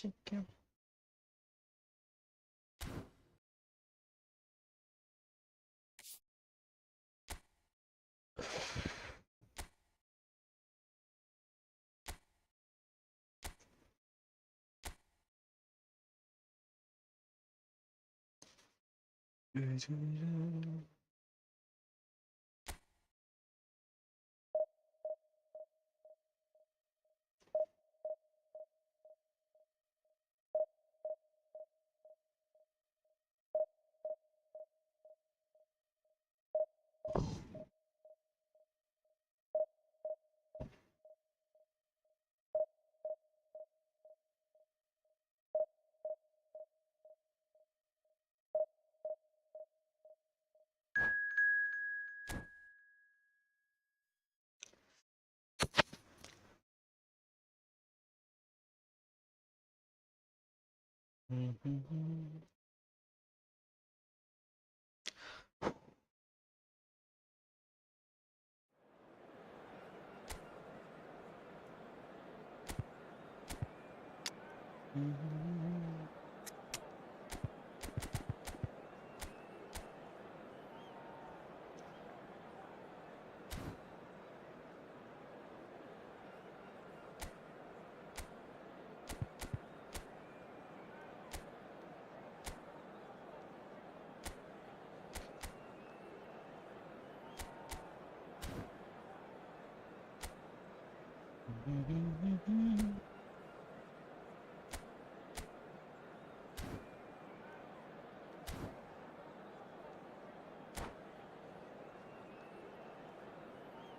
chicken.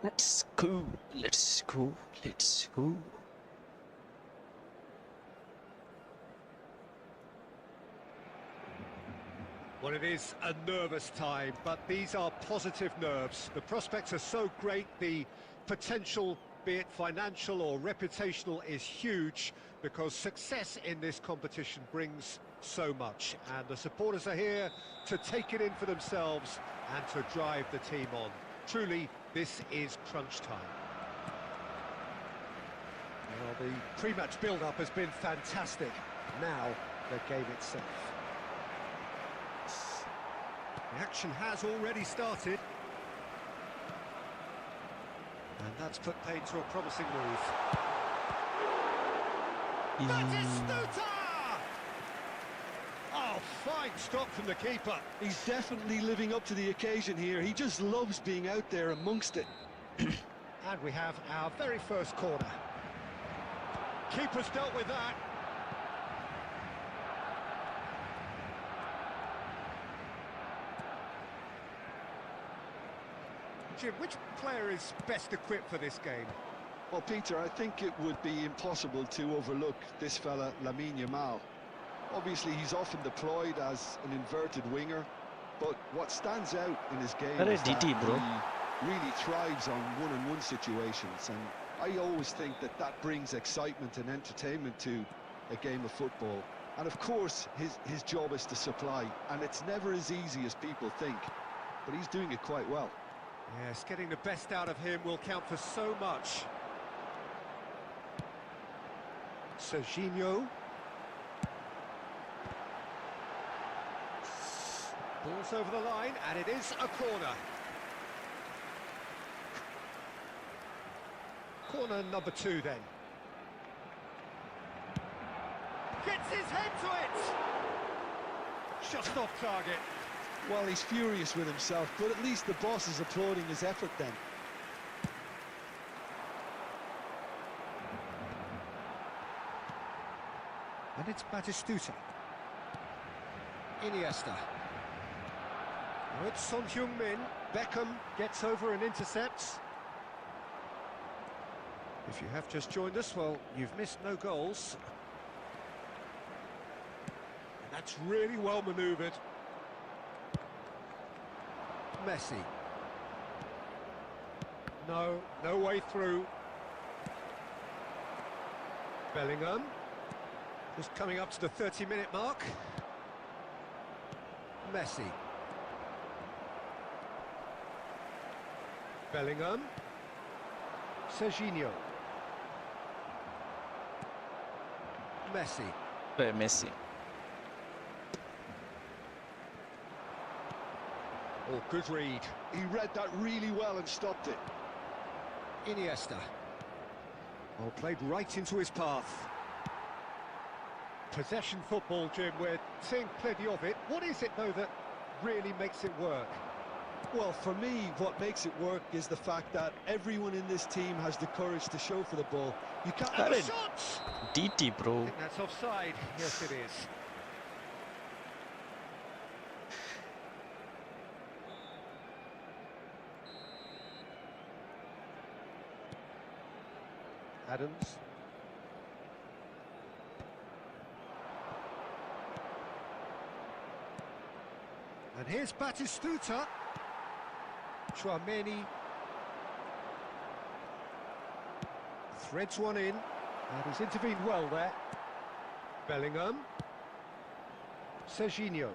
Let's go, let's go, let's go. Well, it is a nervous time, but these are positive nerves. The prospects are so great, the potential, be it financial or reputational, is huge because success in this competition brings so much. And the supporters are here to take it in for themselves and to drive the team on. Truly, this is crunch time. Well, the pre-match build-up has been fantastic. Now, the game itself. The action has already started. And that's put paid to a promising move. Batistuta! Oh, fine stop from the keeper. He's definitely living up to the occasion here. He just loves being out there amongst it. And we have our very first corner. Keeper's dealt with that. Jim, which player is best equipped for this game? Well, Peter, I think it would be impossible to overlook this fella, Lamine Yamal. Obviously, he's often deployed as an inverted winger, but what stands out in his game is that DT, bro. he really thrives on one-on-one situations, and I always think that that brings excitement and entertainment to a game of football. And of course, his job is to supply, and it's never as easy as people think, but he's doing it quite well. Yes, getting the best out of him will count for so much. Serginho. Ball's over the line, and it is a corner. Corner number 2, then. Gets his head to it! Just off target. Well, he's furious with himself, but at least the boss is applauding his effort then. And it's Batistuta. Iniesta. Now it's Son Heung-min. Beckham gets over and intercepts. If you have just joined us, well, you've missed no goals. And that's really well manoeuvred. Messi. No way through. Bellingham. Just coming up to the 30-minute mark. Messi. Bellingham. Serginho. Messi. Messi. Oh, good read. He read that really well and stopped it. Iniesta. Oh, played right into his path. Possession football, Jim, we're seeing plenty of it. What is it, though, that really makes it work? Well, for me, what makes it work is the fact that everyone in this team has the courage to show for the ball. You can't... And the shot! DT, I bro. think that's offside. Yes, it is. Adams. And here's Batistuta. Chouameni. Threads one in. And he's intervened well there. Bellingham. Serginho.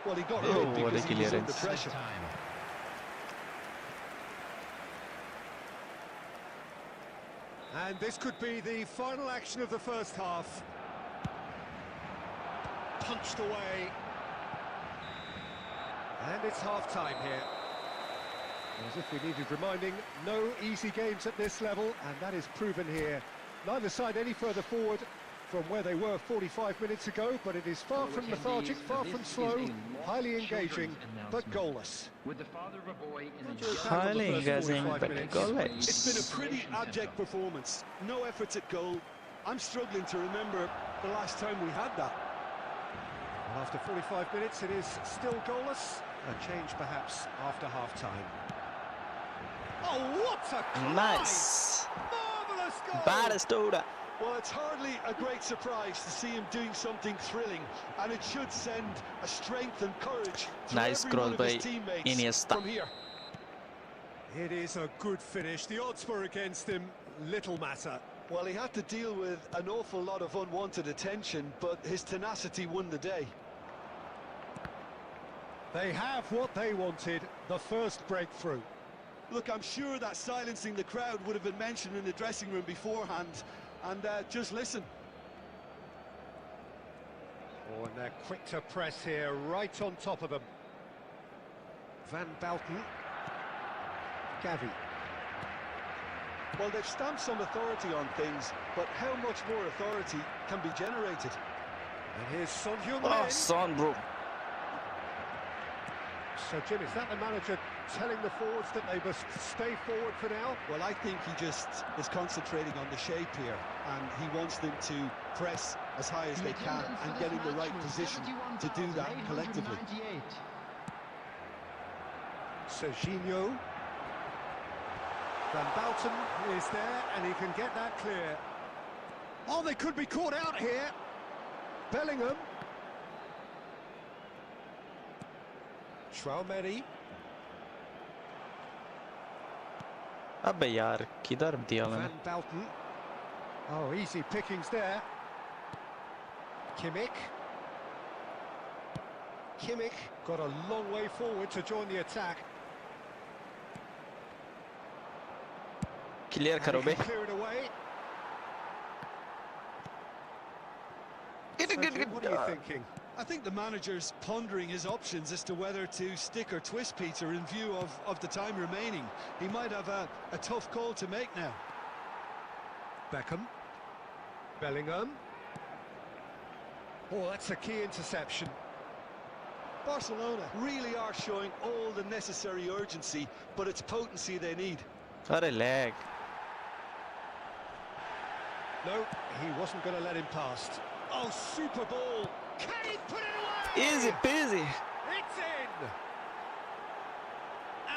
Well, he got Oh, rid what a because he was under clearance. pressure. And this could be the final action of the first half. Punched away. And it's half-time here. As if we needed reminding, no easy games at this level, and that is proven here. Neither side any further forward from where they were 45 minutes ago, but it is far from lethargic, far from slow, highly engaging, but goalless. With the father of a boy in What's your a take on the Highly first engaging, 45 but minutes? goalless. It's been a pretty abject performance. No efforts at goal. I'm struggling to remember the last time we had that. Well, after 45 minutes, it is still goalless. A change, perhaps, after half-time. Oh, what a try! Nice. Marvellous goal! Batistuta. Well, it's hardly a great surprise to see him doing something thrilling, and it should send a strength and courage to Nice every one cross of his by teammates Iniesta. from here. It is a good finish. The odds were against him. Little matter. Well, he had to deal with an awful lot of unwanted attention, but his tenacity won the day. They have what they wanted, the first breakthrough. Look, I'm sure that silencing the crowd would have been mentioned in the dressing room beforehand, and just listen. Oh, and they're quick to press here, right on top of them. Van Bouten. Gavi. Well, they've stamped some authority on things, but how much more authority can be generated? And here's Son Heung-min. Oh, Son, bro. So, Jim, is that the manager telling the forwards that they must stay forward for now? Well, I think he just is concentrating on the shape here, and he wants them to press as high as they can and get in the right position to do that collectively. Serginho. Van Bouten is there, and he can get that clear. Oh, they could be caught out here. Bellingham. Chouameni. अबे यार किधर दिया मैंने? Van Bouten. Oh, easy pickings there. Kimmich. Kimmich got a long way forward to join the attack. Clear And करो he bay. can clear it away. Good, So, good, Jim, good. what are you thinking? I think the manager's pondering his options as to whether to stick or twist Peter in view of the time remaining. He might have a tough call to make now. Beckham. Bellingham. Oh, that's a key interception. Barcelona really are showing all the necessary urgency, but it's potency they need. अरे leg. No, he wasn't going to let him past. Oh, super ball. Can he put it away? Easy peasy. It's in.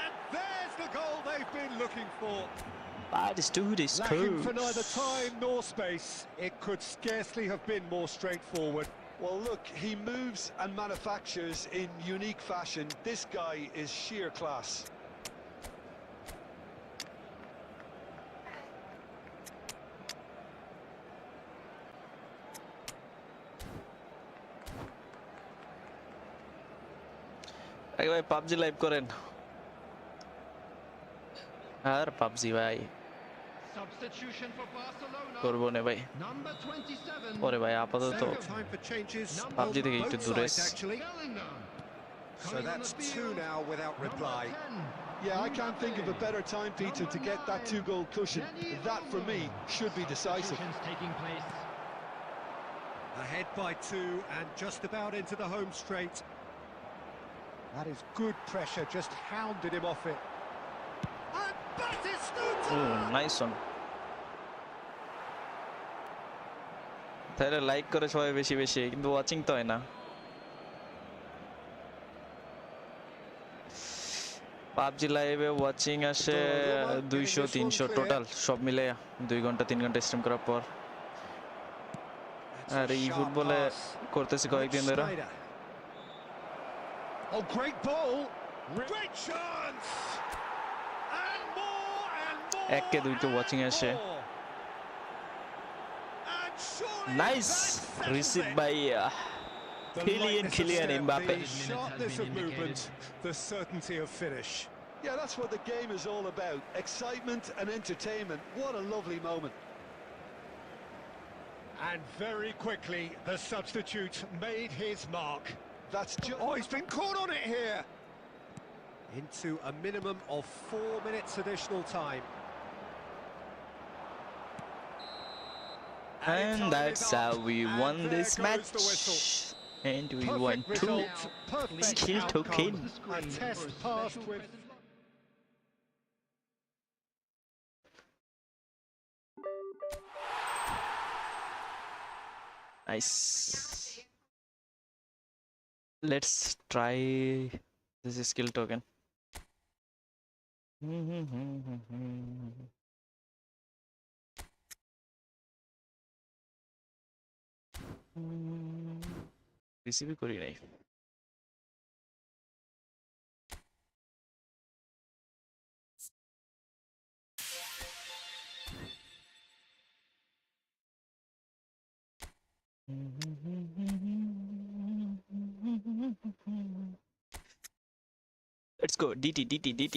And there's the goal they've been looking for. Batistuta is Lacking for cool. neither time nor space. It could scarcely have been more straightforward. Well, look, he moves and manufactures in unique fashion. This guy is sheer class. আগে ভাই PUBG live করেন আর PUBG ভাই Substitution for Barcelona. করবো না ভাই Number 27. পরে ভাই আপাতত Time for changes PUBG on থেকে একটু both দূরে sides, actually. Bellingham. So Coming on that's the two field, now without reply. Number 10. Yeah, I can't think of a better time, Peter, to get that two-goal cushion. That, for me, should be decisive. Substitutions taking place. Ahead by two and just about into the home straight. That is good pressure, just hounded him off it. And Batistuta! Nice one তাহলে like করে সবাই বেশি বেশি কিন্তু watching তো হয় না PUBG লাইভে ওয়াচিং আসে 200-300 টোটাল সব মিলে 2 ঘন্টা 3 ঘন্টা স্ট্রিম করার পর আর এই ফুটবলে করতেছি কয়েকদিন ধরে Oh, great ball! Great chance! And more and more! এক কে দুই তো ওয়াচিং আসে nice receive by Kylian Mbappe. The sharpness of movement, the certainty of finish. Yeah, that's what the game is all about. Excitement and entertainment. What a lovely moment. And very quickly, the substitute made his mark. That's just... Oh, he's been caught on it here. Into a minimum of 4 minutes additional time. And that's how we won this match. And we won Perfect 2 result, perfect skill outcome. token. A test passed with... Nice. Let's try this skill token. রিসিভই করি নাই Let's go DT DT DT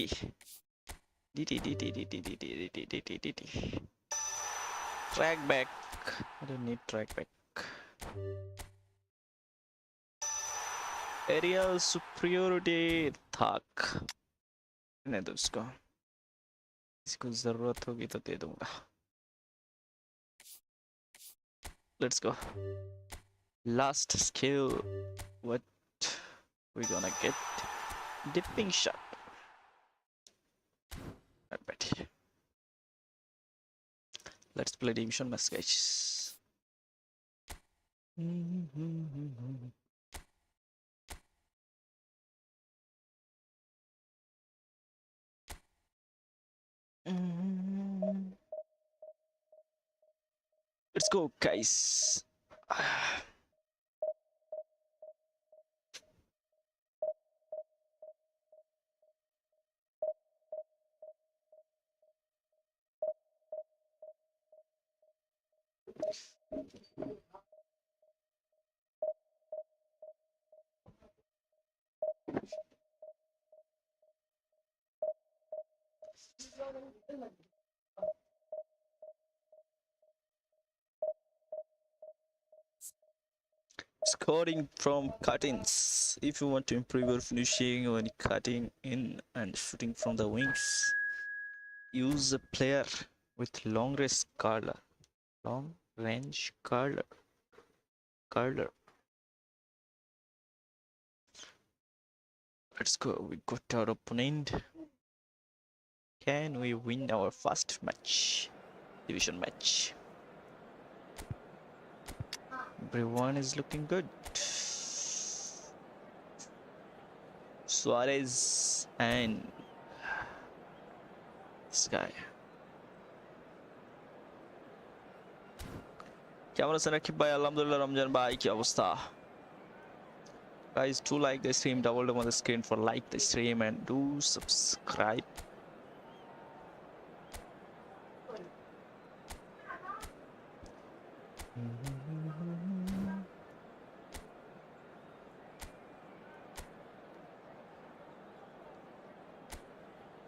DT DT DT DT DT DT DT Track back. I don't need track back. Aerial superiority थक नहीं दो इसको जरूरत होगी तो दे दूंगा Let's go. Last skill. What we gonna get? Dipping shot. Not bad. Let's play division match, guys. Let's go, guys. Scoring from cuttings. If you want to improve your finishing when cutting in and shooting from the wings, use a player with long range curler. Long range curler. Let's go. We got our opponent. Can we win our first match? Division match. Everyone is looking good. Suarez and this guy. কেমন আছেন রাকিব ভাই? আলহামদুলিল্লাহ রমজান ভাই, কি অবস্থা? Guys, do like the stream, double tap on the screen for like the stream and do subscribe.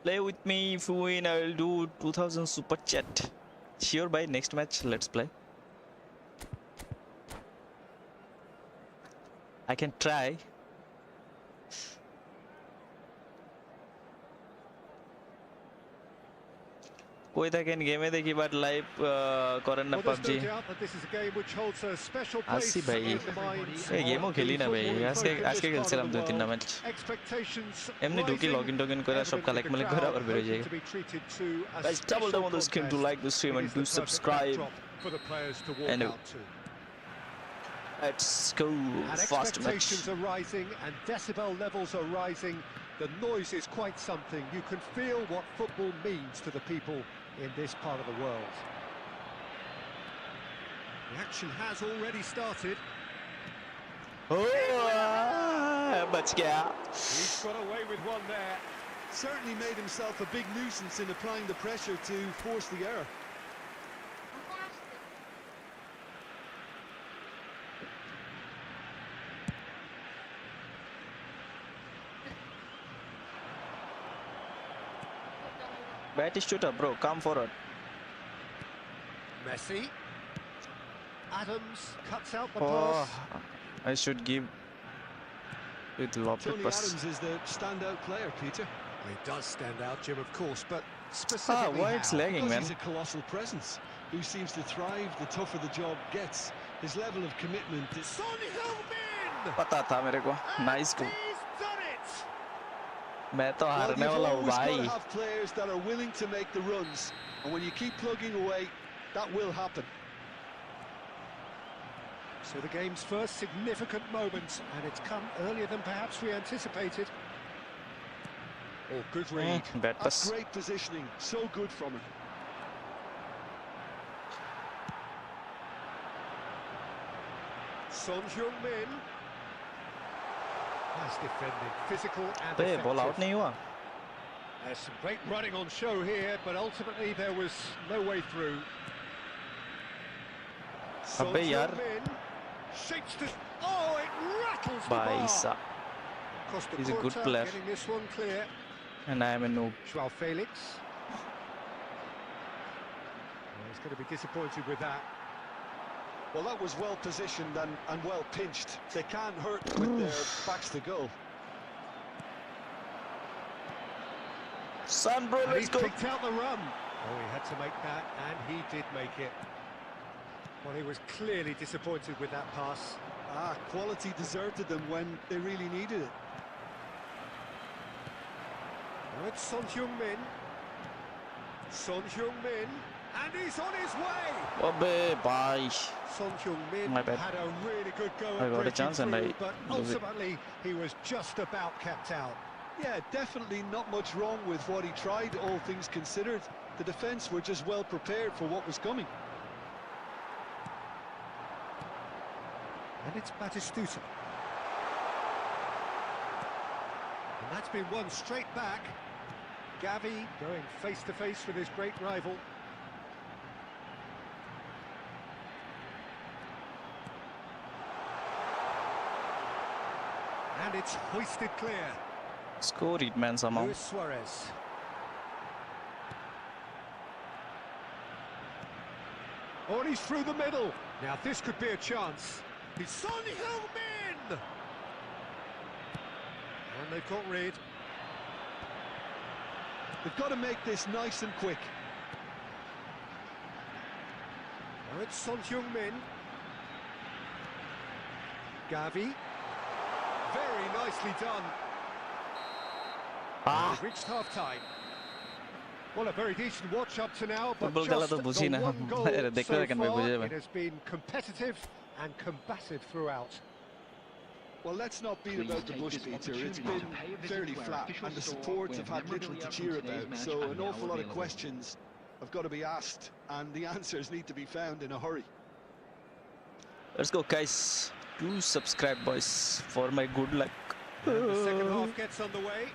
Play with me. If you win, I will do 2000 super chat. Sure, by next match, let's play. I can try. कोई था क्या game में देखी बात live करन ना Well, there's no PUBG doubt that this is a game which holds a special place आसी भाई in the minds ये गेमो of खेली the ना भाई footballing आज folk के in आज this के part खेलছিলাম of दो the तीन ना world. मैच Expectations এমনি ঢুকি rising, লগইন টগইন করে সব evidently কালেক্ট the মালেক্ট করে crowd আবার বের হয়ে hoping যায় to be treated to a guys double special down on the stream to contest. like the stream It and is do the perfect subscribe backdrop for the players to walk and out to. let's go And fast match expectations are rising and decibel levels are rising. The noise is quite something. You can feel what football means to the people in this part of the world. The action has already started. बच गया He's got away with one there. Certainly made himself a big nuisance in applying the pressure to force the error. Bat shooter bro come forward Messi. Adams cuts out the oh pass. I should give with lofted Tony pass Adams is the standout player, Peter. Well, he does stand out, Jim, of course, but specifically why it's how? lagging Because man he's a colossal presence who seems to thrive the tougher the job gets. His level of commitment is... Son Heung-min! पता था मेरे को nice को He's done it! मैं तो Well, हारने you've वाला हूँ always got भाई to have players that are willing to make the runs, and when you keep plugging away, that will happen. So the game's first significant moment, and it's come earlier than perhaps we anticipated. Oh, good read. Bat That's pass great positioning, so good from him. Son Heung-min. Nice defending, physical and पे ball out effective. नहीं हुआ There's some great running on show here, but ultimately there was no way through. Son अबे यार Heung-min shapes to... Oh, it rattles the भाई bar. साहब Costa he's a good Curta player. getting this one clear. and I am a noob Joao Felix. Well, he's going to be disappointed with that. Well, that was well positioned and well pinched. They can't hurt with their backs to goal. son bro And let's he's go picked out the run. Oh, he had to make that, and he did make it. Well, he was clearly disappointed with that pass. Quality deserted them when they really needed it. Now it's Son Heung-min. Son Heung-min, and he's on his way. अबे भाई Son Heung-min My bad. had a really good go I at got a breaking chance and through, I but lose it. ultimately he was just about kept out. Yeah, definitely not much wrong with what he tried, all things considered. The defence were just well prepared for what was coming. And it's Batistuta. And that's been won straight back. Gavi going face-to-face with his great rival. And it's hoisted clear. score it man somehow Luis Suarez. Oh, and he's through the middle. Now this could be a chance. It's Son Heung-min! And they've got rid. They've got to make this nice and quick. Now it's Son Heung-min. Gavi. Very nicely done. They've reached half-time. Well, a very decent watch up to now, but Football just खेला तो बुझी the ना one goal देखो so लेकिन भाई far. बुझे It has been competitive and combative throughout. Well, let's not beat about the bush, Peter. It's been fairly flat, and the supports have had little to cheer about, so an awful lot of questions have got to be asked, and the answers need to be found in a hurry. let's go guys do subscribe boys for my good luck And the second half gets underway.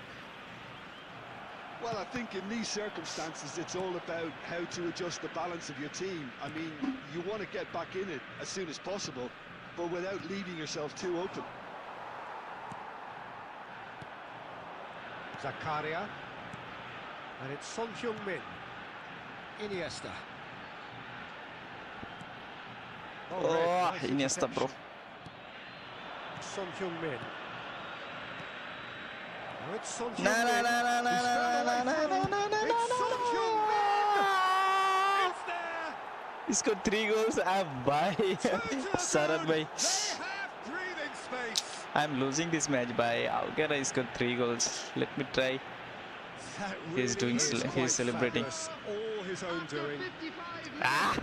Well, I think in these circumstances, it's all about how to adjust the balance of your team. I mean, you want to get back in it as soon as possible, but without leaving yourself too open. Zakaria. And it's Son Heung-min. Iniesta. Oh, nice Iniesta, bro. interception. Son Heung-min. Now it's Son Na Heung-min. na na na He's na found a way na na through. na na It's Son Heung-min! na. It's there! He scored 3 goals. Bye. Sarat bhai. They have breathing space. I'm losing this match by how can I score 3 goals? Let me try. That He's doing is he's quite celebrating. fabulous. All his own doing. Ah!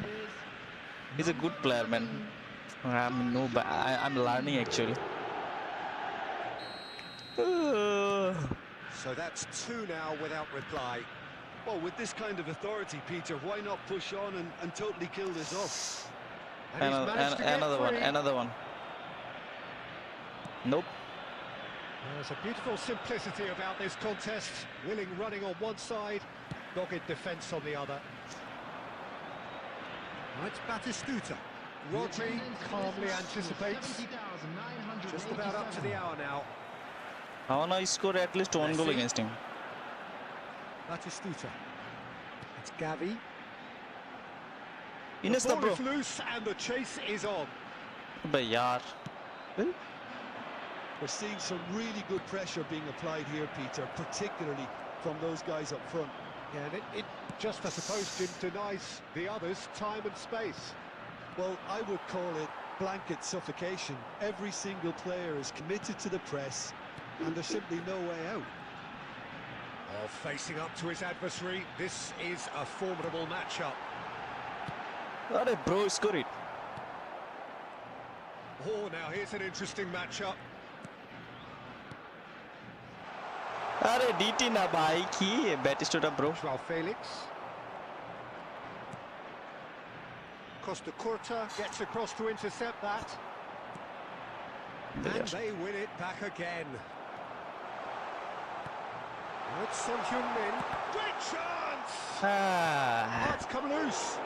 He's a good player, man. I'm learning actually. So that's 2 now without reply. Well, with this kind of authority, Peter, why not push on and totally kill this off? And he's managed to get free. Another one. Nope. There's a beautiful simplicity about this contest. Willing running on one side, dogged defence on the other. Right, Batistuta. Rodri calmly anticipates. Just about up to the hour now. I wanna score at least 1 goal Messi. against him. Batistuta. It's Gavi. The Iniesta, ball bro. is loose and the chase is on. But yaar. We're seeing some really good pressure being applied here, Peter, particularly from those guys up front. Yeah, and it just, I suppose, Jim, denies the others time and space. Well, I would call it blanket suffocation. Every single player is committed to the press, and there's simply no way out. Oh, facing up to his adversary, this is a formidable matchup. Alright, bro, score it. Oh, now here's an interesting matchup. अरे DT ना भाई की Batistuta, bro. Joao Felix. Costa Curta gets across to intercept that. And they win it back again. It's Son Heung-min. Great chance! Ah. That's come loose.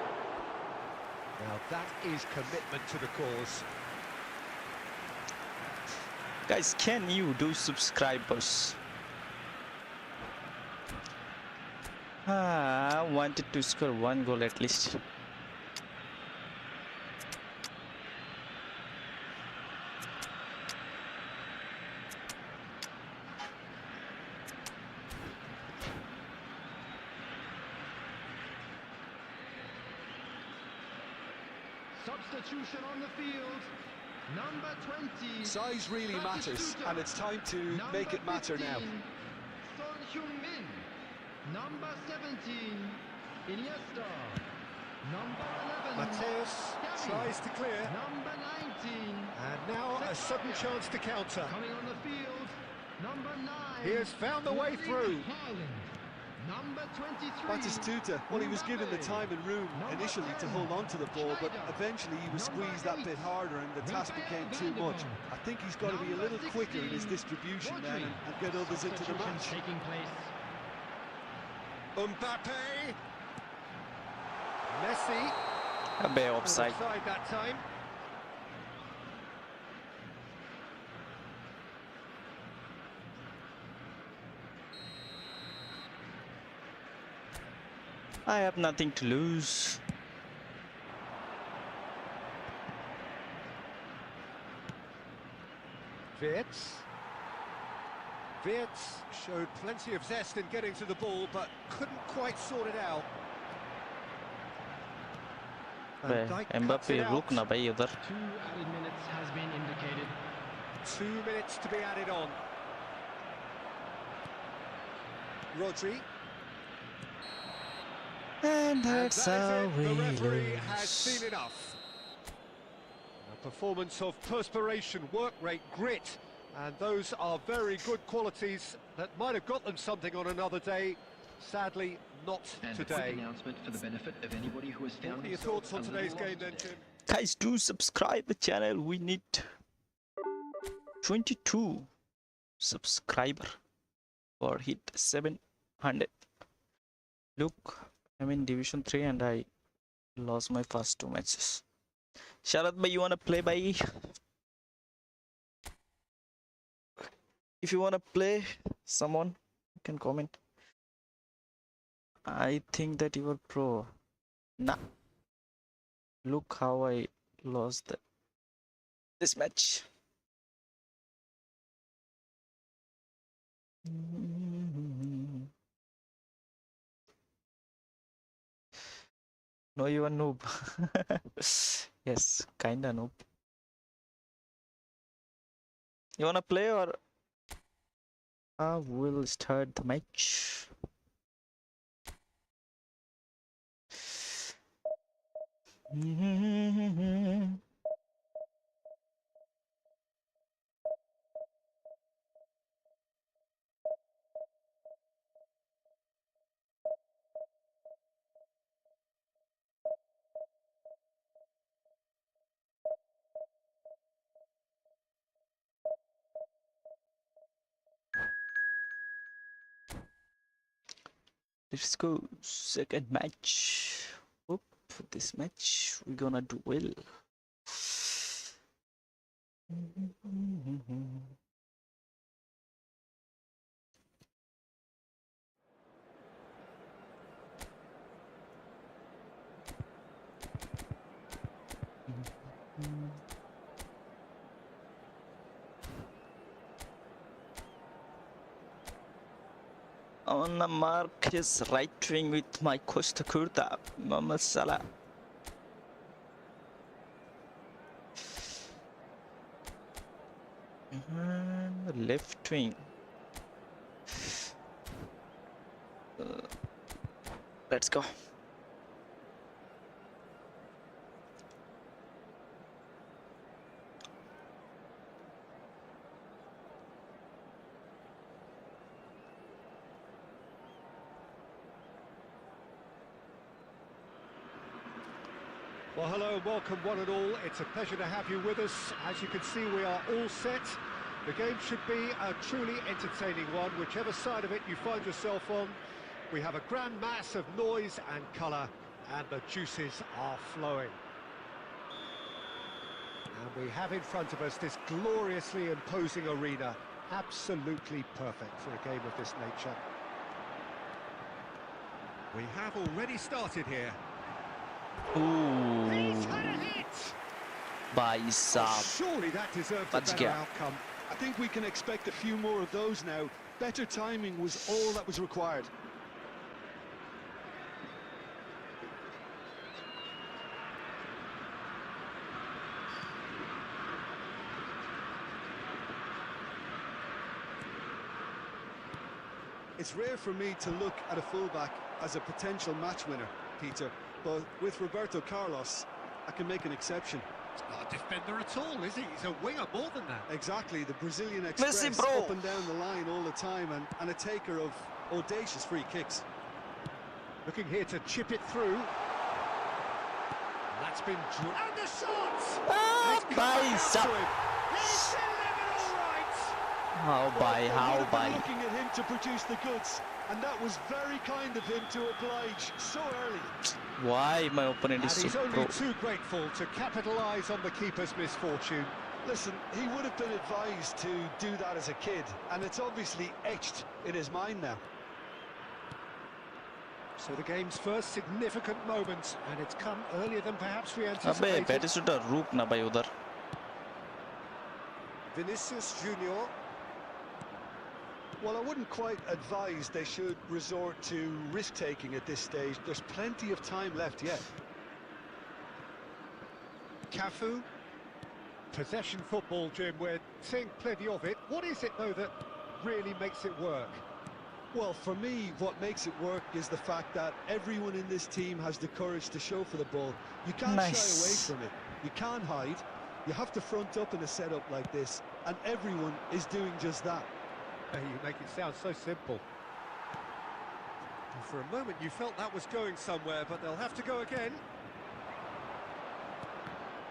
Now that is commitment to the cause. Guys, can you do subscribers? I wanted to score 1 goal at least. Substitution on the field. Number 20. Size really matters, and it's time to make it matter now. Son Heung-min. Number 17. Iniesta. Number 11. Mateus Gavi. tries to clear. Number 19. And now a sudden chance to counter. Coming on the field. Number 9. He has found the way through. Haaland. Number 23. Batistuta, well, he was given the time and room initially to hold on to the ball, but eventually he was squeezed that bit harder and the task became too much. I think he's got to be a little quicker in his distribution then and get others into the match. Taking place. Mbappe. Messi. A bit offside. Offside that time. I have nothing to lose. Wirtz. Wirtz showed plenty of zest in getting to the ball, but couldn't quite sort it out. And Dijk cuts Mbappe it out. रुक ना भाई उधर. 2 added minutes has been indicated. 2 minutes to be added on. Rodri. And And that's that how is we it. The referee has seen lose. enough. A performance of perspiration, work rate, grit, and those are very good qualities that might have got them something on another day. Sadly, not And a quick today. announcement for the benefit of anybody who has found What are your himself thoughts on a today's little game lost then, today. Jim? Guys, do subscribe the channel. We need 22 subscriber or hit 700. Look, I'm in Division 3 and I lost my first 2 matches. Sharat bhai, you wanna play bhai? If you wanna play, someone can comment. I think that you were pro. Nah, look how I lost this match. No, you are noob. Yes, kinda noob. You wanna play or we'll start the match? Let's go. Second match. Whoop, this match we're gonna do well. On the mark, his right wing with my Costa Curta, Mohamed Salah. Left wing. Let's go. Well, hello and welcome one and all. It's a pleasure to have you with us. As you can see, we are all set. The game should be a truly entertaining one, whichever side of it you find yourself on. We have a grand mass of noise and colour, and the juices are flowing. And we have in front of us this gloriously imposing arena, absolutely perfect for a game of this nature. We have already started here. Ooh, He's had a hit! by Saab. Surely that deserved a Let's better go. outcome. I think we can expect a few more of those now. Better timing was all that was required. It's rare for me to look at a fullback as a potential match winner, Peter, but with Roberto Carlos, I can make an exception. He's not a defender at all, is he? He's a winger more than that. Exactly, the Brazilian Express bro. up and down the line all the time and a taker of audacious free kicks. Looking here to chip it through. That's been... And the shot! It's come by back out Saab. to him. He's delivered all right! How by, They how would have been by. looking at him to produce the goods, and that was very kind of him to oblige so early. Why my opponent And is so he's only pro? too grateful to capitalise on the keeper's misfortune. Listen, he would have been advised to do that as a kid, and it's obviously etched in his mind now. So the game's first significant moment, and it's come earlier than perhaps we अबे anticipated. Batista रुक ना भाई उधर. Vinicius Junior. Well, I wouldn't quite advise they should resort to risk-taking at this stage. There's plenty of time left yet. Cafu. Possession football, Jim, we're seeing plenty of it. What is it, though, that really makes it work? Well, for me, what makes it work is the fact that everyone in this team has the courage to show for the ball. You can't Nice. shy away from it. You can't hide. You have to front up in a setup like this, and everyone is doing just that. You make it sound so simple. And for a moment you felt that was going somewhere, but they'll have to go again.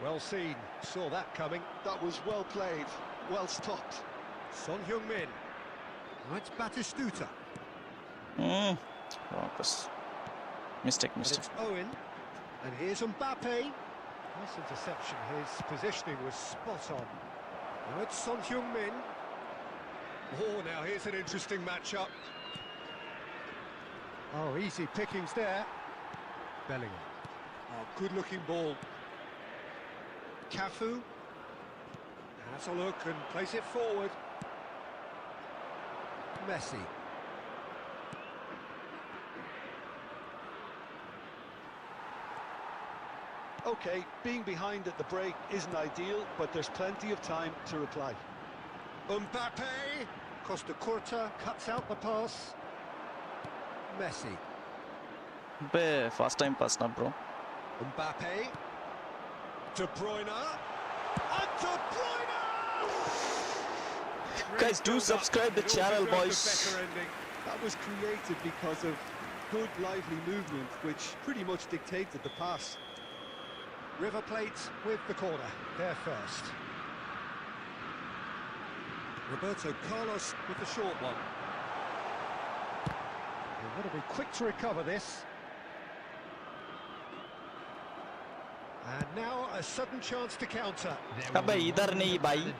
Well seen, saw that coming. That was well played, well stopped. Son Heung-min. Now it's Batistuta. Wrong pass. Mistake, And mistake. it's Owen. And here's Mbappe. Nice interception, his positioning was spot on. Now it's Son Heung-min. Oh, now here's an interesting matchup. Oh, easy pickings there. Bellingham. Oh, good-looking ball. Cafu has a look and plays it forward. Messi. Okay, being behind at the break isn't ideal, but there's plenty of time to reply. Mbappe. Costa Curta cuts out the pass. Messi. First time pass na bro. Mbappe. De Bruyne. And De Bruyne! Guys, do subscribe the channel, boys. That was created because of good, lively movement, which pretty much dictated the pass. River Plate with the corner, there first. Roberto Carlos with the short one. They've got to be quick to recover this. And now a sudden chance to counter. अबे इधर नहीं भाई.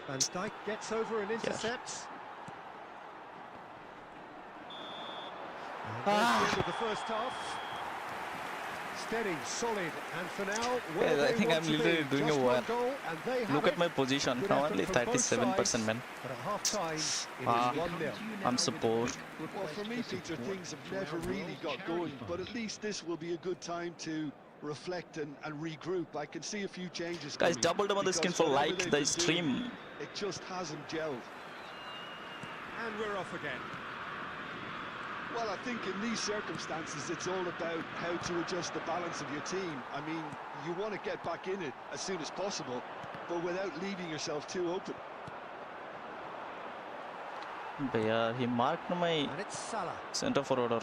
Van Dijk gets over and intercepts. And there's the end of the first half. Steady, solid, and for now, Guys, I they think want I'm to literally be. doing Just a one war. goal, and they have Look it. at my position. Good Now effort only from both 37%, sides, man. But at half-time, it Ah. is 1-0. I'm so poor. Well, for me, Peter, things have never really got going, but at least this will be a good time to reflect and regroup. I can see a few changes Guys, coming, double on the skin because for whatever like they've the been stream. doing, it just hasn't gelled. And we're off again. Well, I think in these circumstances, it's all about how to adjust the balance of your team. I mean, you want to get back in it as soon as possible, but without leaving yourself too open. But yeah, he marked my And it's Salah. center forward or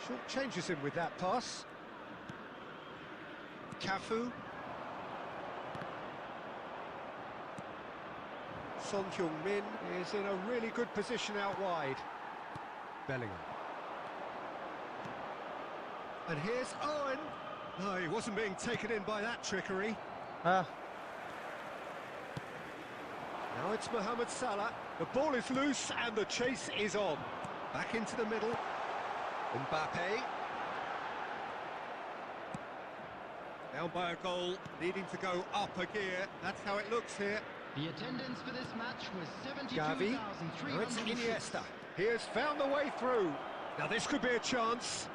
Short changes him with that pass. Cafu. Son Heung-min is in a really good position out wide. Bellingham. And here's Owen. No, he wasn't being taken in by that trickery. ah. Now it's Mohamed Salah. The ball is loose and the chase is on. Back into the middle. Mbappe. Down by a goal, needing to go up a gear. That's how it looks here. The attendance for this match was Gavi. Now it's 72,306. Iniesta. He has found the way through. Now this could be a chance.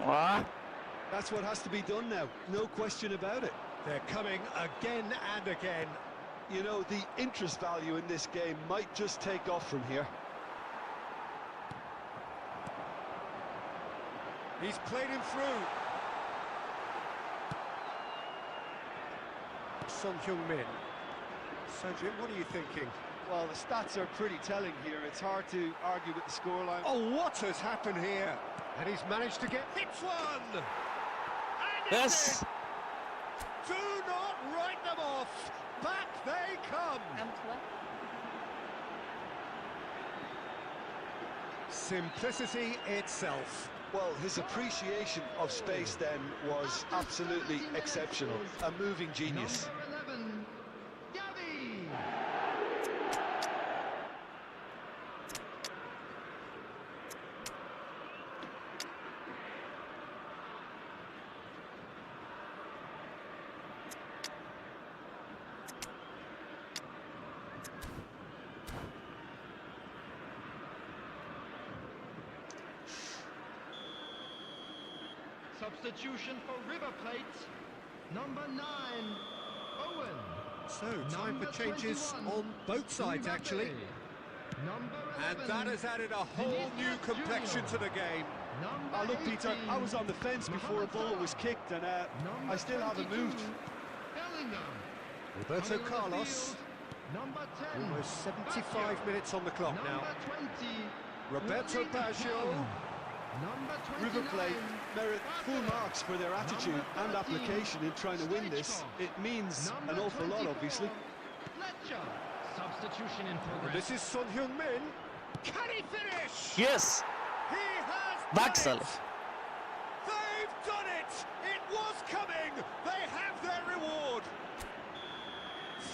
Ah. That's what has to be done now, no question about it. They're coming again and again. You know, the interest value in this game might just take off from here. He's played him through. Son Heung-min. Sergio, what are you thinking? Well, the stats are pretty telling here. It's hard to argue with the scoreline. Oh, what has happened here? And he's managed to get hits one. And Yes. it. Do not write them off. Back they come. Simplicity itself. Well, his appreciation of space then was absolutely exceptional. A moving genius. Number 11, Gavi. Substitution for River Plate. Number 9, Owen. So, time Number for changes 21, on both sides, Mbappe. actually. Number And 11, that has added a whole new Vinicius complexion Junior. to the game. Number Oh, look, Peter, 18, I was on the fence before a ball was kicked, and Number I still haven't 22, moved. Bellingham. Roberto Coming on the Carlos. field, Number 10, Almost 75 Baggio. minutes on the clock now. Number 20, Roberto Rakib. Baggio. Number 29, River Plate merit full Baggio. marks for their attitude and Number 13, application in trying to win this. It means Number an awful lot, 24, obviously. Fletcher. Substitution in And progress. this is Son Heung-min. Can he finish? Yes. He has Back, done Salah. it! They've done it! It was coming! They have their reward!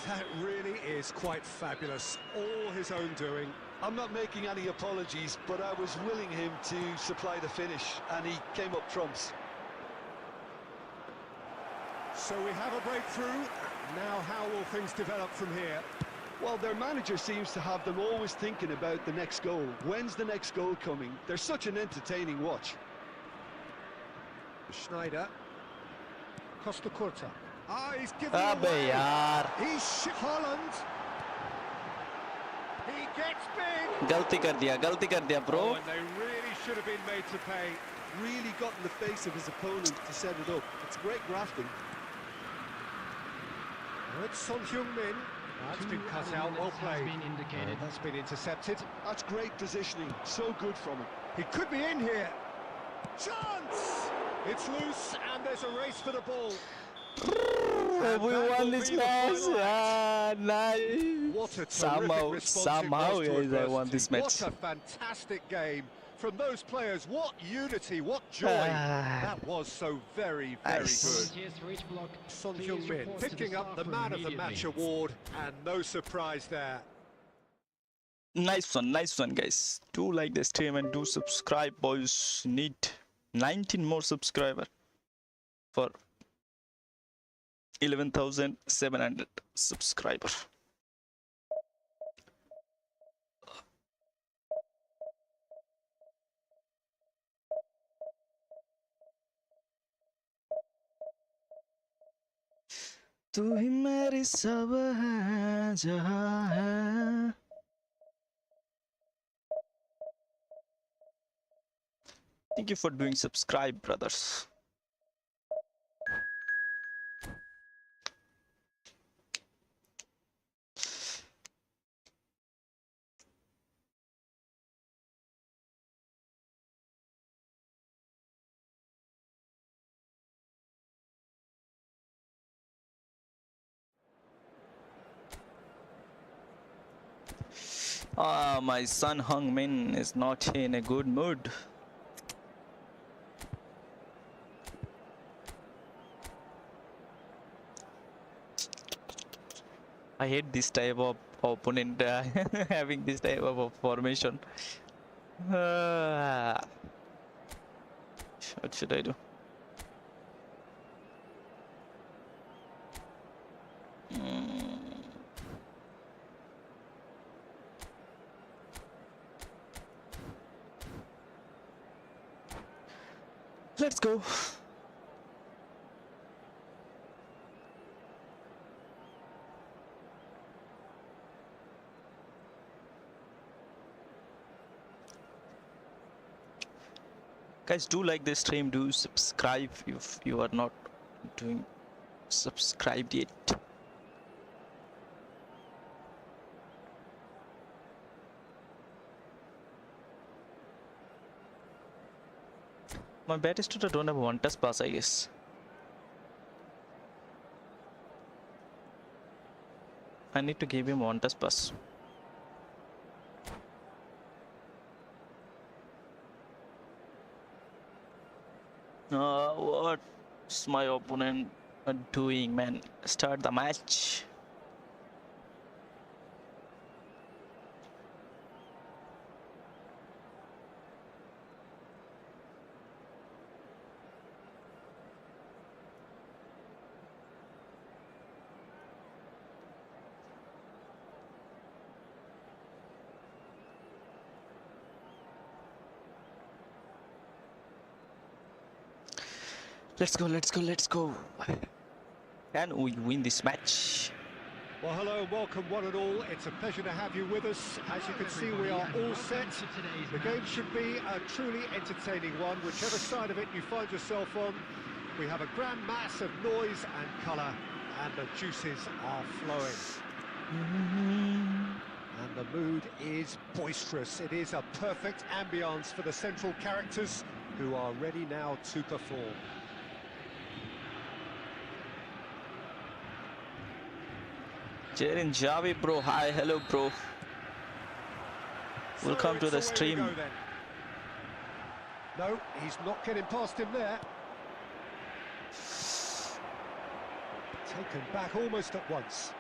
That really is quite fabulous. All his own doing. I'm not making any apologies, but I was willing him to supply the finish, and he came up trumps. So we have a breakthrough. Now how will things develop from here? Well, their manager seems to have them always thinking about the next goal. When's the next goal coming? They're such an entertaining watch. Schneider. Costa Curta. Ah, he's given Abe away. yaar, He's Holland. He gets big. गलती कर दिया bro. Oh, and they really should have been made to pay. Really got in the face of his opponent to set it up. It's great grafting. It's Son Heung-min. That's been cut out, well Has played. been indicated. That's been intercepted. That's great positioning. So good from him. He could be in here. Chance! It's loose, and there's a race for the ball. We won this match. Ah, nice. What a terrific Somehow, response it was to guys, I won adversity. this match. What a fantastic game from those players. What unity, what joy. Ah. That was so very, very Nice. good. Volunteers for each block. Son Please Heung-min report to picking up staff the room Man of the Match immediately. award, and no surprise there. Nice one, guys. Do like the stream and do subscribe, boys. Need 19 more subscriber for 11,700 subscriber. तू ही मेरी सब है जहां है. Thank you for doing subscribe, brothers. Ah, my son Heung-min is not in a good mood. I hate this type of opponent having this type of formation. Ah. What should I do? Let's go. Guys, do like this stream, do subscribe if you are not doing subscribed yet. My Batista don't have one touch pass, I guess. I need to give him one touch pass. What's my opponent doing, man? Start the match. Let's go. Can we win this match? Well, hello and welcome one and all. It's a pleasure to have you with us. As you can see, we are all set. The game should be a truly entertaining one, whichever side of it you find yourself on. We have a grand mass of noise and colour, and the juices are flowing. And the mood is boisterous. It is a perfect ambience for the central characters, who are ready now to perform. Jerin Javi, bro. Hi, hello, bro. Welcome to the stream. Away we go then. No, he's not getting past him there. Taken back almost at once.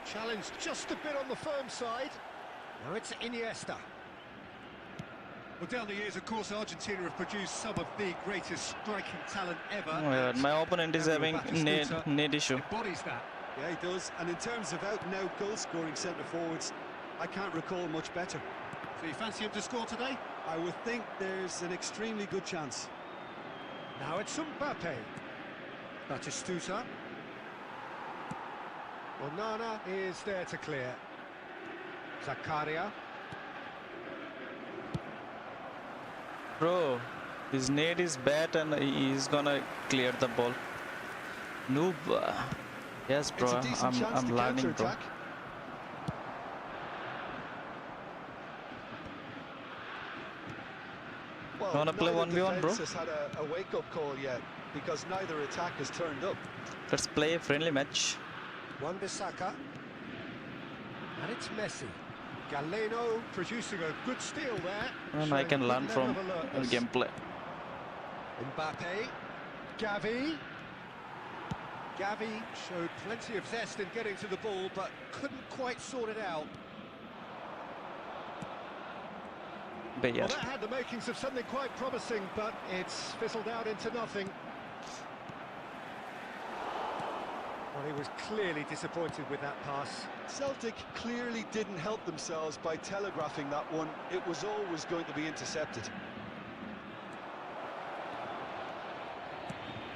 Challenge just a bit on the firm side. Now it's Iniesta. Well, down the years, of course, Argentina have produced some of the greatest striking talent ever. Oh my God, my opponent is having net issue. Embodies that. Yeah, he does. And in terms of out-and-out goal-scoring centre-forwards, I can't recall much better. So you fancy him to score today? I would think there's an extremely good chance. Now it's Mbappe. Batistuta. Onana is there to clear. Zakaria. Bro, his net is bad and he's gonna clear the ball. Noob. Yes, bro. It's a decent chance I'm to learning, bro. counter-attack. Well, Wanna play neither 1v1, bro? defence has had a wake-up call yet, because neither attack has turned up. Let's play a friendly match. Wan-Bissaka. And it's Messi. Galeno producing a good steal there. And I showing can good learn level from of alertness. gameplay. Mbappe. Gavi. Gavi showed plenty of zest in getting to the ball, but couldn't quite sort it out. But yeah. Well, that had the makings of something quite promising, but it's fizzled out into nothing. Well, he was clearly disappointed with that pass. Celtic clearly didn't help themselves by telegraphing that one. It was always going to be intercepted.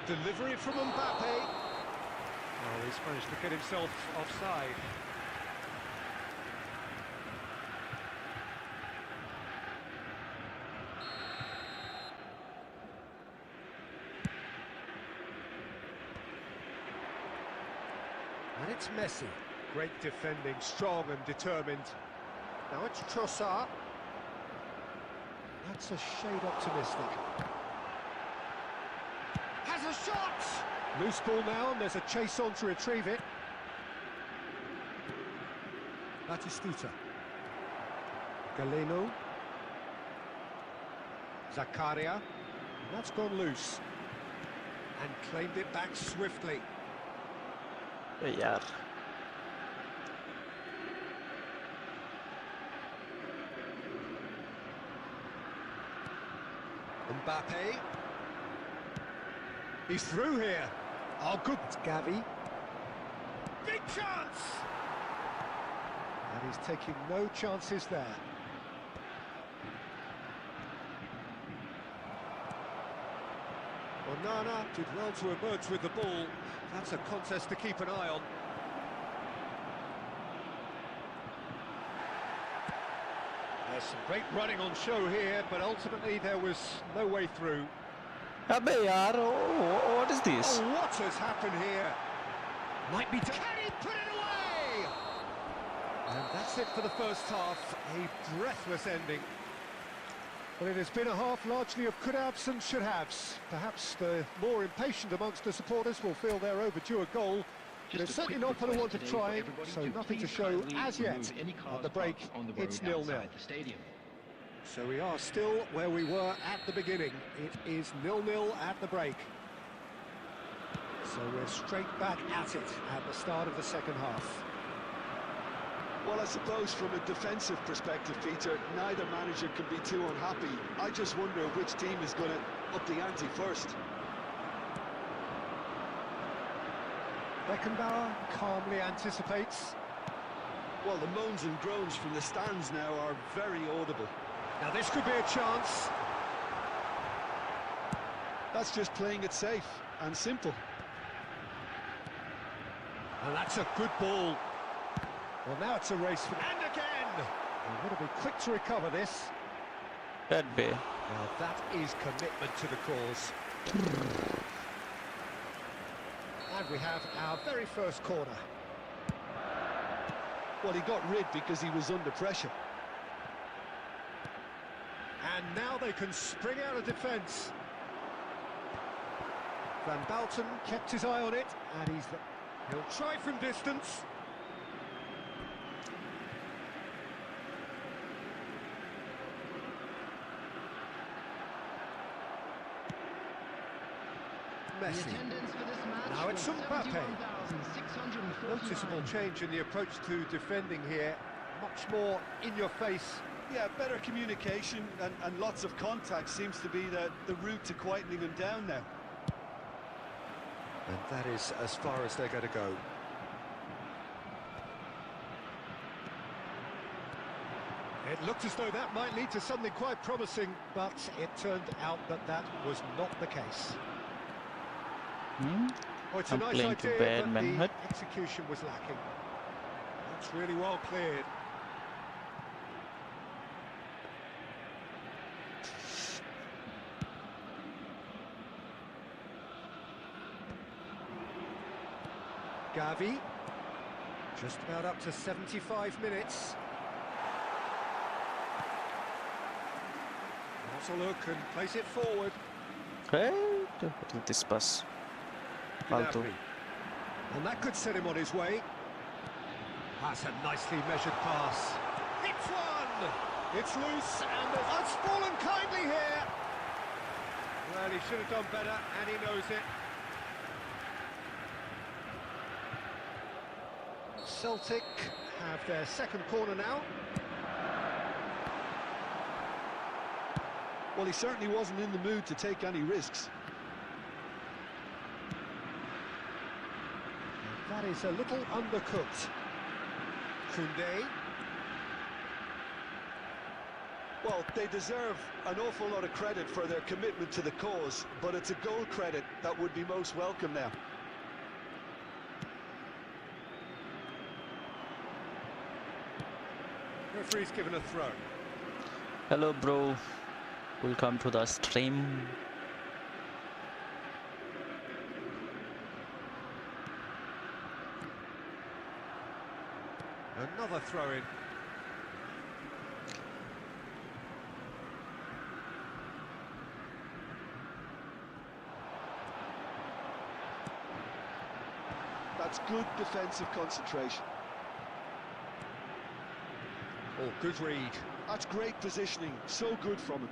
Delivery from Mbappe. Oh, he's managed to get himself offside. And it's Messi. Great defending, strong and determined. Now it's Trossard. That's a shade optimistic. Has a shot! Loose ball now, and there's a chase on to retrieve it. Batistuta. Galeno. Zakaria. And that's gone loose. And claimed it back swiftly. Yeah. Mbappe. He's through here. Oh, good. It's Gavi. Big chance! And he's taking no chances there. Onana did well to emerge with the ball. That's a contest to keep an eye on. There's some great running on show here, but ultimately there was no way through. Abbe yaar, what is this? Oh, what has happened here? Might be... Can he put it away? And that's it for the first half. A breathless ending. Well, it has been a half largely of could-haves and should-haves. Perhaps the more impatient amongst the supporters will feel they're overdue a goal. But it's certainly not for the want of trying, so nothing to show as yet. At the break, it's 0-0. So we are still where we were at the beginning. It is 0-0 at the break. So we're straight back at it at the start of the second half. Well, I suppose from a defensive perspective, Peter, neither manager can be too unhappy. I just wonder which team is going to up the ante first. Beckenbauer calmly anticipates. Well, the moans and groans from the stands now are very audible. Now this could be a chance. That's just playing it safe and simple. And that's a good ball. Well, now it's a race for... And again! We've got to be quick to recover this. That be. Now that is commitment to the cause. And we have our very first corner. Well, he got rid because he was under pressure. And now they can spring out of defence. Van Balten kept his eye on it, and he'll try from distance. Messi. Now it's Mbappe. 2,649. Noticeable change in the approach to defending here. Much more in your face. Yeah, better communication and lots of contact seems to be the route to quietening him down now. And that is as far as they're going to go. It looked as though that might lead to something quite promising, but it turned out that that was not the case. Oh, it's a I'm nice playing to idea, bad but manhood. the execution was lacking. That's really well cleared. Gavi, just about up to 75 minutes. Has a look and place it forward. Hey, what is this pass? Alto. Gnabry. And that could set him on his way. That's a nicely measured pass. It's one! It's loose and it's fallen kindly here. Well, he should have done better and he knows it. Celtic have their second corner now. Well, he certainly wasn't in the mood to take any risks. That is a little undercooked. Koundé. Well, they deserve an awful lot of credit for their commitment to the cause, but it's a goal credit that would be most welcome now. Referee's given a throw. Hello, bro. Welcome to the stream. Another throw in. That's good defensive concentration. Oh, good read. That's great positioning, so good from him.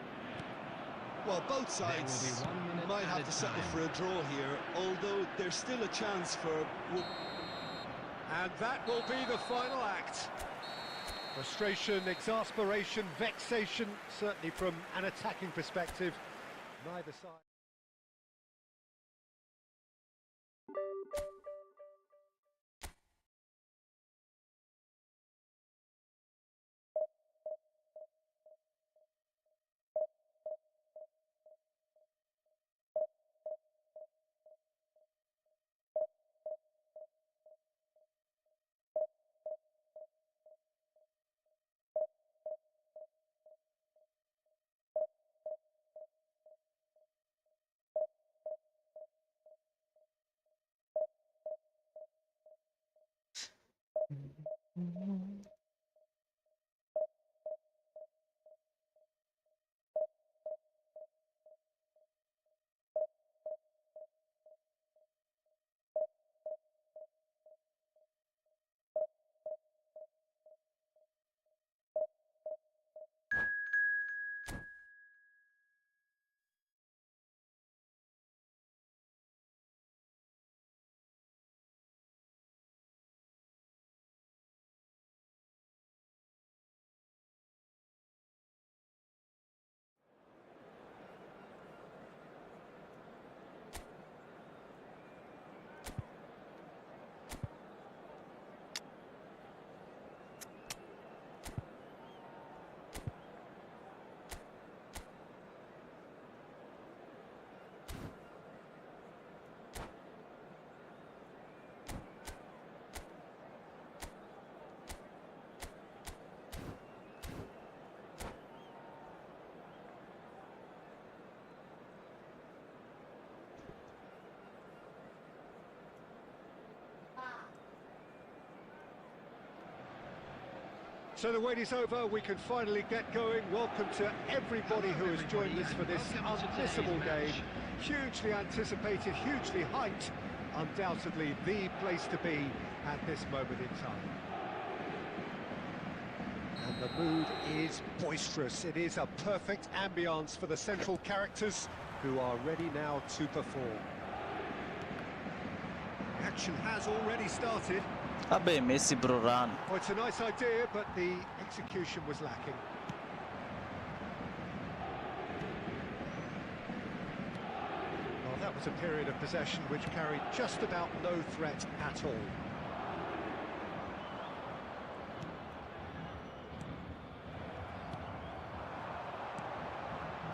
Well, both sides There will be 1 minute might have added to settle time. for a draw here, although there's still a chance for... And that will be the final act. Frustration, exasperation, vexation, certainly from an attacking perspective. Neither side. So the wait is over, we can finally get going. Welcome to everybody who has joined us for this unmissable game. Hugely anticipated, hugely hyped. Undoubtedly the place to be at this moment in time. And the mood is boisterous. It is a perfect ambience for the central characters who are ready now to perform. action has already started. Abe Messi bro, run. Oh, it's a nice idea, but the execution was lacking. Well, that was a period of possession which carried just about no threat at all.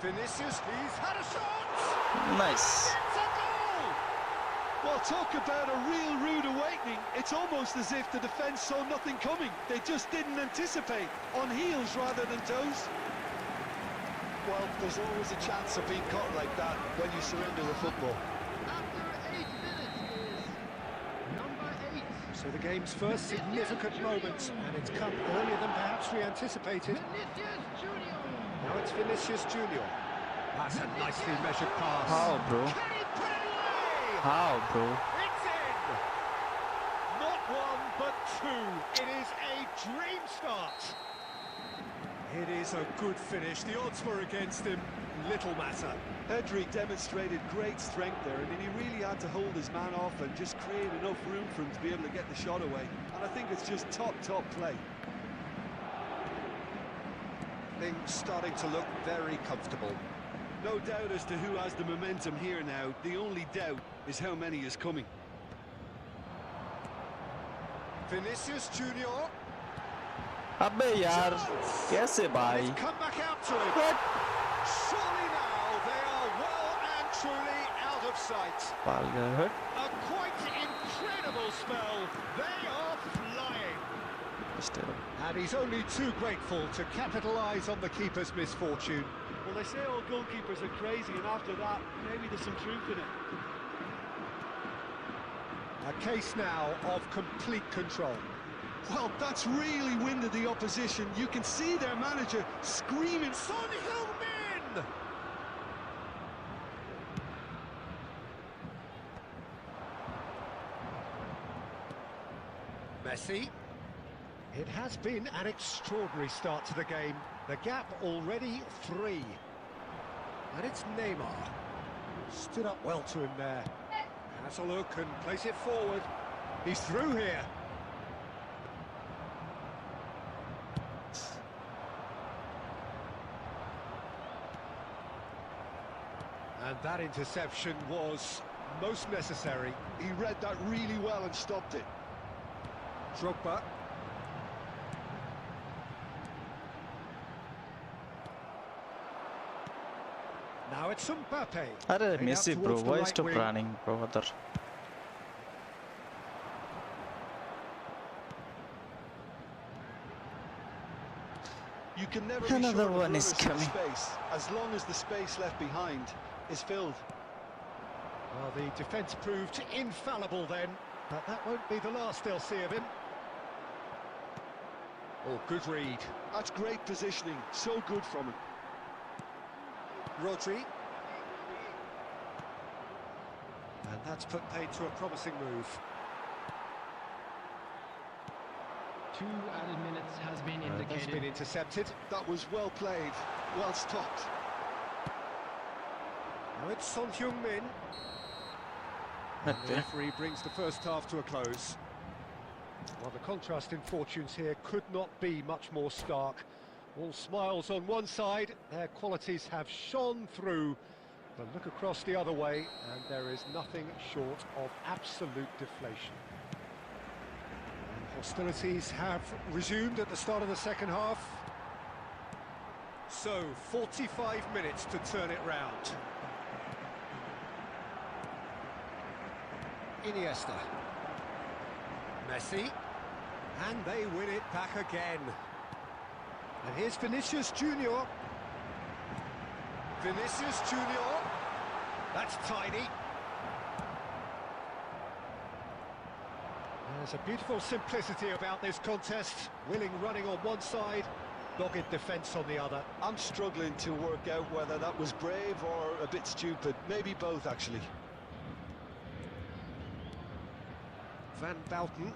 Vinicius, he's had a shot! Nice. It's a goal! Well, talk about a real rude awakening. It's almost as if the defence saw nothing coming. They just didn't anticipate, on heels rather than toes. Well, there's always a chance of being caught like that when you surrender the football. After 8 minutes is number 8. So the game's first significant moment, and it's come earlier than perhaps we anticipated. Vinicius Junior. Now it's Vinicius Junior. That's a nicely measured pass. How, bro? Can he put it away? How, bro? It's in! Not one, but two. It is a dream start. It is a good finish. The odds were against him. Little matter. Pedri demonstrated great strength there. I mean, he really had to hold his man off and just create enough room for him to be able to get the shot away. And I think it's just top play. Things starting to look very comfortable. No doubt as to who has the momentum here now. The only doubt is how many is coming. Vinicius Junior. Abe yaar, kaise bhai? It's come back out to him. What? Surely now they are well and truly out of sight. Palgar hurt. A quite incredible spell. They are flying. Still. And he's only too grateful to capitalise on the keeper's misfortune. Well, they say all goalkeepers are crazy, and after that, maybe there's some truth in it. A case now of complete control. Well, that's really winded the opposition. You can see their manager screaming. Son Heung-min! Messi. It has been an extraordinary start to the game. The gap already 3. And it's Neymar. Stood up well to him there. Has a look and plays it forward. He's through here. And that interception was most necessary. He read that really well and stopped it. Drogba. Now it's Mbappe. Arre Played out Messi bro, towards the why right stop wing. running bro? Other. You can never be Another sure of one runners is in coming. space, as long as the space left behind is filled. Well, the defence proved infallible then, but that won't be the last they'll see of him. Oh, good read. That's great positioning, so good from him. Rodri. And that's put paid to a promising move. 2 added minutes has been That's been indicated. intercepted. That was well played, well stopped. Now it's Son Heung-min. And the referee brings the first half to a close. Well, the contrast in fortunes here could not be much more stark. All smiles on one side, their qualities have shone through. But look across the other way, and there is nothing short of absolute deflation. And hostilities have resumed at the start of the second half. So, 45 minutes to turn it round. Iniesta. Messi. And they win it back again. And here's Vinicius Junior. Vinicius Junior. That's tidy. There's a beautiful simplicity about this contest. Willing running on one side, dogged defence on the other. I'm struggling to work out whether that was brave or a bit stupid. Maybe both, actually. Van Bouten.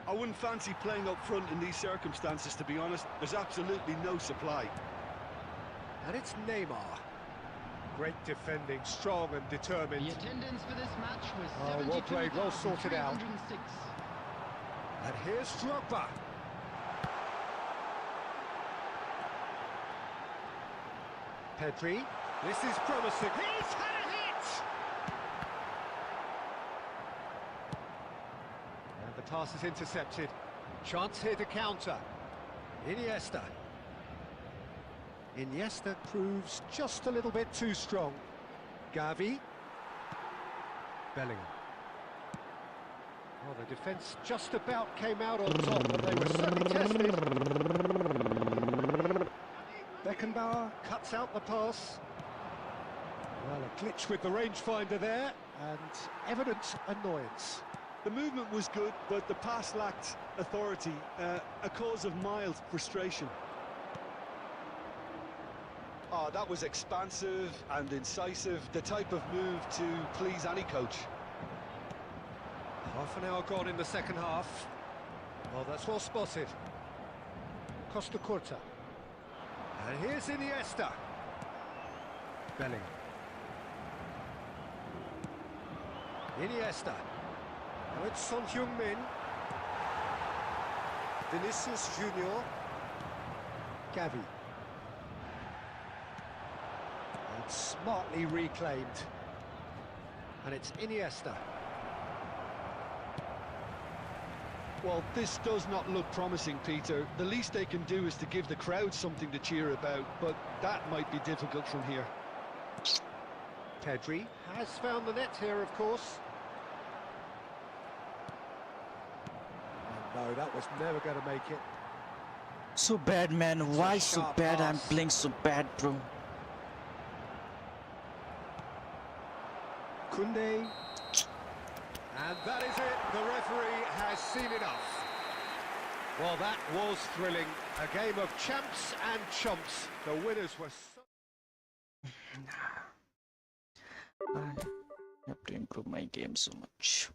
I wouldn't fancy playing up front in these circumstances, to be honest. There's absolutely no supply. And it's Neymar. Great defending, strong and determined. The attendance for this match was Oh, Oh, well played, well sorted out. 306. And here's Drogba. Pedri, this is promising. He's had a hit! And the pass is intercepted. Chance here to counter. Iniesta. Iniesta proves just a little bit too strong. Gavi. Bellingham. Well, the defence just about came out on top, but they were certainly tested. Beckenbauer cuts out the pass. Well, a glitch with the rangefinder there, and evident annoyance. The movement was good, but the pass lacked authority, a cause of mild frustration. Oh, that was expansive and incisive, the type of move to please any coach. Half an hour gone in the second half. Well, that's well spotted. Costa Curta. And here's Iniesta. Bellingham. Iniesta. Now it's Son Heung-min. Vinicius Junior. Gavi. And smartly reclaimed. And it's Iniesta. Well, this does not look promising, Peter. The least they can do is to give the crowd something to cheer about, but that might be difficult from here. Pedri has found the net here, of course. And no, that was never going to make it. So bad, man. Why so sharp bad? I'm pass. playing so bad, bro. Koundé. And that is it. The referee has seen enough. Well, that was thrilling. A game of champs and chumps. The winners were so... I have to improve my game so much.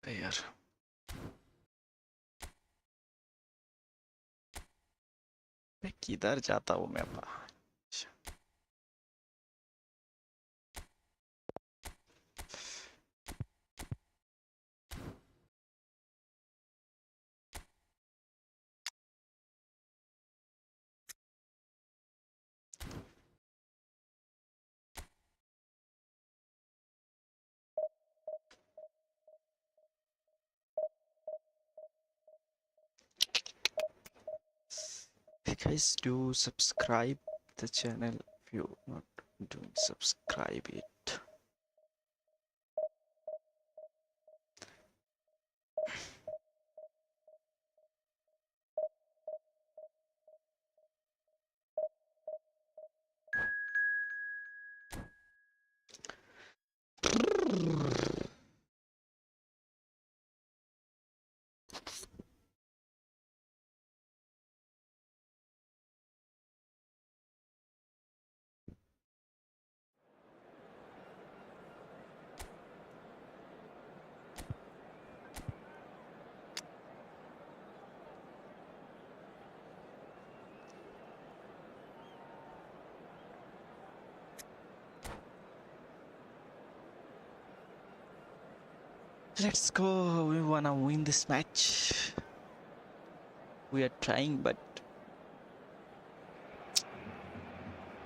यार मैं किधर जाता हूँ मैं guys, do subscribe the channel if you not doing subscribe it. Let's go. We wanna win this match. We are trying, but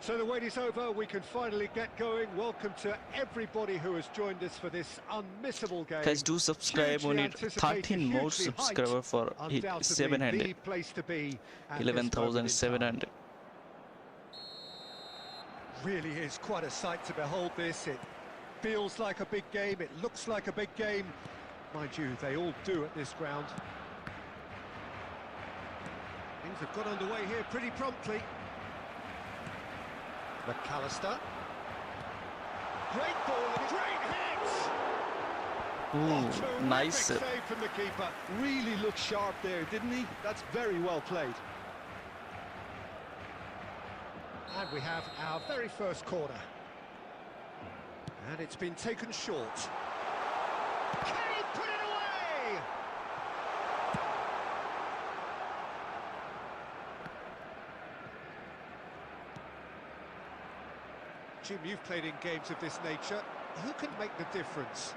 So the wait is over, we can finally get going. Welcome to everybody who has joined us for this unmissable game. guys, do subscribe. We Hugely need anticipated, 13 more hugely hyped. subscribers for Undoubtedly 700. the place to be at this moment in 11,700. time. Really is quite a sight to behold this. It feels like a big game, it looks like a big game. Mind you, they all do at this ground. Things have got underway here pretty promptly. McAllister. Great ball, great hit! Ooh, nice save from the keeper. Really looked sharp there, didn't he? That's very well played. And we have our very first corner. And it's been taken short. Can he put it away? Jim, you've played in games of this nature. Who can make the difference?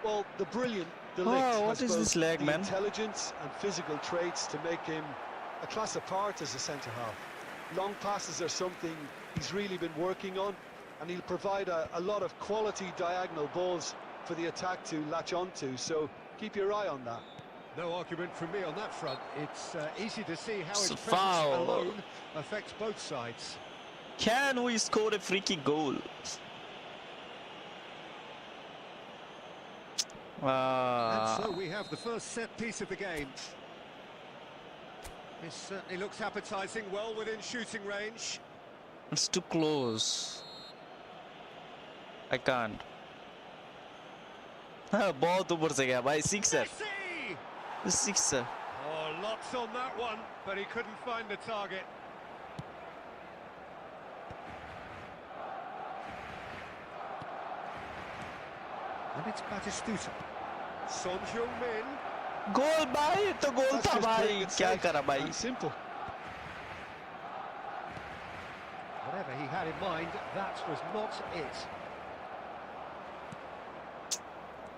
Well, the brilliant Delict what has is both this lag, the man? intelligence and physical traits to make him a class apart as a centre-half. Long passes are something he's really been working on, and he'll provide a lot of quality diagonal balls for the attack to latch onto, so keep your eye on that. No argument from me on that front. It's easy to see how It's his a presence foul. alone affects both sides. Can we score a free kick goal? And so we have the first set piece of the game. This certainly looks appetising, well within shooting range. It's too close. I can't. बहुत ऊपर से गया भाई, sixer. Messi! Sixer. Oh, lots on that one, but he couldn't find the target. And it's Batistuta. Son Heung-min. गोल भाई, तो गोल That's था just भाई, playing it क्या safe करा भाई? and simple. Whatever he had in mind, that was not it.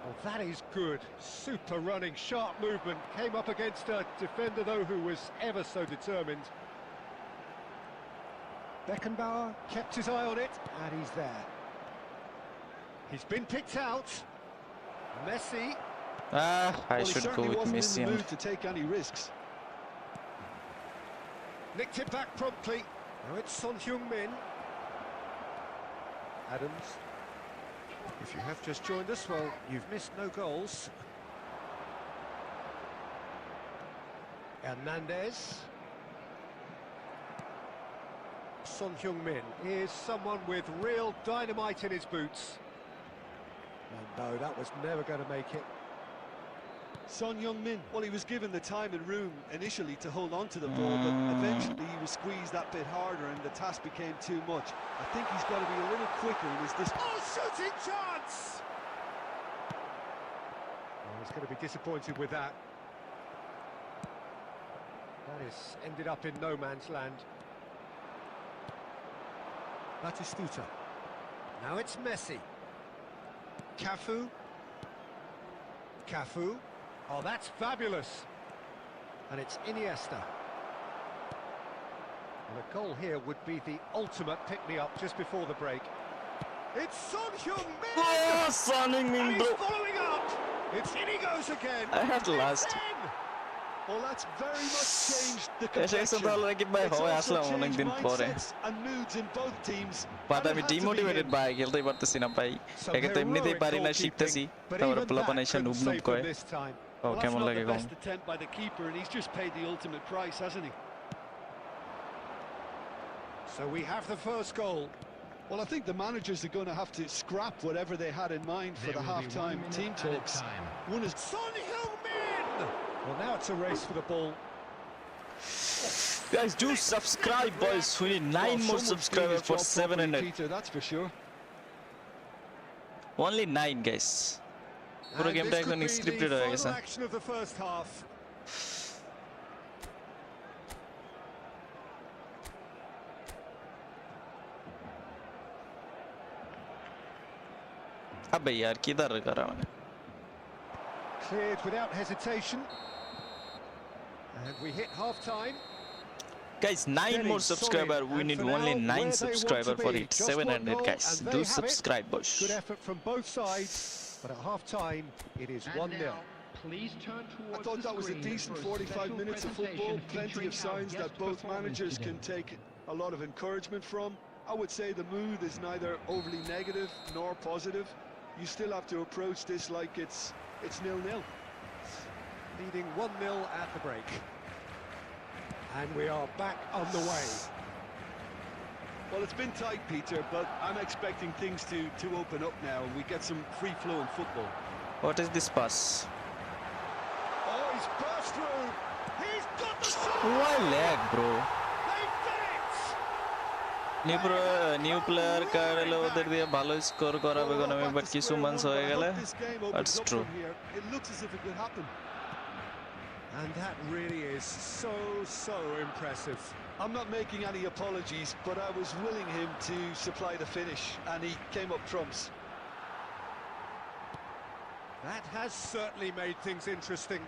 Well, that is good. Super running, sharp movement. Came up against a defender, though, who was ever so determined. Beckenbauer kept his eye on it, and he's there. He's been picked out. Messi. I Well, he should go certainly with wasn't Messi. in the And mood to take any risks. Nicked it back promptly. Now it's Son Heung-min. Adams. If you have just joined us, well, you've missed no goals. Hernandez. Son Heung-min is someone with real dynamite in his boots. And no, that was never going to make it. Son Heung-min, well, he was given the time and room initially to hold on to the ball, but eventually he was squeezed that bit harder and the task became too much. I think he's got to be a little quicker in his Oh, shooting chance! Oh, he's going to be disappointed with that. That has ended up in no man's land. Batistuta. Now it's Messi. Cafu. Cafu. Oh, that's fabulous. And it's Iniesta. Well, a goal here would be the ultimate pick-me-up just before the break. It's Son Heung-min! Oh, Son Heung-min, And he's bro. following up! It's in he goes again! I had last. It's in! Well, that's very much changed the ऐसे complexion. Santal Rakib भाई It's हो also असला होने changed दिन पौरे. mindsets and moods in both teams. But I'm And it had to be demotivated him. by खेलते पड़ते सीना भाई. एक तो इम्नी थे पारी ना शिकते सी. But तो even और पुला that पनेशा couldn't नूब नूब save को them है. this time. Oh, Well, that's कैमन not the लगेगा. best attempt by the keeper, and he's just paid the ultimate price, hasn't he? So we have the first goal. Well, I think the managers are going to have to scrap whatever they had in mind for There the will be 1 half-time minute team added talks. time. One is Son Heung-min! Well, now it's a race for the ball. Guys, do subscribe, boys. We need 9 well, more someone's doing subscribers his for job properly, 700. Peter, that's for sure. Only 9, guys. पूरा And game this tag could तो be scripted the होएगा final sir. action of the first half. अबे यार किधर करा मैंने? Cleared without hesitation. And we hit half-time. Guys, 9 more subscriber. We need only 9 subscriber for it. 700, guys. Do subscribe, boys. Good effort from both sides, but at half-time it is And 1-0. now, please turn I towards thought the that was a screen decent for 45 special minutes of presentation football. Plenty featuring of signs our that guest both performance managers today. can take a lot of encouragement from. I would say the mood is neither overly negative nor positive. You still have to approach this like it's 0-0. Leading 1-0 at the break. And we are back on the way. Well, it's been tight, Peter, but I'm expecting things to open up now and we get some free flow in football. What is this pass? Oh, he's burst through. He's got the shot. Why lag, bro? They've done it. New player card এলে ওদের দিয়ে ভালো score করাবে কোন আমি but কিছু months হয়ে গেলে that's true It looks as if it could happen. And that really is so impressive. I'm not making any apologies, but I was willing him to supply the finish, and he came up trumps. That has certainly made things interesting.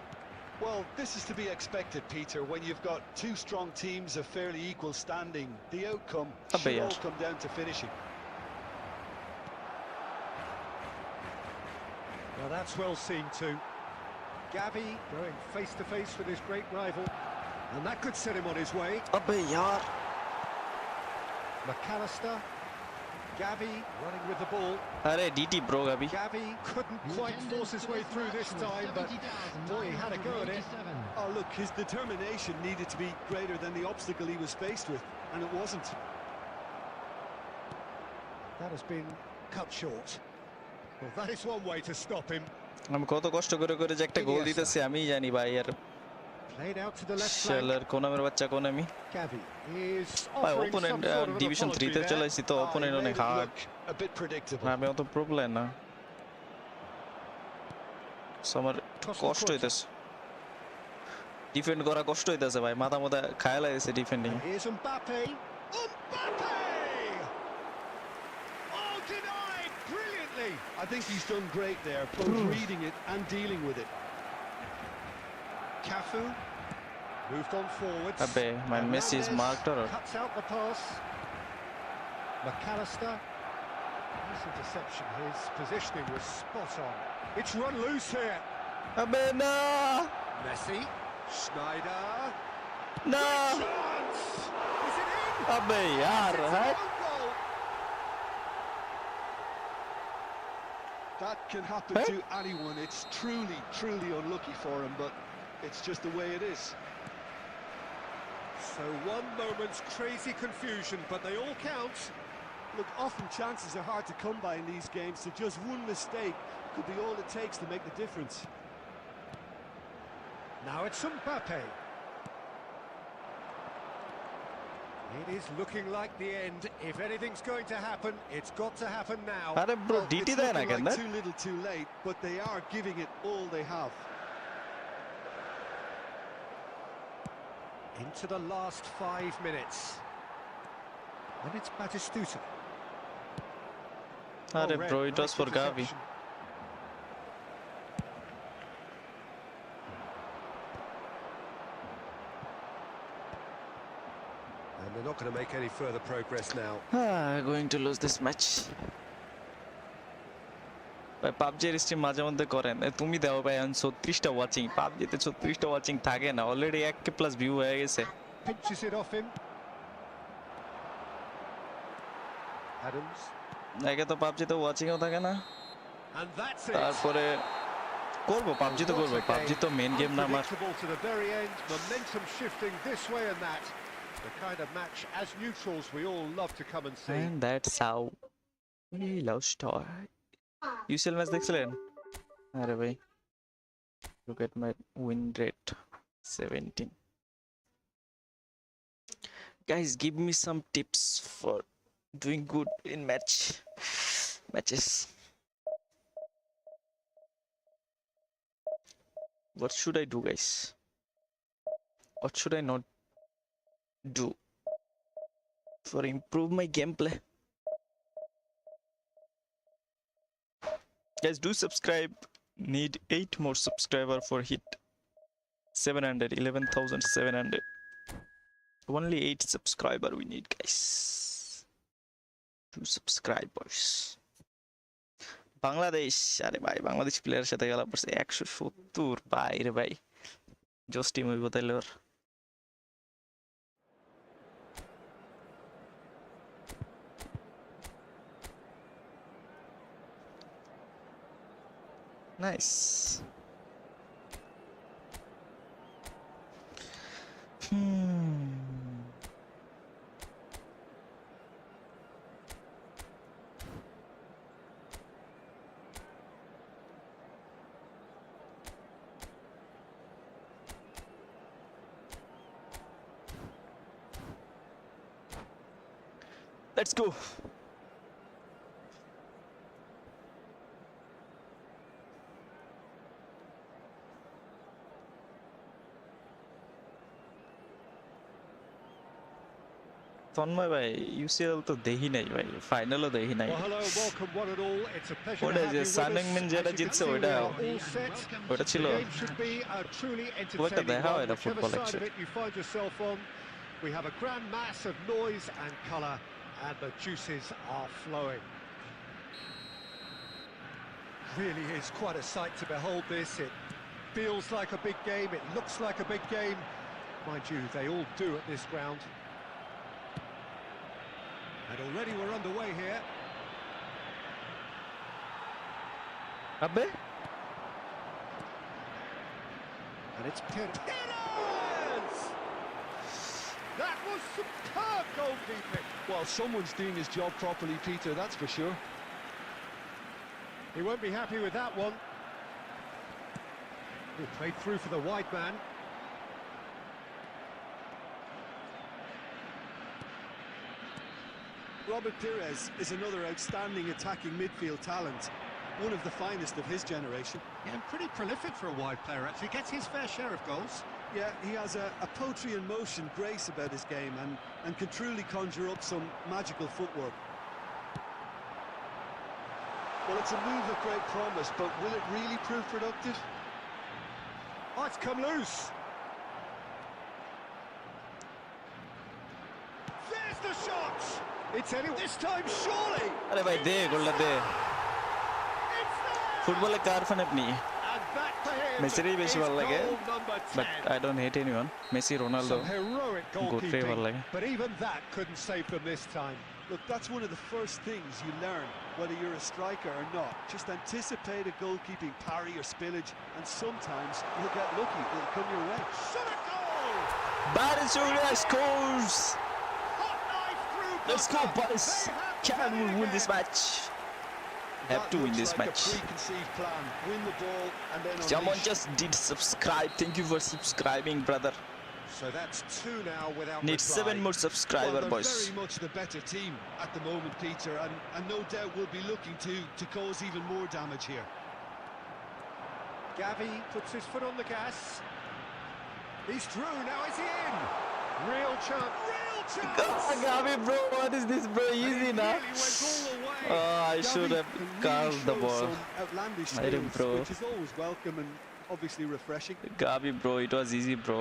Well, this is to be expected, Peter, when you've got two strong teams of fairly equal standing. The outcome should all come down to finishing. Well, that's well seen too. Gavi going face-to-face with his great rival, and that could set him on his way. अबे यार McAllister, Gavi running with the ball. अरे DT bro अभी Gavi couldn't quite force his way through this time, but boy, he had a go at it. Oh, look, his determination needed to be greater than the obstacle he was faced with, and it wasn't. That has been cut short. Well, that is one way to stop him. আমি কত কষ্ট করে করে যে একটা গোল দিতেছি আমি জানি ভাই আর Played out to the left শালার flank. কোনামের বাচ্চা কোন আমি Gavi is ভাই offering some opponent sort of an division 3 apology তে there. চলাইছি তো He ওপোনেন্ট made অনেক it hard look a bit predictable. আমি অত প্রবলেম না আমার কষ্ট হইতেছে ডিফেন্ড করা কষ্ট হইতেছে ভাই মাথা মাথা খায়া লাগছে defending And here's Mbappe. Mbappe! Oh, denied brilliantly. I think he's done great there, both reading it and dealing with it. Cafu moved on forwards. अबे my And Messi is Mendes marked or cuts out the pass. McAllister. Nice interception. His positioning was spot on. It's run loose here. अबे ना Messi. Schneider. ना Chance. Is it in? अबे यार It's है an own goal. That can happen to anyone. It's truly unlucky for him, but it's just the way it is. So one moment's crazy confusion, but they all count. Look, often chances are hard to come by in these games, so just one mistake could be all it takes to make the difference. Now it's Mbappe. It is looking like the end. If anything's going to happen, it's got to happen now. अरे bro Well, DT it's देना looking क्या like अंदर too little too late, but they are giving it all they have. Into the last 5 minutes. And it's Batistuta. अरे Oh, red, bro it was nice for Gavi interception. And they're not going to make any further progress now. going to lose this match ভাই পাবজির stream মাঝে মধ্যে করেন তুমি দাও ভাই 36টা watching পাবজিতে 36টা watching থাকে না অলরেডি 1k প্লাস ভিউ হয়ে গেছে Pinches it off him. Adams. একে তো পাবজিতে ওয়াচিংও থাকে না And that's it. তারপরে করব পাবজি তো করব পাবজি তো মেইন গেম না আমার Unpredictable to the very end, momentum shifting this way and that. The kind of match, as neutrals, we all love to come and see. and that's how we love star UCL match দেখছিলেন আরে ভাই look at my win rate 17 guys give me some tips for doing good in matches what should I do guys what should I not do for improve my gameplay guys do subscribe need 8 more subscriber for hit 700 11,700 only 8 subscriber we need guys 2 subscribers Bangladesh আরে ভাই বাংলাদেশ প্লেয়ারের সাথে খেলা পড়ছে 170 ভাই রে ভাই জোস টিম হইব তাইলে ওর Nice. Let's go. तन्मय भाई UCL तो दे ही नहीं भाई फाइनल दे ही नहीं Well, hello, welcome one and all. It's a pleasure What to is have you this? with us. Sunning Min যেটা As you can জিতছে see, we ওটা are all set. ওটা The ছিল game should be a truly একটা entertaining দেখা হয় one, এটা whichever football side of actually it you find yourself on. We have a grand mass of noise and colour, and the juices are flowing. Really is quite a sight to behold this. It feels like a big game, it looks like a big game. Mind you, they all do at this ground. And already we're underway here. अबे And it's Pires! That was superb goalkeeping. Well, someone's doing his job properly, Peter, that's for sure. He won't be happy with that one. He played through for the wide man. Robert Pires is another outstanding attacking midfield talent, one of the finest of his generation. Yeah, and pretty prolific for a wide player, actually. Gets his fair share of goals. Yeah, he has a poetry in motion grace about his game and can truly conjure up some magical footwork. Well, it's a move of great promise, but will it really prove productive? Oh, it's come loose. There's the shot. It's any this time, surely. अरे भाई दे goal दे It's there. Football एक कार फन अपनी And that for him Messi रे बेसी is वाला लगे goal number 10. but I don't hate anyone Messi Ronaldo Some heroic good play वाला goalkeeping, लगे but even that couldn't save them this time. Look, that's one of the first things you learn, whether you're a striker or not. Just anticipate a goalkeeping parry or spillage, and sometimes you'll get lucky, it'll come your way. Shot a goal! Barcelona scores Hot knife through let's go Butler. boys They have can done we it win this again. match have That to win looks this like match a preconceived plan. Win the ball and then someone unleash. just did subscribe thank you for subscribing brother So that's two now without need reply. 7 more Well, subscriber they're boys very much the better team at the moment, Peter, and no doubt will be looking to cause even more damage here. Gavi puts his foot on the gas. He's through, now is he in? Real chance, real chance! Gavi bro what is this bro And he easy na really went all the way. I should Gavi have can really called the show ball some outlandish I didn't, skills, bro. which is always welcome and obviously refreshing. Gavi bro it was easy bro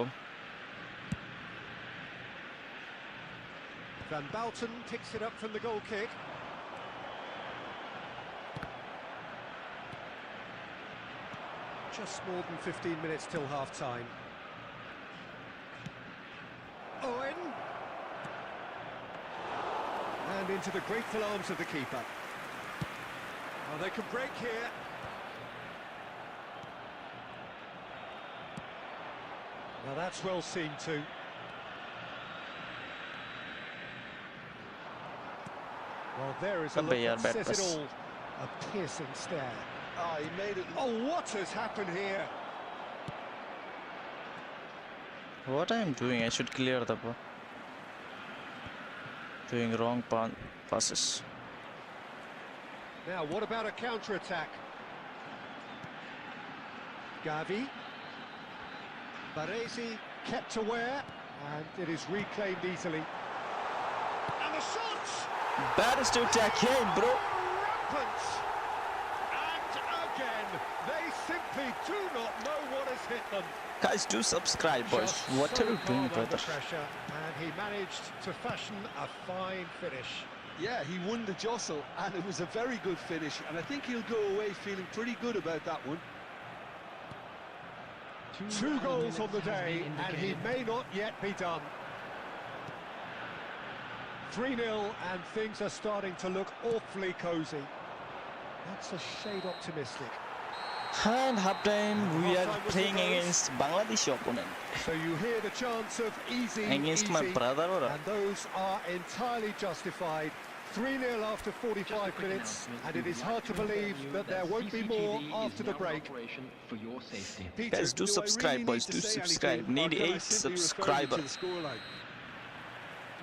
Van Bouten picks it up from the goal kick. Just more than 15 minutes till half-time. Owen. And into the grateful arms of the keeper. Well, they can break here. Now that's well seen too. Well, there is a look Abbe, that bad says it pass. all. A piercing stare. Ah, he made it. Oh, what has happened here? what I am doing I should clear the ball doing wrong passes Now, what about a counter-attack? Gavi. Baresi kept aware, and it is reclaimed easily. And the shot! baddest to attack again bro Rampant! And again, they simply do not know what has hit them. guys do subscribe boys Just what so are you doing calm under brother pressure, and he managed to fashion a fine finish. Yeah, he won the jostle, and it was a very good finish, and I think he'll go away feeling pretty good about that one. Two goals on the has day, been and he indicated. may not yet be done. 3-0, and things are starting to look awfully cosy. That's a shade optimistic. And half time we are Half-time whistle playing goes. against Bangladeshi opponent. So you hear the chants of easy, Against my easy, brother or and those are entirely justified. 3-0 after 45 minutes, and it is hard to believe that there won't be more after the break. Peter, Guys, do I subscribe, really boys, need to do say subscribe. anything, Need or can I 8 simply refer you to subscribers. the scoreline?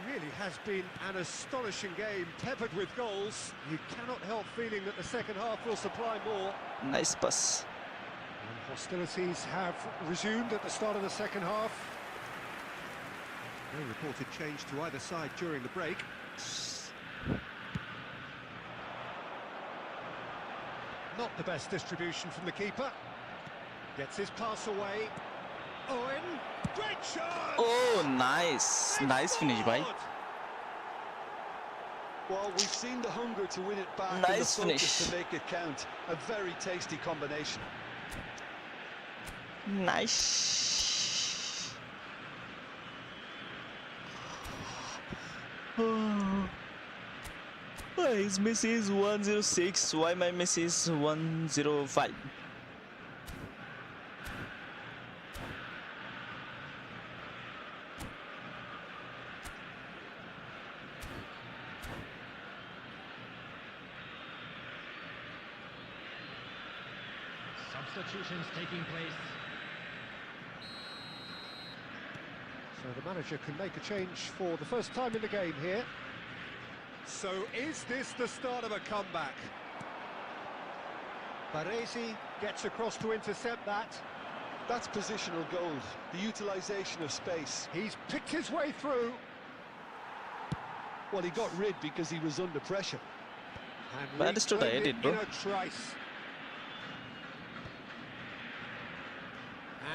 Really has been an astonishing game, peppered with goals. You cannot help feeling that the second half will supply more. Nice pass. And hostilities have resumed at the start of the second half. No reported change to either side during the break. Not the best distribution from the keeper. Gets his pass away. Owen, great shot! Oh, nice. Nice finish, bhai. Well, we've seen the hunger to win it back and the Nice focus finish. to make it count. A very tasty combination. Nice. Oh. Why his miss is 106? Why my miss is 105? Substitutions taking place. So the manager can make a change for the first time in the game here. So is this the start of a comeback? Baresi gets across to intercept that. That's positional gold, the utilisation of space. He's picked his way through. Well, he got rid because he was under pressure. And Bad is to reclaimed die, it bro. in a trice.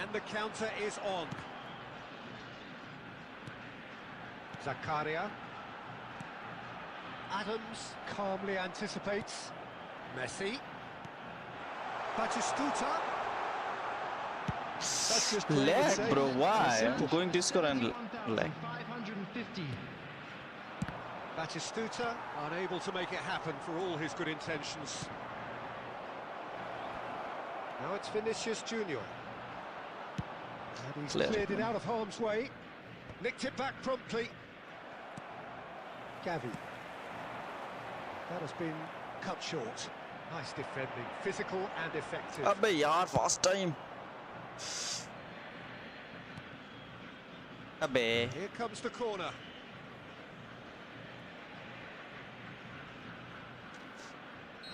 And the counter is on. Zakaria. Adams calmly anticipates. Messi. Batistuta. That's just plain and Lag, safe. bro. Why? Simple. I'm going to score and lag. 1,550. Batistuta unable to make it happen for all his good intentions. Now it's Vinicius Junior. And he's Clear. cleared it out of harm's way. Nicked it back promptly. Gavi. That has been cut short. Nice defending, physical and effective. Abbe yaar, fast time. Abbe. Here comes the corner.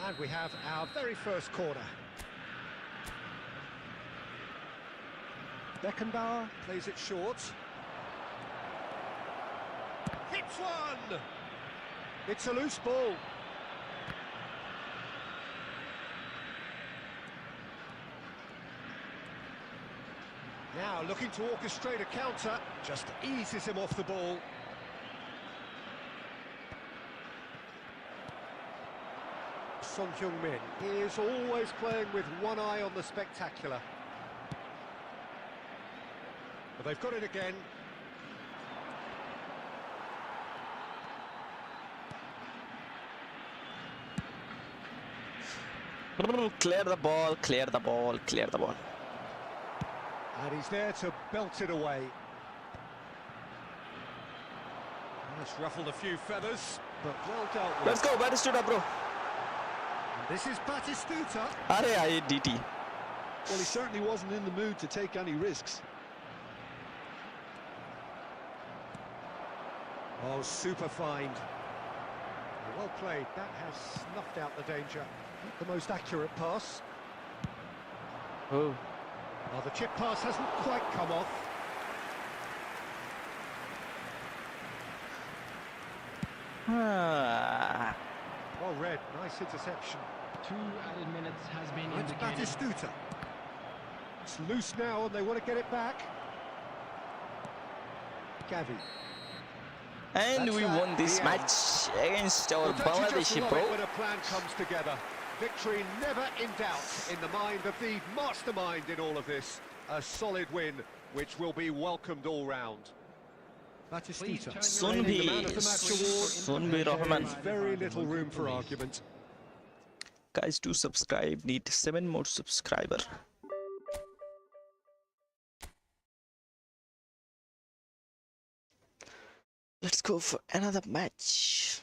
And we have our very first corner. Beckenbauer plays it short. Hits one! It's a loose ball. Now looking to orchestrate a counter, just eases him off the ball. Son Heung-min is always playing with one eye on the spectacular. But they've got it again. Clear the ball, clear the ball, clear the ball. And he's there to belt it away. That's ruffled a few feathers, but well dealt with. Let's go, Batistuta, bro. And this is Batistuta. Arey, I DT. Well, he certainly wasn't in the mood to take any risks. Oh, super find. Well played. That has snuffed out the danger. Not the most accurate pass. Oh. Oh, the chip pass hasn't quite come off. Ah. Well read. Nice interception. 2 added minutes has been It's indicated. Batistuta. It's loose now and they want to get it back. Gavi. And That's we that, won this the match against our Well, don't you just Bangladeshi love pro. it when a plan comes together? Victory never in doubt in the mind of the mastermind in all of this. A solid win, which will be welcomed all round. Batistuta. Sunbi, The man of the match award. Sunbi There Rahman. is very little room for argument. Guys, do subscribe. Need 7 more subscriber. Let's go for another match.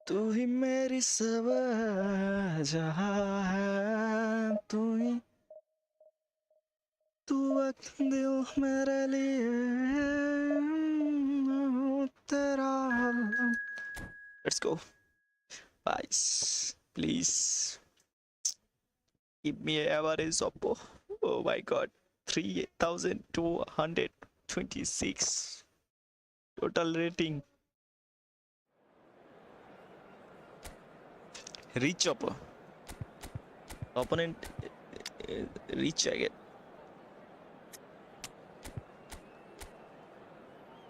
तू ही मेरी सब जहां है, तू ही तू वक्त दिल मेरे लिए तेरा. Let's go, guys. Please give me a average of, oh my god, 3,226 total rating. Reach up. Opponent reach again.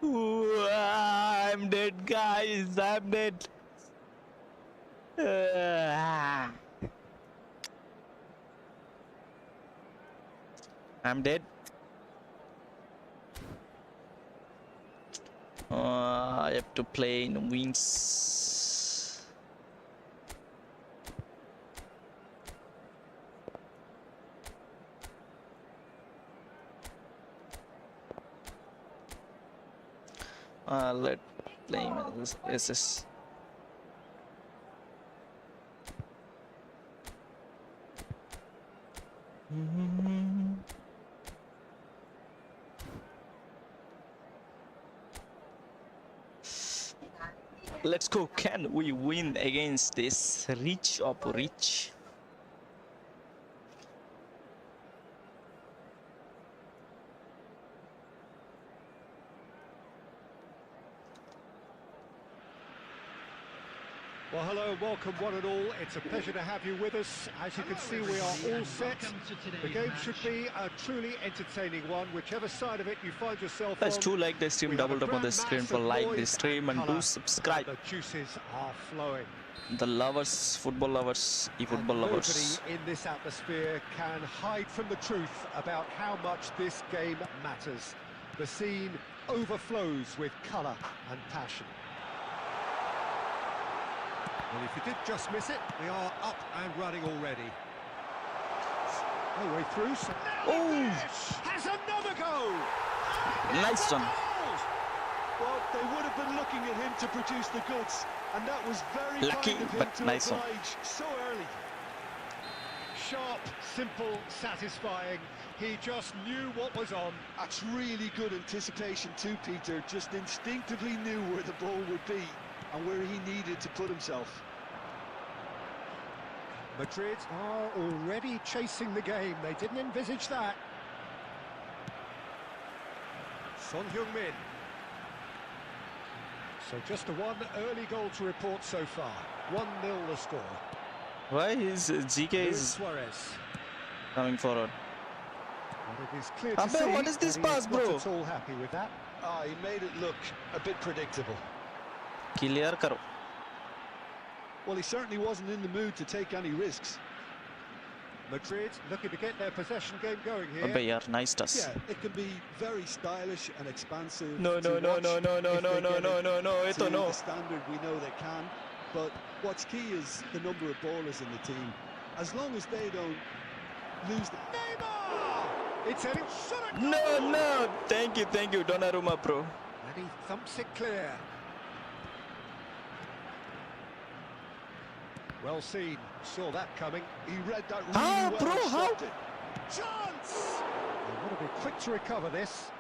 Ooh, I'm dead, guys. I'm dead. I'm dead. I have to play in wings. Let play him as SS. Let's go. Can we win against this reach of reach? Well, hello and welcome one and all. It's a pleasure to have you with us. As you can see, we are all set. The game should be a truly entertaining one, whichever side of it you find yourself Guys, on. do like the stream, double tap on the screen for like this stream, and do subscribe. The juices are flowing. The lovers, football lovers, eFootball lovers. Nobody in this atmosphere can hide from the truth about how much this game matters. The scene overflows with colour and passion. Well, if you did just miss it, we are up and running already. No way through. So Oh, has another go. nice one. Well, they would have been looking at him to produce the goods, and that was very Lucky, kind of him but to nice one. oblige so early. Sharp, simple, satisfying. He just knew what was on. That's really good anticipation too, Peter. Just instinctively knew where the ball would be and where he needed to put himself. Madrid are already chasing the game. They didn't envisage that. Son Heung-min. So just a one early goal to report so far. 1-0 the score. Why is GK Luis is Suarez. coming forward? And it is clear to Abbe, see what is this that he pass, not bro? at all happy with that. He made it look a bit predictable. Clear karo. Well, he certainly wasn't in the mood to take any risks. Madrid looking to get their possession game going here. Abbe yaar, nice toss. Yeah, it can be very stylish and expansive. No, to no, no, watch no, no, no, if no, they no, get no, it no, no, to eto no. the standard we know they can. But what's key is the number of ballers in the team. As long as they don't lose the... Neymar! It's any shot at goal! No, no. Thank you, Donnarumma, bro. And he thumps it clear. Well seen, saw that coming. He read that really How, well bro, and how? stopped it. Chance! They want to be quick to recover this.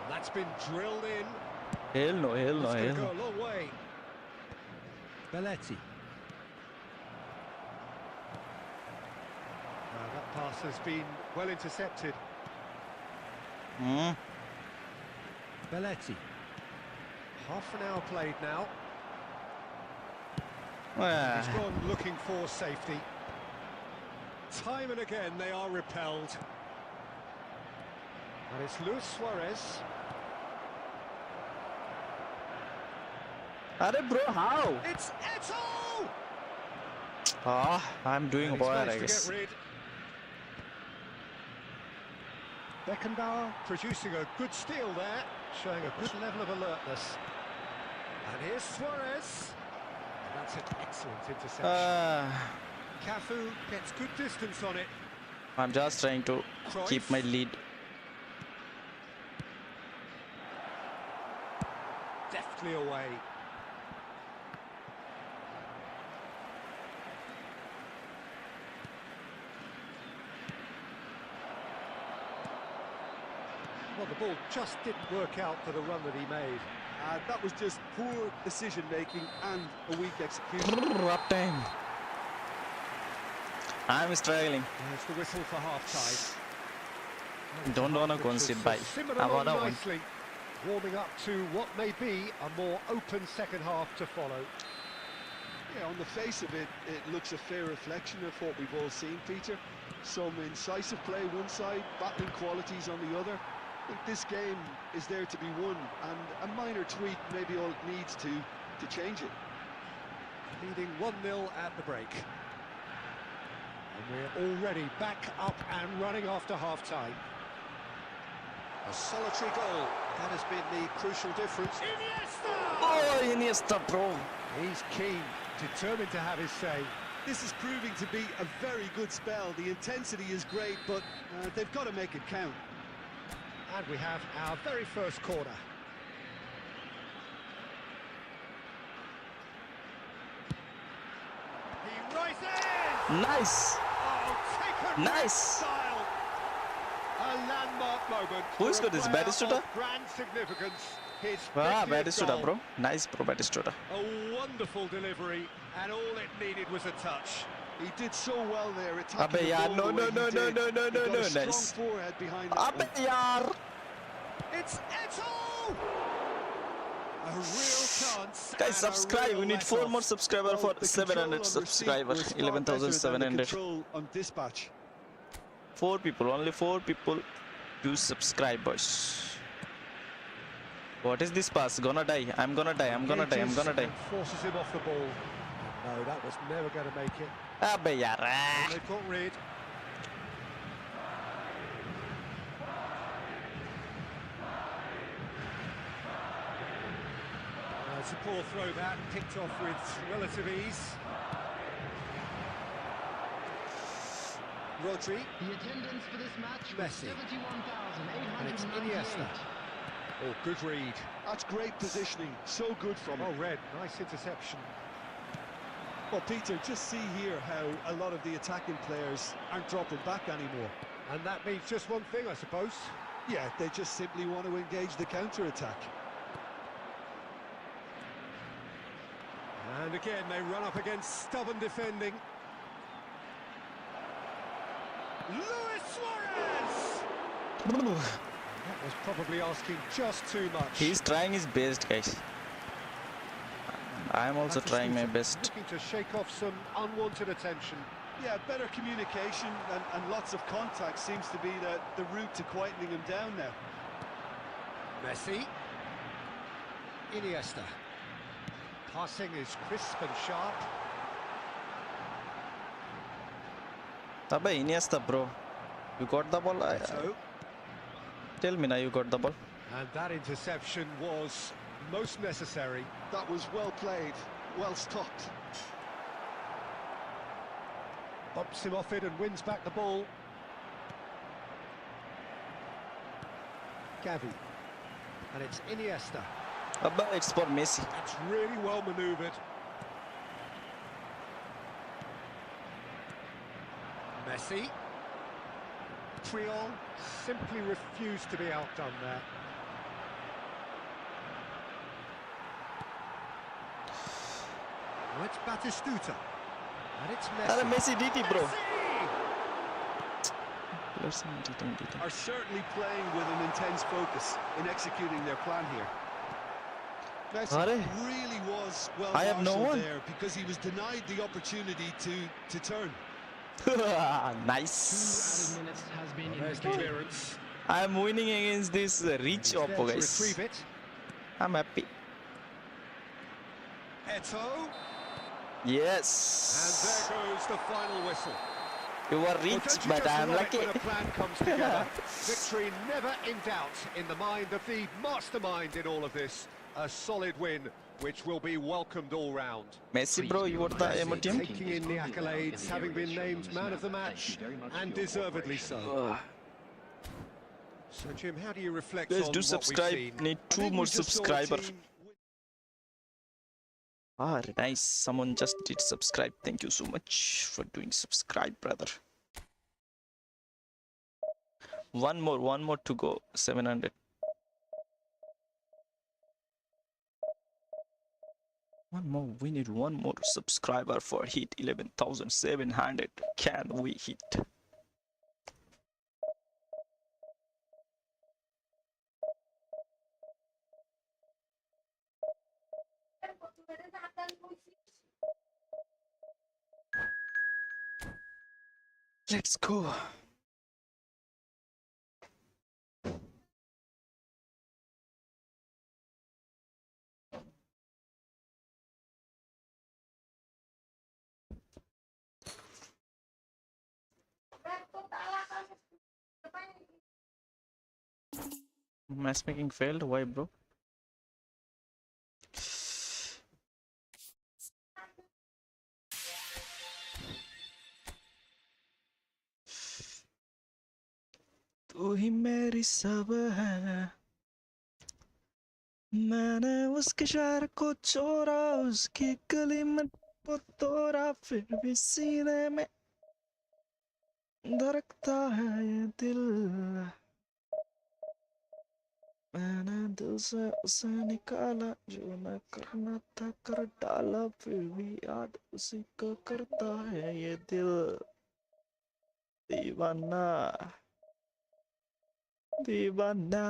That's been drilled in. Hell no, hell no, It's going hell to go no. a long way. Belletti. That pass has been well intercepted. Belletti. Half an hour played now. He's gone looking for safety. Time and again they are repelled. And it's Luis Suarez. Arey bro, how? It's Eto'o! I'm doing And he's well, I managed to guess. get rid. Beckenbauer producing a good steal there, showing a good level of alertness. And here's Suarez. And that's an excellent interception. Cafu gets good distance on it. I'm just trying to keep my lead. Deftly away. Well, the ball just didn't work out for the run that he made. That was just poor decision-making and a weak execution. Up time. I'm struggling. And it's the whistle for half-time. Don't wanna concede by. I wanna win. Nicely, warming up to what may be a more open second half to follow. Yeah, on the face of it, it looks a fair reflection of what we've all seen, Peter. Some incisive play one side, battling qualities on the other. I think this game is there to be won, and a minor tweak may be all it needs to change it. Leading 1-0 at the break. And we're already back up and running after half-time. A solitary goal. That has been the crucial difference. Iniesta! Oh, Iniesta, bro. He's keen, determined to have his say. This is proving to be a very good spell. The intensity is great, but they've got to make it count. And we have our very first corner. He rises! Nice. Oh, taken Nice. with style. A landmark moment. Who for a scored this? player Batistuta? of grand significance. His Ah, 50th Batistuta, goal. bro. Nice, bro, Batistuta. A wonderful delivery, and all it needed was a touch. He did so well there, attacking Abbe the yaar, ball no, the way no, he no, no, did. no, no, He no, got no, a strong nice. forehead behind that Abbe one. yaar. It's Eto'o! A real chance. Guys, and a subscribe. real We need 4 let-off. more subscribers Well, for the 700 control on receipt subscribers. was far better than the 11,700. control on dispatch. 4 people, only 4 people to subscribe, boys. What is this pass? Gonna die. I'm gonna die. I'm gonna die. I'm gonna die. And forces him off the ball. No, that was never going to make it. Abbe yaar. And they've got rid. It's a poor throw that, picked off with relative ease. Rodri, The attendance for this match was Messi. And it's 71,898. Iniesta. Oh, good read. That's great positioning, so good from Well him. read, nice interception. Well, Peter, just see here how a lot of the attacking players aren't dropping back anymore. And that means just one thing, I suppose. Yeah, they just simply want to engage the counter-attack. And again, they run up against stubborn defending. Luis Suarez! That was probably asking just too much. He's trying his best, guys. I'm also trying my best. Looking to shake off some unwanted attention. Yeah, better communication and lots of contact seems to be the route to quietening him down now. Messi. Iniesta. Passing is crisp and sharp. Abbe Iniesta, bro. You got the ball? So, Tell me now you got the ball. and that interception was most necessary. That was well played, well stopped. Bumps him off it and wins back the ball. Gavi. And it's Iniesta. Abbe, it's for Messi. That's really well manoeuvred. Messi. Triol simply refused to be outdone there. Well, it's Batistuta. And it's Messi. Are Messi DT, bro. Messi! Are certainly playing with an intense focus in executing their plan here. Messi Are? really was well I have no marshalled one. there because he was denied the opportunity to turn. Nice. 2 added minutes has been There's the indicated. clearance. I'm winning against this rich He's there oppo, to guys. retrieve it. I'm happy. Eto'o. Yes. And there goes the final whistle. You were Well, rich, don't you but just I'm love it lucky. when a plan comes together? Victory never in doubt in the mind of the mastermind in all of this. A solid win, which will be welcomed all round. Messi, bro, you were the emoteam. Taking in the accolades, having been named man of the match, and deservedly so. So, Jim, how do you reflect Guys, on do what subscribe. we've seen? Need I 2 think more we just saw a subscribers. team Ah, nice. Someone just did subscribe. Thank you so much for doing subscribe, brother. One more to go. 700. One more. We need one more subscriber for hit 11,700. Can we hit? Let's go. Matchmaking failed. Why, bro? तू ही मेरी सब है मैंने उसके शहर को छोड़ा उसकी गली में वो तोड़ा फिर भी सीने में धड़कता है ये दिल मैंने दिल से उसे निकाला जो न करना था कर डाला फिर भी याद उसी को करता है ये दिल दीवाना दीवाना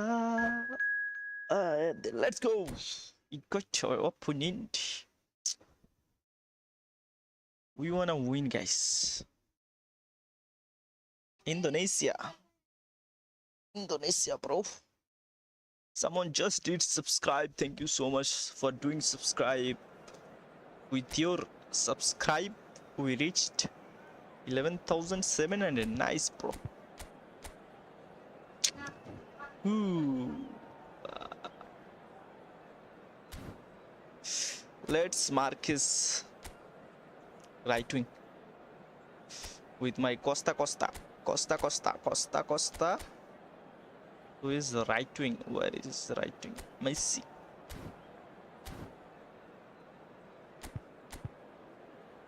let's go. You got your opponent. We wanna win, guys. Indonesia, bro. Someone just did subscribe. Thank you so much for doing subscribe. With your subscribe, we reached 11,700. Nice, bro. Ooh. Let's mark his right wing with my Costa. Who is the right wing? Where is the right wing? Messi.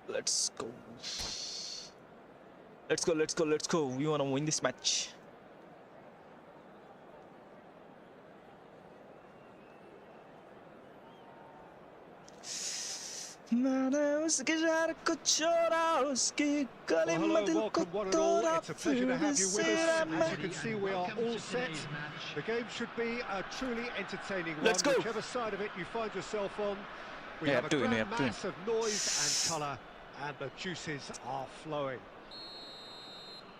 Let's go. Let's go. We wanna win this match. मैंने उसके शहर को छोड़ा उसकी गली में दिल को तोड़ा It's a pleasure to have you with us. As you can see, we are all set. The game should be a truly entertaining one. Let's go. Whichever side of it you find yourself on, we Yeah, have a do it, grand yeah, do it. mass of noise and colour, and the juices are flowing.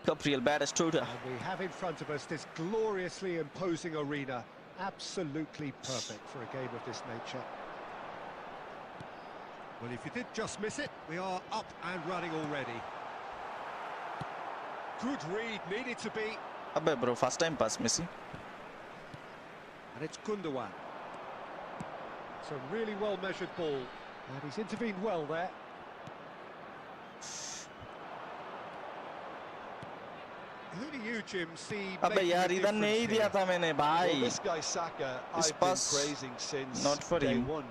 Gabriel Batistuta. And we have in front of us this gloriously imposing arena, absolutely perfect for a game of this nature. Well, if you did just miss it, we are up and running already. Good read, needed to be. Abbe bro, first time pass Messi. And it's Gundogan. It's a really well-measured ball, and he's intervened well there. Who do you, Jim, see Abbe making yaar the idhar nahi difference diya here? tha maine bhai. Well, this guy Saka, This I've been pass praising since not for day him. one.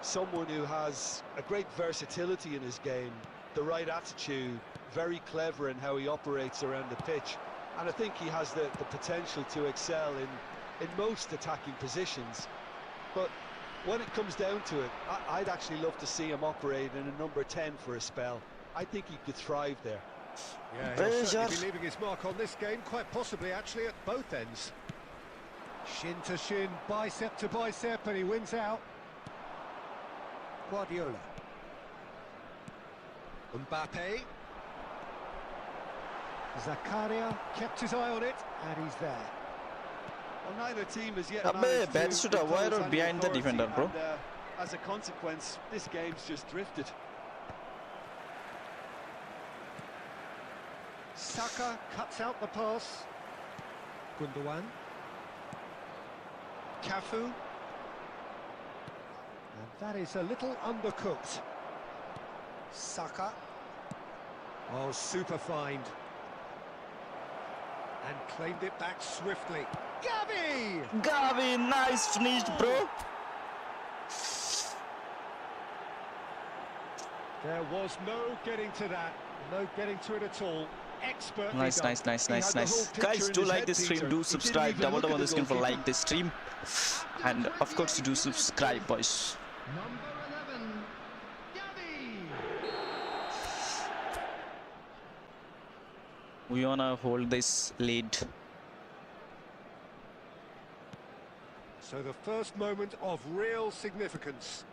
Someone who has a great versatility in his game, the right attitude, very clever in how he operates around the pitch, and I think he has the potential to excel in most attacking positions. But when it comes down to it, I'd actually love to see him operate in a number 10 for a spell. I think he could thrive there. Yeah, he'll certainly be leaving his mark on this game, quite possibly actually at both ends. Shin to shin, bicep to bicep, and he wins out. Guardiola. Mbappe. Zakaria kept his eye on it, and he's there. Well, neither team has yet Abbe managed to Batistuta, why impose are any behind the authority, defender, bro? and, as a consequence, this game's just drifted. Saka cuts out the pass. Gundogan. Cafu. And that is a little undercooked. Saka. Oh, super find. And claimed it back swiftly. Gavi! Gavi, nice finish, bro. There was no getting to that. No getting to it at all. Expertly Nice, done. nice, nice, He nice, had the nice. whole picture Guys, in do his like head, this stream, Peter. do He didn't subscribe, even double look tap at on the the screen for goalkeeper. like this stream. And of course, do subscribe, boys. Number 11, Gavi. We wanna hold this lead. So the first moment of real significance.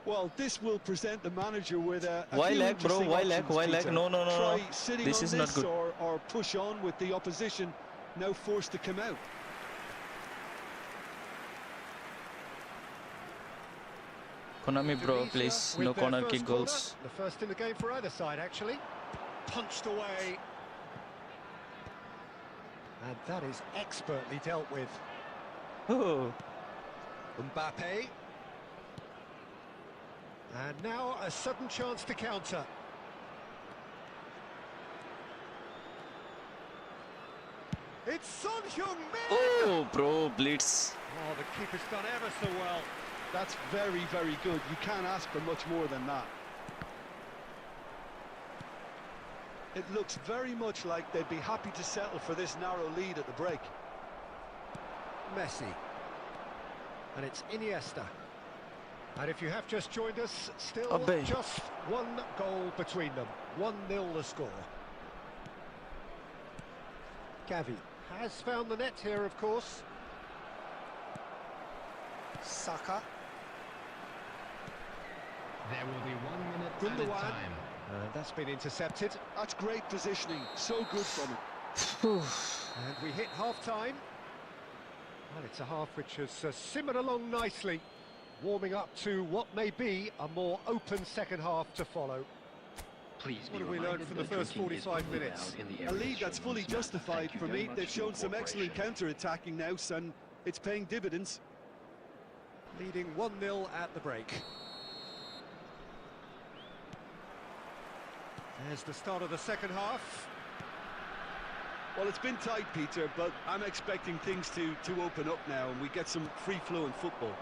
Well, this will present the manager with a Why few lag, bro? interesting Why lag? options, Why lag? Peter. No, no, no, Try no. sitting This on is not this good. or push on with the opposition now forced to come out. Konami, bro, Tunisia please, with no their corner first kick corner. goals. The first in the game for either side, actually. Punched away. And that is expertly dealt with. Oh, Mbappe. And now a sudden chance to counter. It's Son Heung-min! oh, bro, blitz. Oh, the keeper's done ever so well. That's very, very good. You can't ask for much more than that. It looks very much like they'd be happy to settle for this narrow lead at the break. Messi. And it's Iniesta. And if you have just joined us, still Abe. just one goal between them. 1-0 the score. Gavi has found the net here, of course. Saka. There will be 1 minute Gundogan. added time. And that's been intercepted. That's great positioning. So good from him. And we hit half-time. Well, it's a half which has simmered along nicely, warming up to what may be a more open second half to follow. Please What be have we learned reminded from the that first drinking is 45 only minutes? allowed in the A areas lead that's shown on fully this map. justified Thank you for very me. much They've for your shown some excellent cooperation. counter-attacking now, son. It's paying dividends. Leading 1-0 at the break. There's the start of the second half. Well, it's been tight, Peter, but I'm expecting things to open up now and we get some free-flowing football.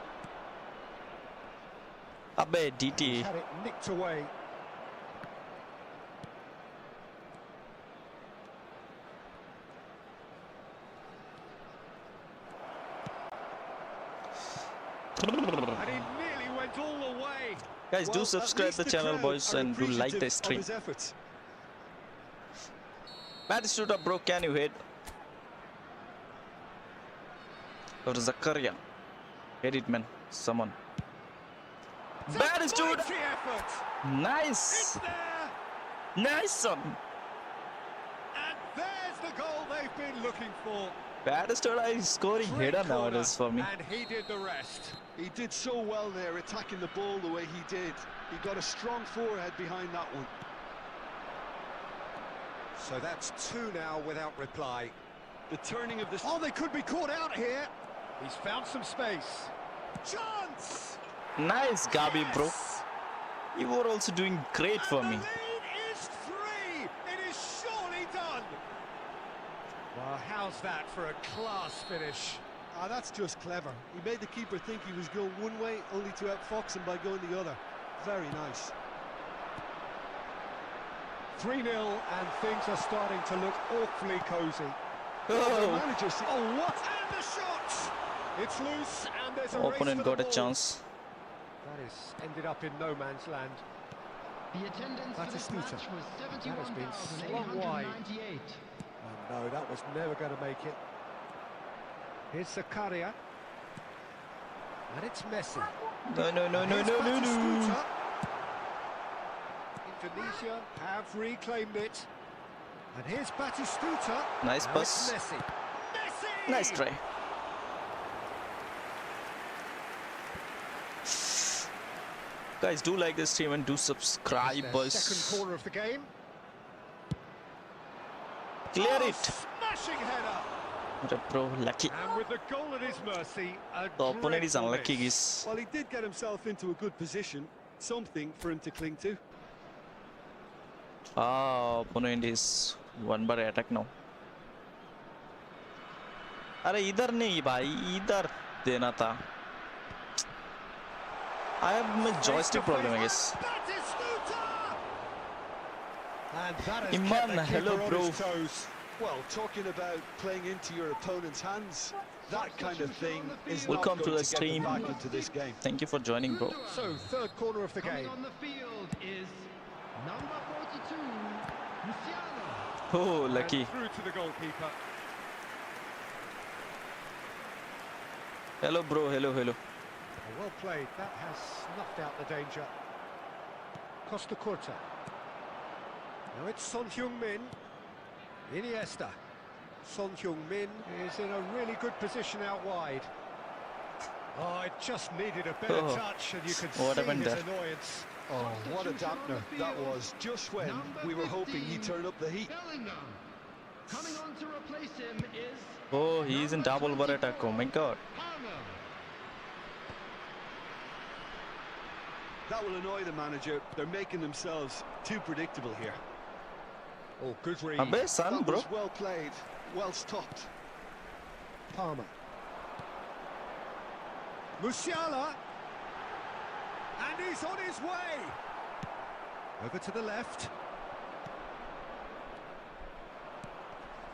Abe, DT. He's had it nicked away. And he nearly went all the way. Guys, do Well, subscribe at the least channel, crowd boys, are and do like appreciative the of stream. his efforts. Bad shoot up, bro. Can you hit? Or Zakaria. Hit it, man. Someone. Bad It's a shoot. mighty effort. It's Nice. there. Nice, son. And there's the goal they've been looking for. Bad shoot is scoring Great header corner, nowadays for me. And he did the rest. He did so well there, attacking the ball the way he did. He got a strong forehead behind that one. So that's 2 now without reply. The turning of the... Oh, they could be caught out here. He's found some space. Chance! Nice, Gabi, bro. Yes! You were also doing great for And me. the lead is 3. It is surely done. Well, how's that for a class finish? Ah, that's just clever. He made the keeper think he was going one way, only to outfox him by going the other. Very nice. 3-0, and things are starting to look awfully cosy. The Oh, manager... Oh, what? And the shot! It's loose, and there's a race opponent for got the a ball. chance. That is ended up in no man's land. The attendance for this Batistuta. match was That has been slung wide. 71,898. Oh no, that was never going to make it. Here's Zakaria. And it's Messi. No, no, no, no, Here's no, no, no. Batistuta. Indonesia have reclaimed it. And here's Batistuta. Nice Now pass. it's Messi. Messi! Nice try. Guys, do like this stream and do subscribe, Their boys. second corner of the game. Clear Oh, it. smashing header. Alright, bro, lucky. And with the goal at his mercy, a The opponent is dreadful unlucky, miss. guys. Well, he did get himself into a good position, something for him to cling to. Opponent is one bar attack now. अरे इधर नहीं भाई, इधर देना था. I have a joystick problem, I guess. And that has Iman, kept the hello, keeper on bro. his toes. Well, talking about playing into your opponent's hands, that kind of thing is Welcome not to going the to get stream. them back into this game. Thank you for joining, bro. So, third corner of the Coming game. on the field is number 42, Luciano. Oh, lucky. And through to the goalkeeper. Hello, bro. Hello, hello. Well played. That has snuffed out the danger. Costa Curta. Now it's Son Heung-min. Iniesta. Son Heung-min is in a really good position out wide. Oh, it just needed a better Oh, touch, and you could what see happened his there? annoyance. Oh, what a dampener that was, just when we were hoping he'd turn up the heat. Bellingham. Coming on to replace him is Oh, he is in double bar attack. Oh my god. Palmer. That will annoy the manager. They're making themselves too predictable here. Oh, good read. Abe, son, That bro. was well played, well stopped. Palmer. Musiala. And he's on his way. Over to the left.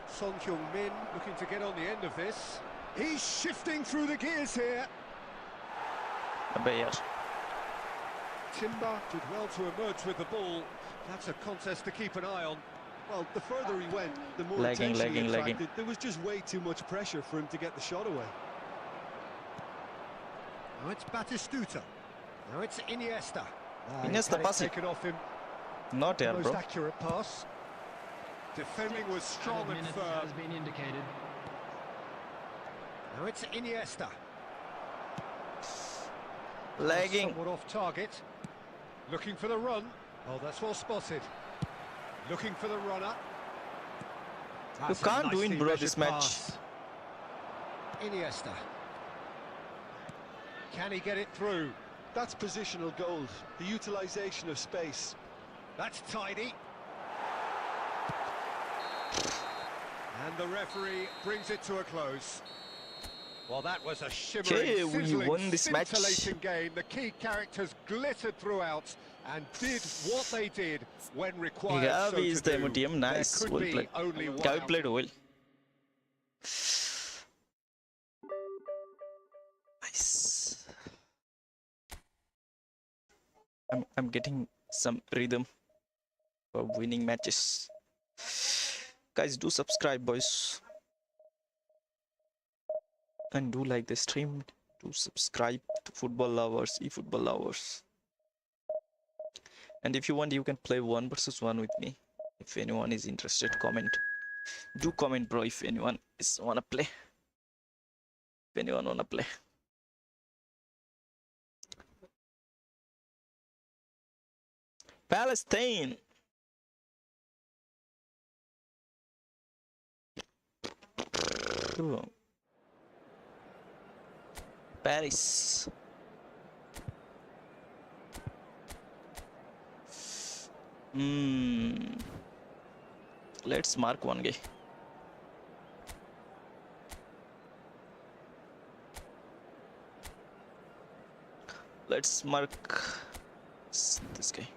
Son Heung-min looking to get on the end of this. He's shifting through the gears here. Abe, yaar. Timber did well to emerge with the ball. That's a contest to keep an eye on. Well, the further he went, the more Lagging, attention he lagging, lagging. attracted. There was just way too much pressure for him to get the shot away. Now it's Batistuta. Now it's Iniesta. Iniesta Can it pass it. take it off him. Not here, Most bro. accurate pass. Defending was strong and Minutes firm. has been indicated. Now it's Iniesta. Lagging. Somewhat off target. Looking for the run. Oh, that's well spotted. Looking for the runner. That's a can't nicely win, bro, this measured match. pass. Iniesta. Can he get it through? That's positional gold, the utilisation of space. That's tidy. And the referee brings it to a close. Well, that was a shimmering, Okay, we sizzling, won this match. scintillating game. The key characters glittered throughout and did what they did when required. Yeah, so we is to the do. MTM. Nice. There could Well be played. only one Gavi played well. Nice. I'm getting some rhythm for winning matches. Guys, do subscribe, boys. And do like the stream. Do subscribe to football lovers, eFootball lovers. And if you want, you can play 1 versus 1 with me. If anyone is interested, comment. Do comment, bro, if anyone is wanna play. If anyone wanna play. Palestine. Ooh. Paris. Let's mark one guy. Let's mark this guy.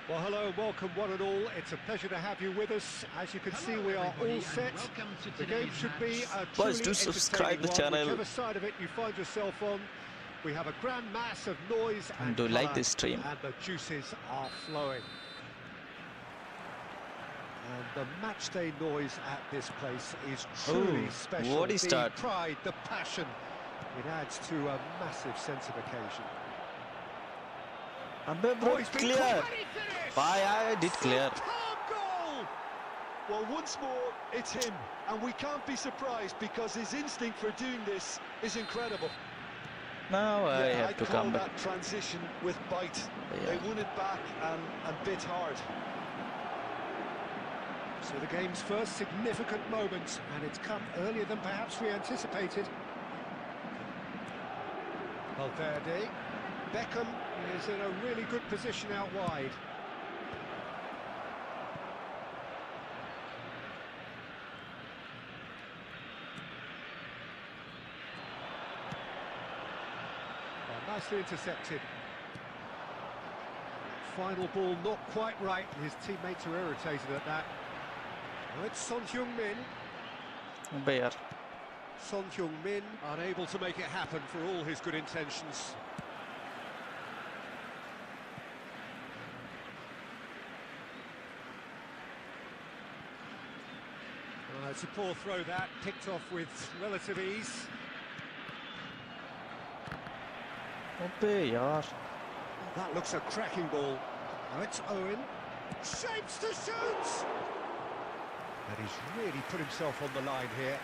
Well, hello and welcome one and all. It's a pleasure to have you with us. As you can see, we are all set. The game should be a Boys, truly do subscribe the entertaining one. channel. Whichever side of it you find yourself on, we have a grand mass of noise and Do like colour, this stream. and the juices are flowing. And the matchday noise at this place is truly Oh, special. what is the that? pride, the passion, it adds to a massive sense of occasion. Abbe bro, he's been clear. caught. Ready finish! Why I did clear. Superb goal! Well, once more, it's him, and we can't be surprised because his instinct for doing this is incredible. Now I have I'd to call come back. that transition with bite. Yeah. They won it back and bit hard. So the game's first significant moment, and it's come earlier than perhaps we anticipated. Valverde. Beckham is in a really good position out wide. Well, nicely intercepted. Final ball not quite right. His teammates are irritated at that. Well, it's Son Heung-min. Abbe yaar. Son Heung-min unable to make it happen for all his good intentions. It's a poor throw that, picked off with relative ease. Abbe yaar. That looks a cracking ball. Now it's Owen. Shapes to shoot! And he's really put himself on the line here.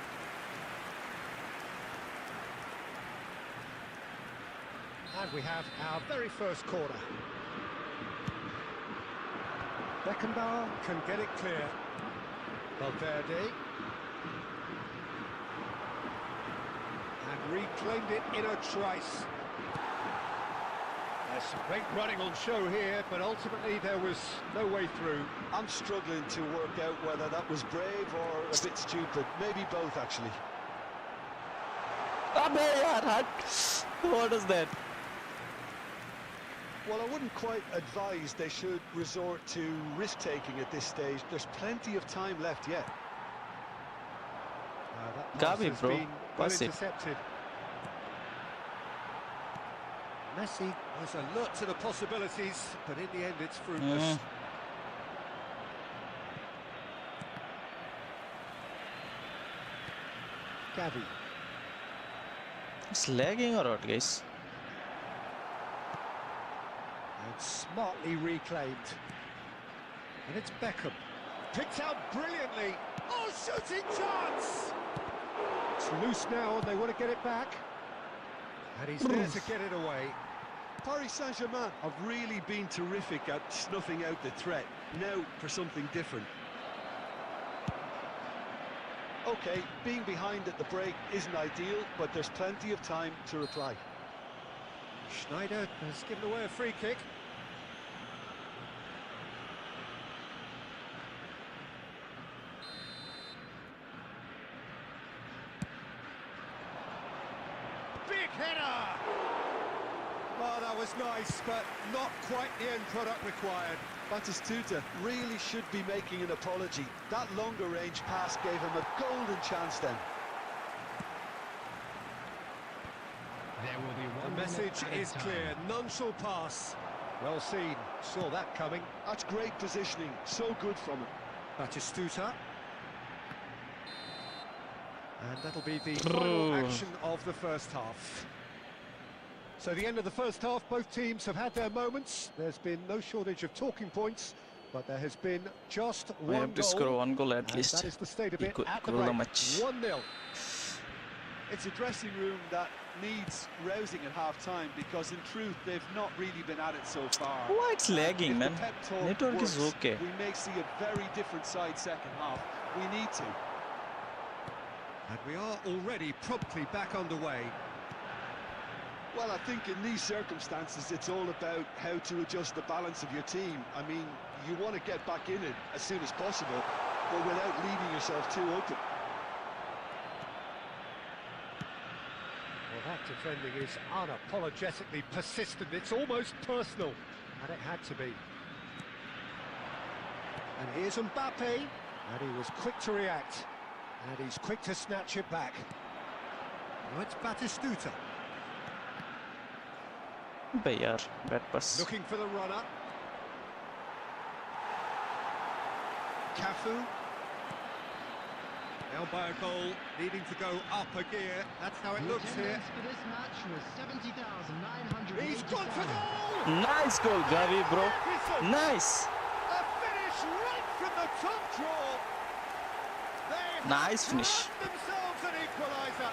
And we have our very first corner. Beckenbauer can get it clear. Valverde. And reclaimed it in a trice. There's some great running on show here, but ultimately there was no way through. I'm struggling to work out whether that was brave or a bit stupid. Maybe both, actually. Abbe yaar. What is that? Well, I wouldn't quite advise they should resort to risk-taking at this stage. There's plenty of time left yet. That pass Gabi, has bro. been well Pass it. intercepted. Messi was alert to the possibilities, but in the end it's fruitless. Gavi. It's lagging or what, guys? And smartly reclaimed. And it's Beckham. Picked out brilliantly. Oh, shooting chance! It's loose now and they want to get it back. And he's there to get it away. Paris Saint-Germain have really been terrific at snuffing out the threat. Now for something different. Okay, being behind at the break isn't ideal, but there's plenty of time to reply. Schneider has given away a free kick. Big header! Oh, that was nice, but not quite the end product required. Batistuta really should be making an apology. That longer range pass gave him a golden chance then. There will be The one message minute is added clear. time. None shall pass. Well seen. Saw that coming. That's great positioning. So good from him. Batistuta. And that'll be the final action of the first half. So the end of the first half, both teams have had their moments. There's been no shortage of talking points, but there has been just We one have to goal. score one goal at And least. that is the state of it Equal at the the break. match. 1-0. It's a dressing room that needs rousing at half-time because in truth they've not really been at it so far. Why it's lagging, If man? the pep talk Network is works, okay. we may see a very different side second half. We need to. And we are already promptly back underway. Well, I think in these circumstances, it's all about how to adjust the balance of your team. I mean, you want to get back in it as soon as possible, but without leaving yourself too open. Well, that defending is unapologetically persistent. It's almost personal, and it had to be. And here's Mbappe, and he was quick to react, and he's quick to snatch it back. Now it's Batistuta, Abbe yaar, bad pass. looking for the runner. Cafu. Down by a goal, needing to go up a gear. That's how it The looks here. attendance for this match was 70,985. He's gone for goal! Nice goal, Gavi, bro. Magnificent! Nice. A finish right from the top draw. They Nice have finish. earned themselves an equaliser.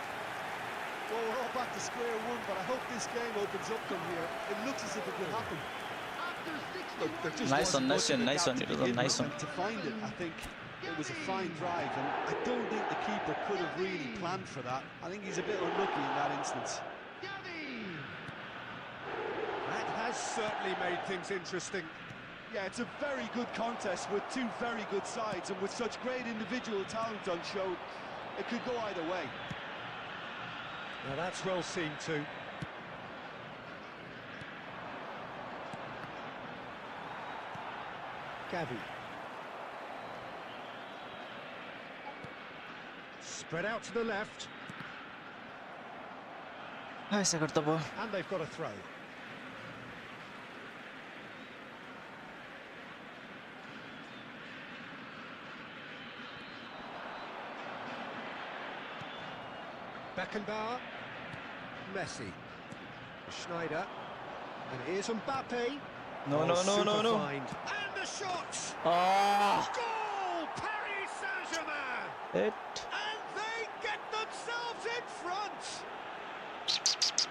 Well, we're all back to square one, but I hope this game opens up from here. It looks as if it could happen. After Look, there 61 just Nice wasn't one, nice much of one, a nice gap one. to It was a begin nice with, one. and to find it, I think it was a fine drive, and I don't think the keeper could have really planned for that. I think he's a bit unlucky in that instance. Gavi! That has certainly made things interesting. Yeah, it's a very good contest with two very good sides, and with such great individual talent on show, it could go either way. Now that's well seen too. Gavi. Spread out to the left, Nice, I got the ball. and they've got a throw. Beckenbauer, Messi, Schneider, and here's Mbappe. No, no, no, no, super no. find. And the shot! Ah, Goal! Paris Saint-Germain! it. And they get themselves in front!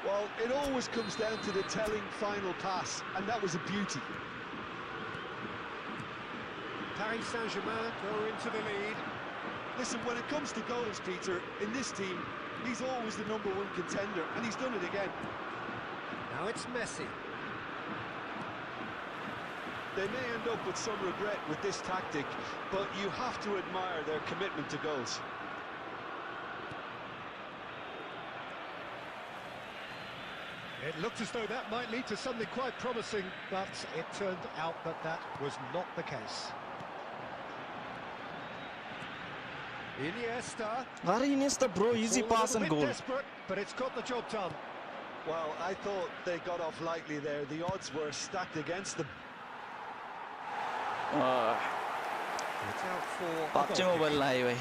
Well, it always comes down to the telling final pass, and that was a beauty. Paris Saint-Germain go into the lead. Listen, when it comes to goals, Peter, in this team, he's always the #1 contender, and he's done it again. Now it's Messi. They may end up with some regret with this tactic, but you have to admire their commitment to goals. It looked as though that might lead to something quite promising, but it turned out that that was not the case. Iniesta. Very Iniesta, bro. Easy Ball a pass little and bit goal. desperate, but it's got the job done. Well, I thought they got off lightly there. The odds were stacked against them. It's out for a PUBG goal kick. mobile live है.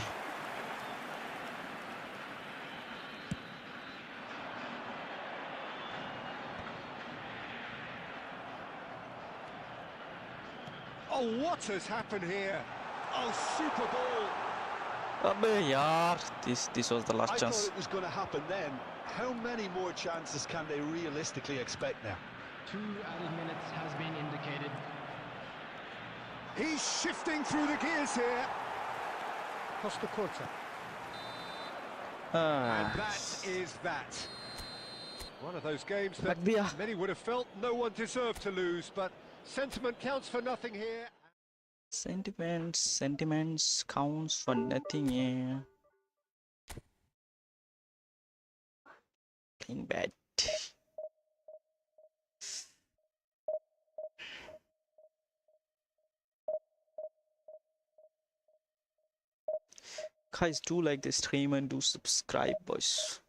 Oh, what has happened here? Oh, super ball. अबे यार, this was the I last thought chance. it was going to happen then. How many more chances can they realistically expect now? 2 added minutes has been indicated. He's shifting through the gears here. Costa Corta. And that is that. One of those games that Rag diya. many would have felt no one deserved to lose, but sentiment counts for nothing here. Sentiments counts for nothing. Yeah. Playing bad. Guys, do like this stream and do subscribe, boys.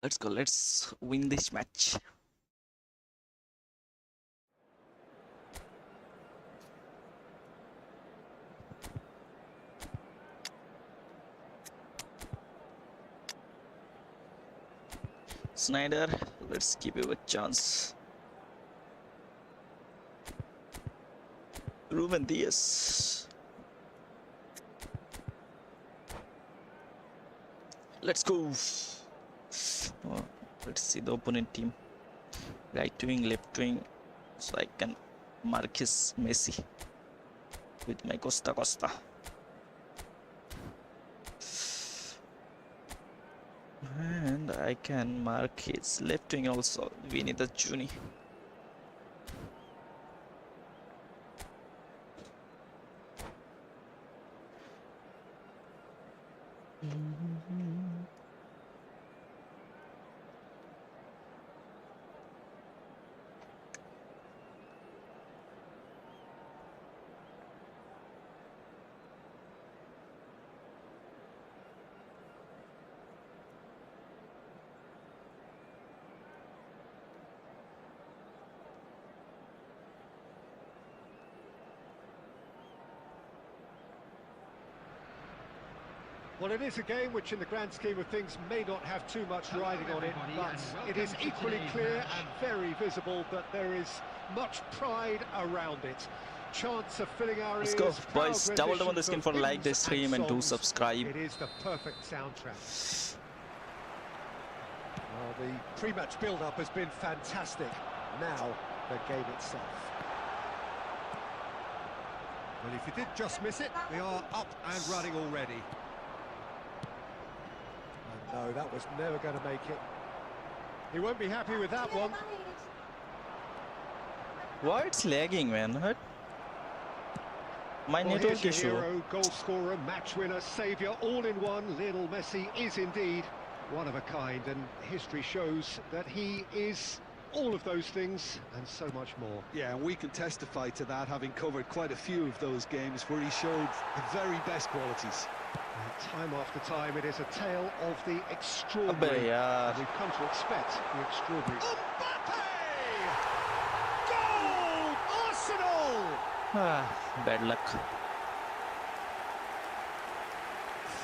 Let's go, let's win this match. Snyder, let's give you a chance. Ruben Diaz. Let's go. Oh, let's see the opponent team. Right wing, left wing, so I can mark his Messi with my Costa Costa. And I can mark his left wing also, Vinny the Juni. Well, it is a game which, in the grand scheme of things, may not have too much riding on it, but it is equally clear and very visible that there is much pride around it. Chants of filling our Let's ears, go, proud boys. Double tap on the renditions screen of for like hymns this stream and do songs. subscribe. It is the perfect soundtrack. Well, the pre-match build-up has been fantastic. Now, the game itself. Well, if you did just miss it, we are up and running already. And no, that was never going to make it. He won't be happy with that one. Why it's lagging, man? What? My Well, network here's your issue. hero, goal scorer, match winner, saviour, all in one. Lionel Messi is indeed one of a kind, and history shows that he is all of those things and so much more. Yeah, and we can testify to that, having covered quite a few of those games where he showed the very best qualities. Time after time, it is a tale of the extraordinary. Abbe yaar. We've come to expect the extraordinary. Mbappe! Goal! Arsenal! Bad luck.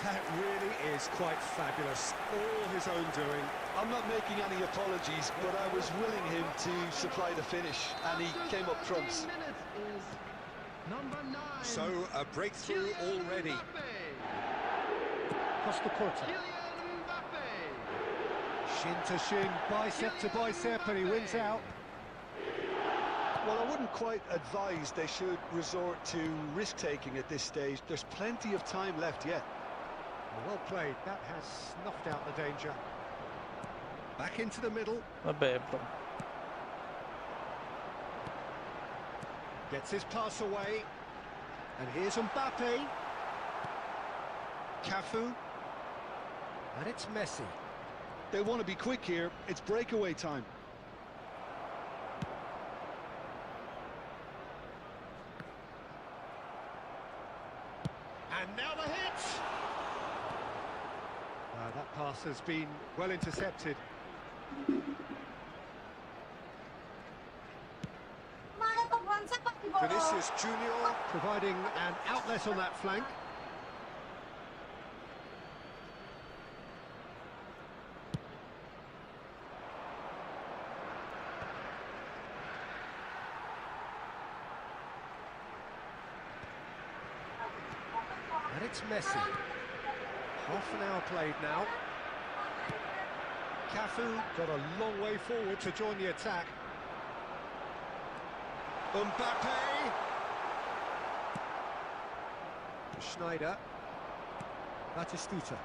That really is quite fabulous. All his own doing. I'm not making any apologies, but I was willing him to supply the finish, and he came up trumps. Number 9. So, a breakthrough Kylian already. Mbappe. Costa Curta. Kylian Mbappe. Shin to shin, bicep to bicep, and he wins out. Well, I wouldn't quite advise they should resort to risk-taking at this stage. There's plenty of time left yet. Well played. That has snuffed out the danger. Back into the middle. Abbe, bro. Gets his pass away. And here's Mbappe. Cafu. And it's Messi. They want to be quick here. It's breakaway time. And now the hit! That pass has been well intercepted. Vinicius Junior providing an outlet on that flank. And it's Messi. Half an hour played now. Cafu got a long way forward to join the attack. Mbappe! Schneider. Batistuta.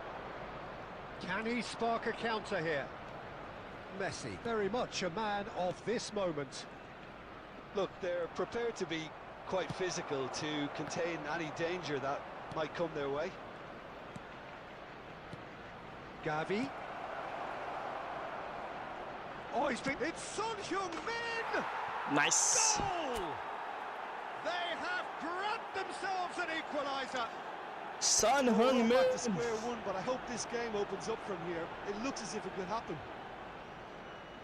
Can he spark a counter here? Messi, very much a man of this moment. Look, they're prepared to be quite physical to contain any danger that might come their way. Gavi. Oh, it's Son Heung-min! Nice. Goal! They have grabbed themselves an equaliser. Son Back to Heung-min. square one, but I hope this game opens up from here. It looks as if it could happen.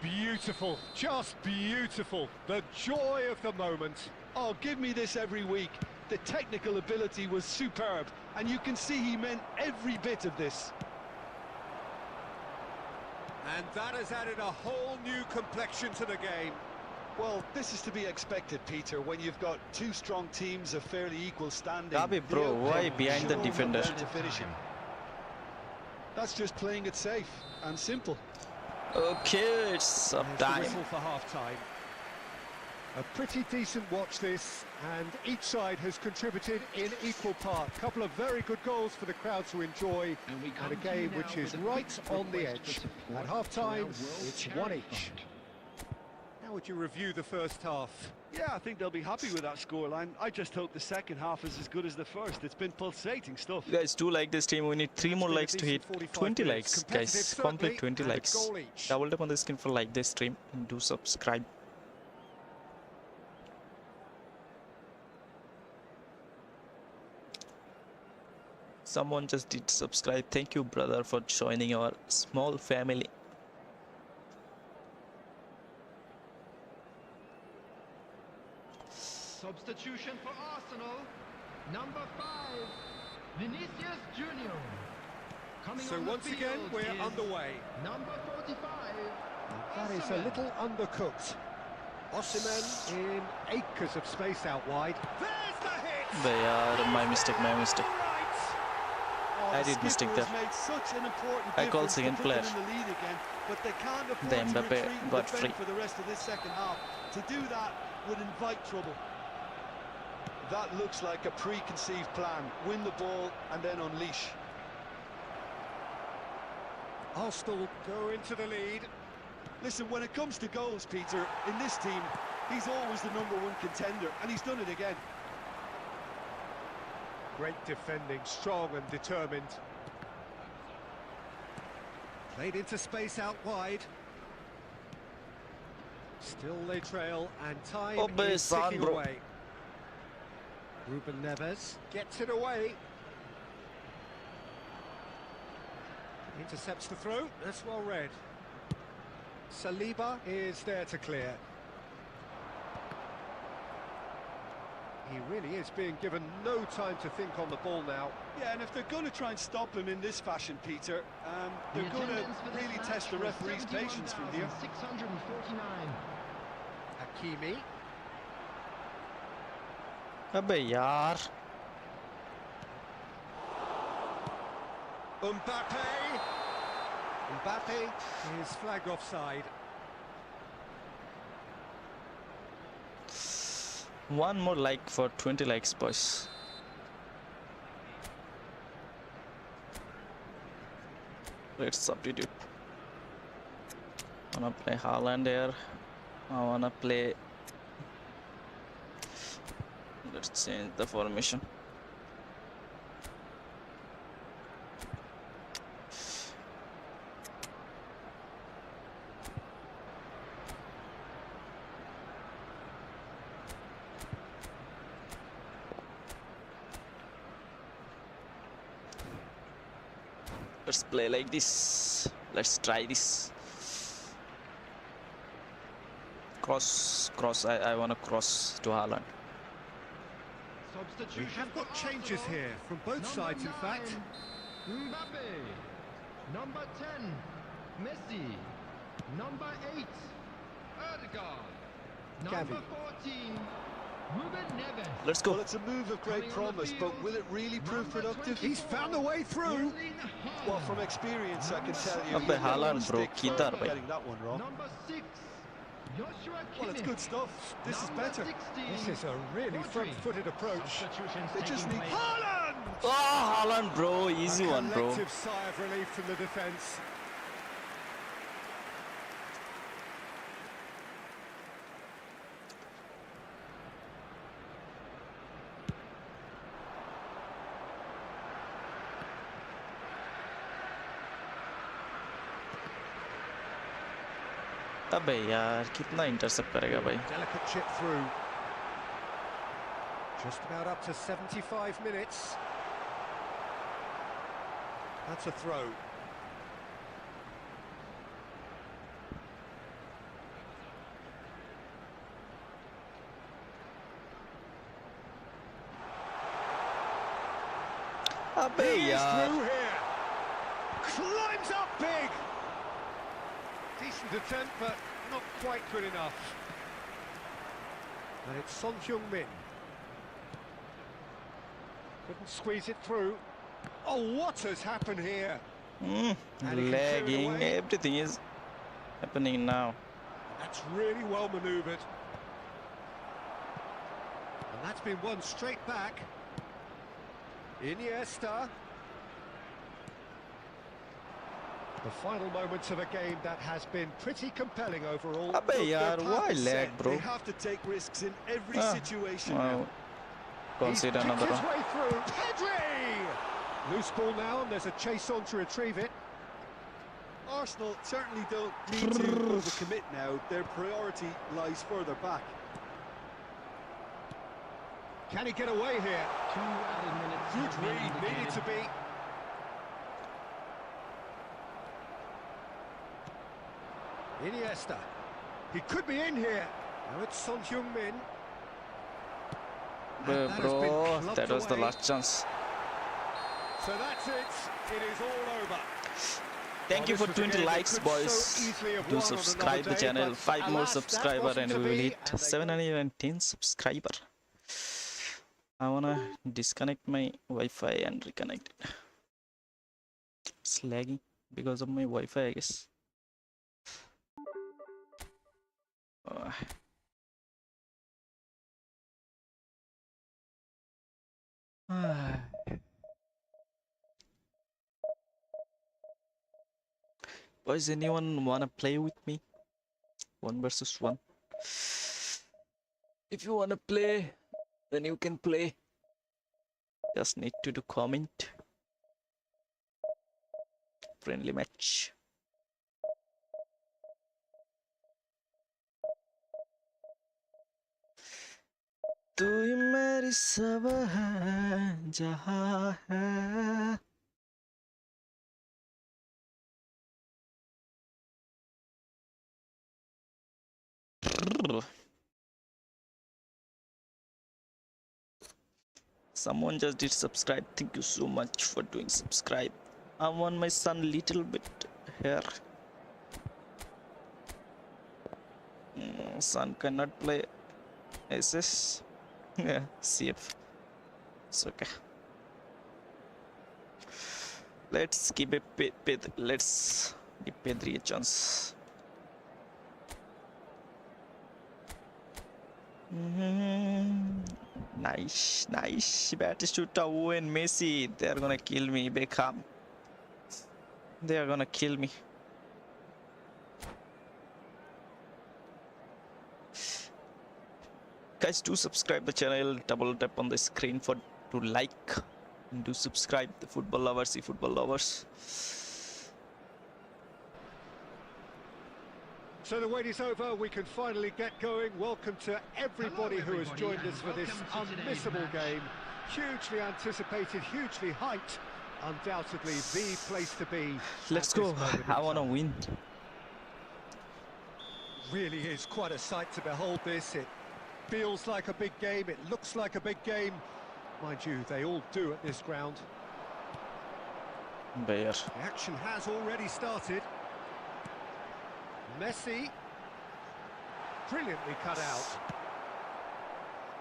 Beautiful, just beautiful. The joy of the moment. Oh, give me this every week. The technical ability was superb, and you can see he meant every bit of this. And that has added a whole new complexion to the game. Well, this is to be expected, Peter, when you've got two strong teams of fairly equal standing. Gabi, The bro, outcome why behind the shows defender? them to finish him. That's just playing it safe and simple. Okay, it's up There's the time. whistle for half-time. A pretty decent watch this, and each side has contributed in equal part. A couple of very good goals for the crowd to enjoy, and a game which is right on the edge. At half-time, it's one each. How would you review the first half? Yeah, I think they'll be happy with that scoreline. I just hope the second half is as good as the first. It's been pulsating stuff. You guys do like this stream. We need 3 more likes to hit 20 likes, guys. Complete 20 and a likes. goal each. Double tap on the screen for like this stream and do subscribe. Someone just did subscribe. Thank you, brother, for joining our small family. Substitution for Arsenal. Number 5, Vinicius Junior. Coming So on the once again, field we're is underway. Number 45. That is a little undercooked. Osimhen in acres of space out wide. There's the hit! But yeah, my mistake. Right. Oh, I the did mistake skipper there. has made such an important I called difference to second put player. them in the lead again, but they can't afford Then to Mbappe retreat and got defend free. for the rest of this second half. To do that would invite trouble. That looks like a preconceived plan. Win the ball and then unleash. Arsenal go into the lead. Listen, when it comes to goals, Peter, in this team, he's always the #1 contender, and he's done it again. Great defending, strong and determined. Played into space out wide. Still they trail, and time is ticking bro. away. Ruben Neves gets it away. Intercepts the throw, that's well read. Saliba is there to clear. He really is being given no time to think on the ball now. Yeah, and if they're going to try and stop him in this fashion, Peter, The they're going to attendance for this really match test the was referee's patience from here. 71,649. Hakimi. अबे यार Mbappe is flagged offside. one more like for 20 likes, boys. Let's substitute. I wanna play Haaland there. I wanna play. Let's change the formation. Let's play like this. Let's try this. Cross. I wanna cross to Haaland. We Substitution have got for changes Arsenal. here from both Number sides, in fact. 9, Mbappe. Number 10, Messi. Number 8, Odegaard. Number Gavi. 14, Ruben Neves. Let's Well, go. it's a move of great Coming on the promise, but field, will it really prove number productive? 24, He's found a way through. Erling Haaland. Well, from experience, I can tell you, Abbe he's got Haaland, one bro, stick for kidhar bhai. getting that one wrong. Number 6, Joshua Well, it's Kimmich. good stuff. This is Number better. 16, This is a really Rodri. front-footed approach. Substitutions They just taking need- place. Haaland! Oh, Haaland, bro. Easy A one, bro. collective sigh of relief from the defence. अबे यार कितना intercept करेगा भाई. Delicate chip through. Just about up to 75 minutes. That's a throw. अबे He is यार. through here. Climbs up big. Decent attempt, but not quite good enough. And it's Son Heung-min. Couldn't squeeze it through. Oh, what has happened here? And he can clear it Lagging. away. Everything is happening now. That's really well manoeuvred. And that's been won straight back. Iniesta. The final moments of a game that has been pretty compelling overall. अबे Look, their यार path why is lag, set. bro? They have to take risks in every Ah, situation Wow. now. He's Consider kicked another his one. way through. Pedri! Loose ball now, and there's a chase on to retrieve it. Arsenal certainly don't need to overcommit now. Their priority lies further back. Can he get away here? 2 added minutes. Good have been read, needed indicated. to be. Iniesta. He could be in here. Now it's Son Heung-min. And that has been Bro, clubbed that was the away. last chance. So that's it. It is all over. Thank you for 20 likes, boys. Do subscribe the channel. 5 more subscriber and we will hit 710 subscriber. I wanna disconnect my Wi-Fi and reconnect it. It's lagging because of my Wi-Fi, I guess. Boys, anyone wanna play with me? 1 versus 1. If you wanna play, then you can play. Just need to do comment. Friendly match. तू ही मेरी सब है जहाँ है. Someone just did subscribe. Thank you so much for doing subscribe. I want my son little bit here. Son cannot play SS. Yeah, CF. It's okay. Let's give let's give Pedri a chance. Nice. Batistuta, Owen, Messi. They are gonna kill me. Beckham. They are gonna kill me. Guys, do subscribe the channel. Double tap on the screen to like. And do subscribe. The football lovers, eFootball lovers. So the wait is over, we can finally get going. Welcome to everybody who has joined us for this unmissable game. Hugely anticipated, hugely hyped. Undoubtedly the place to be. Let's go. I want to win. Really is quite a sight to behold this. It feels like a big game, it looks like a big game. Mind you, they all do at this ground. Bear. The action has already started. Messi, brilliantly cut out.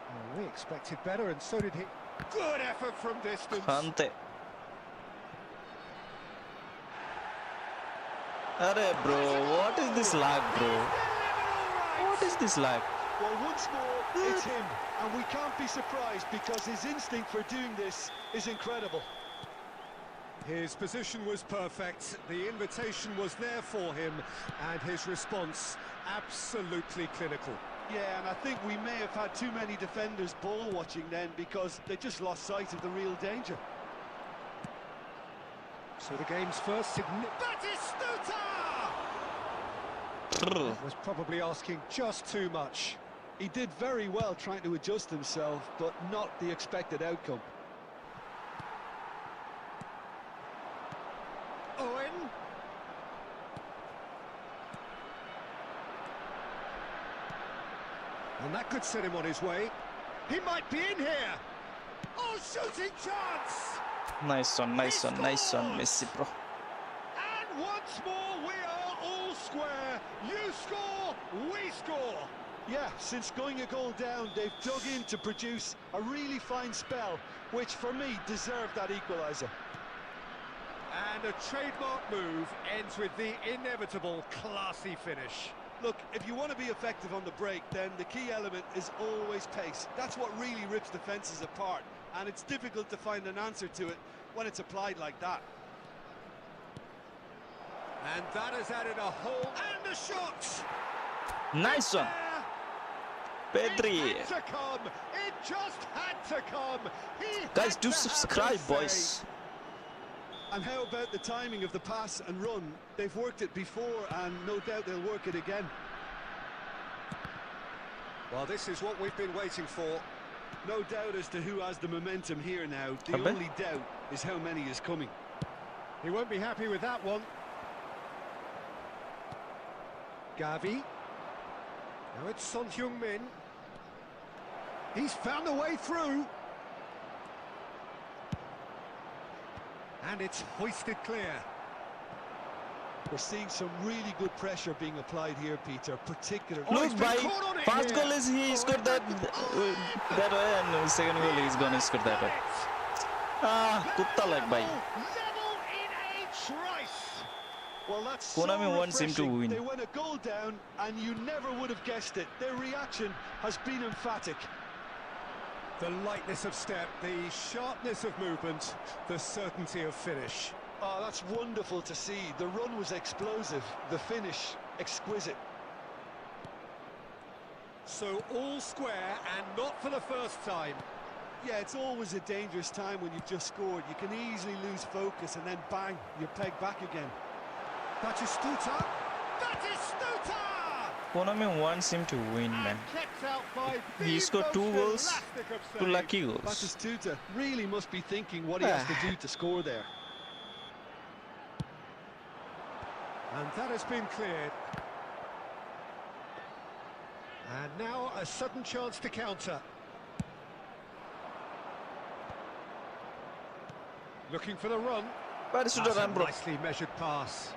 Well, we expected better, and so did he. Good effort from distance. Kante. Arey bro, what is this lag, bro? What is this lag? Well, once more, it's him, and we can't be surprised because his instinct for doing this is incredible. His position was perfect, the invitation was there for him, and his response absolutely clinical. Yeah, and I think we may have had too many defenders ball watching then because they just lost sight of the real danger. So the game's first Batistuta! Was probably asking just too much. He did very well trying to adjust himself, but not the expected outcome. Owen. And that could set him on his way. He might be in here. Oh, shooting chance! Nice one, Messi, bro. And once more, we are all square. You score, we score. Yeah, since going a goal down, they've dug in to produce a really fine spell, which for me deserved that equaliser. And a trademark move ends with the inevitable classy finish. Look, if you want to be effective on the break, then the key element is always pace. That's what really rips defences apart, and it's difficult to find an answer to it when it's applied like that. And that has added a whole... And a shot! Nice one. Pedri. It had to come. It just had to come. Guys, do subscribe, boys. And how about the timing of the pass and run? They've worked it before, and no doubt they'll work it again. Well, this is what we've been waiting for. No doubt as to who has the momentum here now. The only doubt is how many is coming. He won't be happy with that one. Gavi. Now it's Son Heung-min. He's found a way through. And it's hoisted clear. We're seeing some really good pressure being applied here, Peter, particularly. Oh, he's Look, been by caught on it first here. goal is he scored that way, and second goal he's gonna score that way. Ah, kutta lag bhai. Level in a trice. Well, that's so Konami wants him to refreshing. win. They went a goal down, and you never would have guessed it. Their reaction has been emphatic. The lightness of step, the sharpness of movement, the certainty of finish. Oh, that's wonderful to see. The run was explosive, the finish exquisite. So all square, and not for the first time. Yeah, it's always a dangerous time when you've just scored. You can easily lose focus, and then bang, you're pegged back again. Batistuta. Batistuta! Konami wants him to win, man. And kept out by He the scored 2 most goals, elastic of 2 saves. lucky goals. Batistuta really must be thinking what he has to do to score there. And that has been cleared. And now a sudden chance to counter. Looking for the run. That's That's a a bro. nicely measured pass.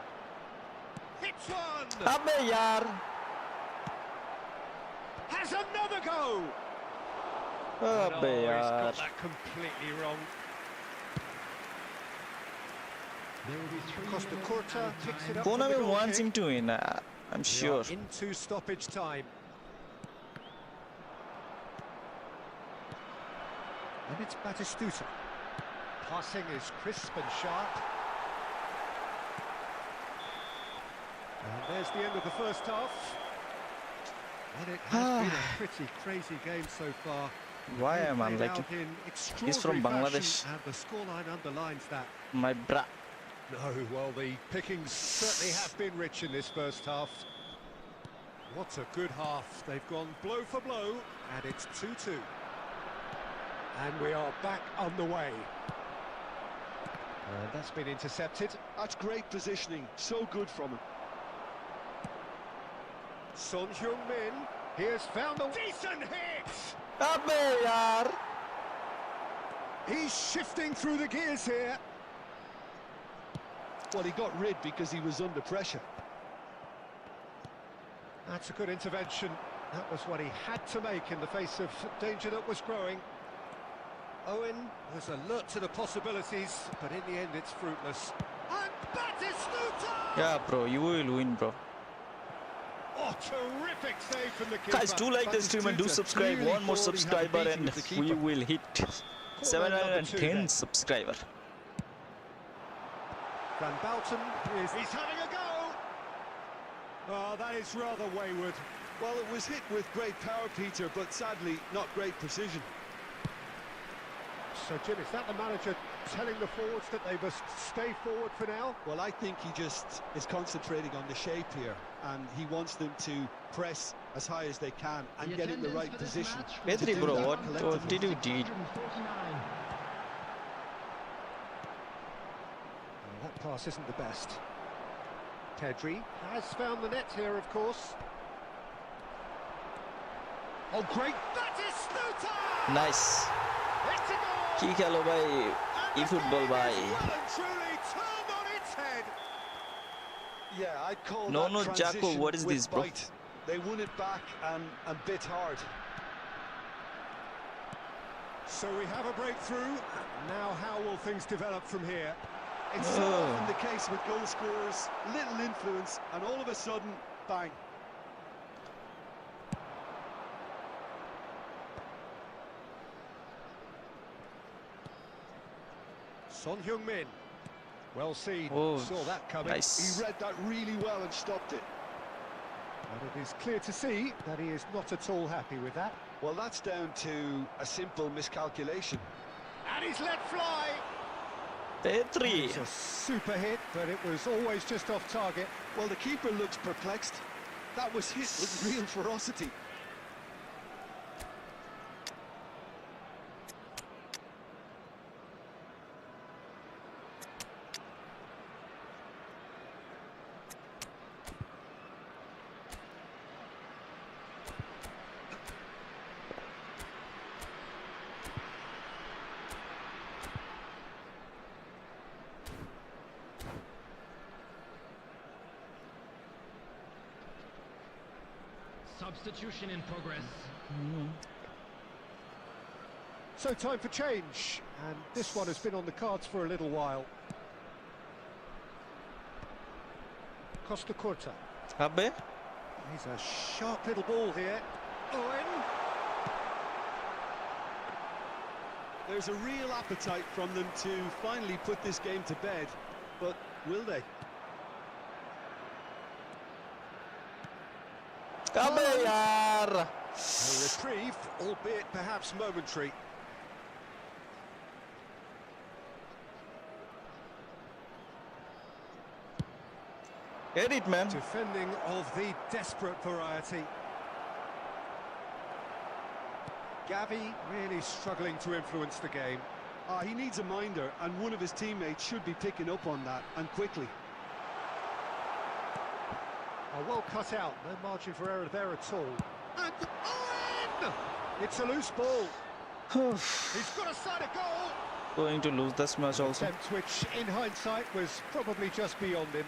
Hits one! Abbe yaar. Has another go! Abbe He's yaar. got that completely wrong. There will be 3 Costa minutes Curta added picks time. it up from the Konami goal wants kick. him to win, I'm We sure. are into stoppage time. And it's Batistuta. Passing is crisp and sharp. And there's the end of the first half. And it has been a pretty crazy game so far. Why They've am I played like out in He's from extraordinary Bangladesh. fashion, and the scoreline underlines that. my bra? No, well, the pickings certainly have been rich in this first half. What a good half. They've gone blow for blow, and it's 2-2. And we are back on the way. And that's been intercepted. That's great positioning, so good from him. Son Heung-min, he has found a decent hit! Abbe yaar. He's shifting through the gears here. Well, he got rid because he was under pressure. That's a good intervention. That was what he had to make in the face of danger that was growing. Owen was alert to the possibilities, but in the end it's fruitless. And Batistuta! Yeah, bro, you will win, bro. Oh, terrific save from the keeper. Guys, do like the stream and do Batistuta subscribe. clearly One more thought he had a subscriber beating and with the we keeper. will hit Corner number 2 then. 710 subscriber. Van Bouten is... He's having a go! Oh, that is rather wayward. Well, it was hit with great power, Peter, but sadly, not great precision. So, Jim, is that the manager telling the forwards that they must stay forward for now? Well, I think he just is concentrating on the shape here, and he wants them to press as high as they can and The get in the attendance right for this position. match to Petri, do bro, that what collectively. did you do? 649. Oh, that pass isn't the best. Pedri has found the net here, of course. Oh, great! Batistuta! Nice. It's a goal! Ki khelo bhai, And the eFootball game bhai. is well and truly turned on its head. Yeah, I'd call No, that no, Jacko, transition what is with this, bro? bite. They won it back and bit hard. So we have a breakthrough. Now how will things develop from here? It's so Oh. often the case with goal scorers, little influence, and all of a sudden, bang. Son Heung-min. Well seen. Oh, Saw that coming. nice. He read that really well and stopped it. And it is clear to see that he is not at all happy with that. Well, that's down to a simple miscalculation. And he's let fly. Petri. It's a super hit, but it was always just off target. Well, the keeper looks perplexed. That was hit with real ferocity. Substitution in progress. So time for change, and this one has been on the cards for a little while. Costa Curta. Abe? He's a sharp little ball here. Owen. There's a real appetite from them to finally put this game to bed, but will they? Abe yaar! A reprieve, albeit perhaps momentary. Get it, man. Defending of the desperate variety. Gavi really struggling to influence the game. He needs a minder, and one of his teammates should be picking up on that, and quickly. Well cut out, no margin for error there at all. And Owen! It's a loose ball. He's got a side of goal. Going to lose this match also. Attempt which, in hindsight, was probably just beyond him.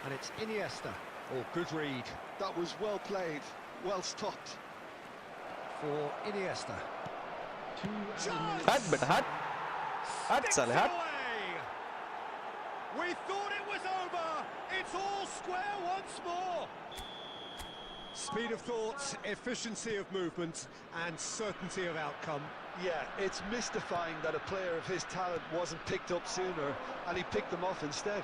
And it's Iniesta. Oh, good read That was well played, well stopped. for Iniesta. Hut, but hut. Hut, Sticks Saleh, hut. away. We thought it was over. It's all square once more. Speed of thought, efficiency of movement, and certainty of outcome. Yeah, it's mystifying that a player of his talent wasn't picked up sooner, and he picked them off instead.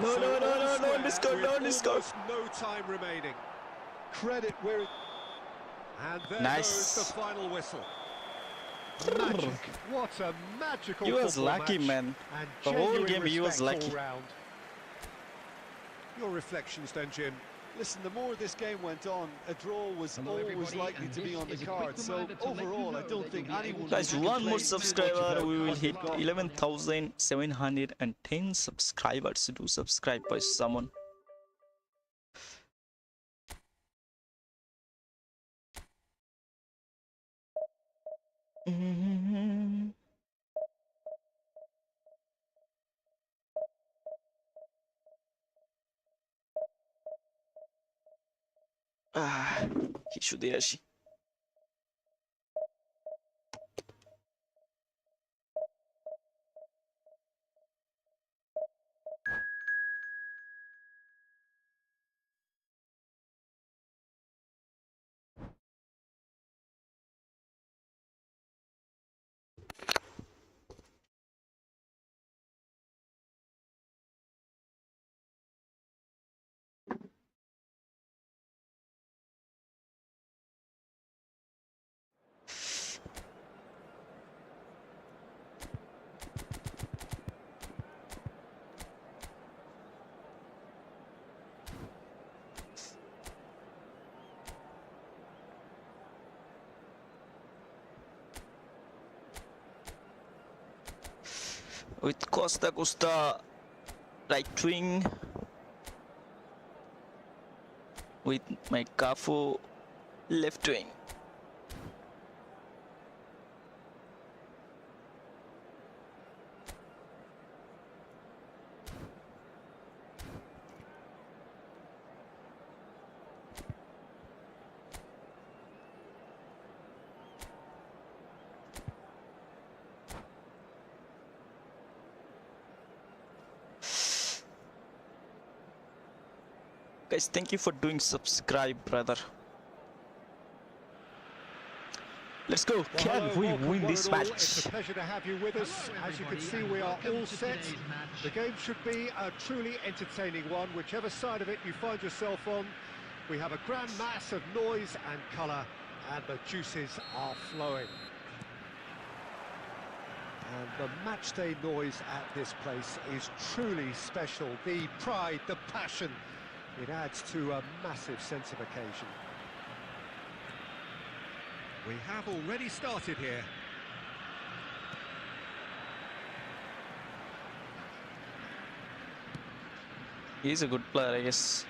No, So no, all no, no, no, square discount, with no, discount. almost no time remaining. Credit where it... And there Nice. goes the final whistle. Magic. What a magical He was football lucky, match. man. And The whole genuine game he was respect lucky. all round. Your reflections then, Jim? Listen, the more this game went on, a draw was Hello, always everybody, likely and to be this on the is a quick card. So reminder to let you overall, I know don't that think you'll be anyone... able Guys, to one more play subscriber, we will hit Portugal. 11,710 subscribers. Do subscribe by someone. কিছু দিয়ে আসি with Costa right wing, with my Cafu left wing. Guys, thank you for doing subscribe, brother. Let's go. Well, Can hello, we welcome win one this and all. match? It's a pleasure to have you with us. Hello, As you can everybody, see, and we are welcome all to set. today's match. The game should be a truly entertaining one, whichever side of it you find yourself on. We have a grand mass of noise and colour, and the juices are flowing. And the matchday noise at this place is truly special. The pride, the passion, it adds to a massive sense of occasion. We have already started here. He's a good player, I guess.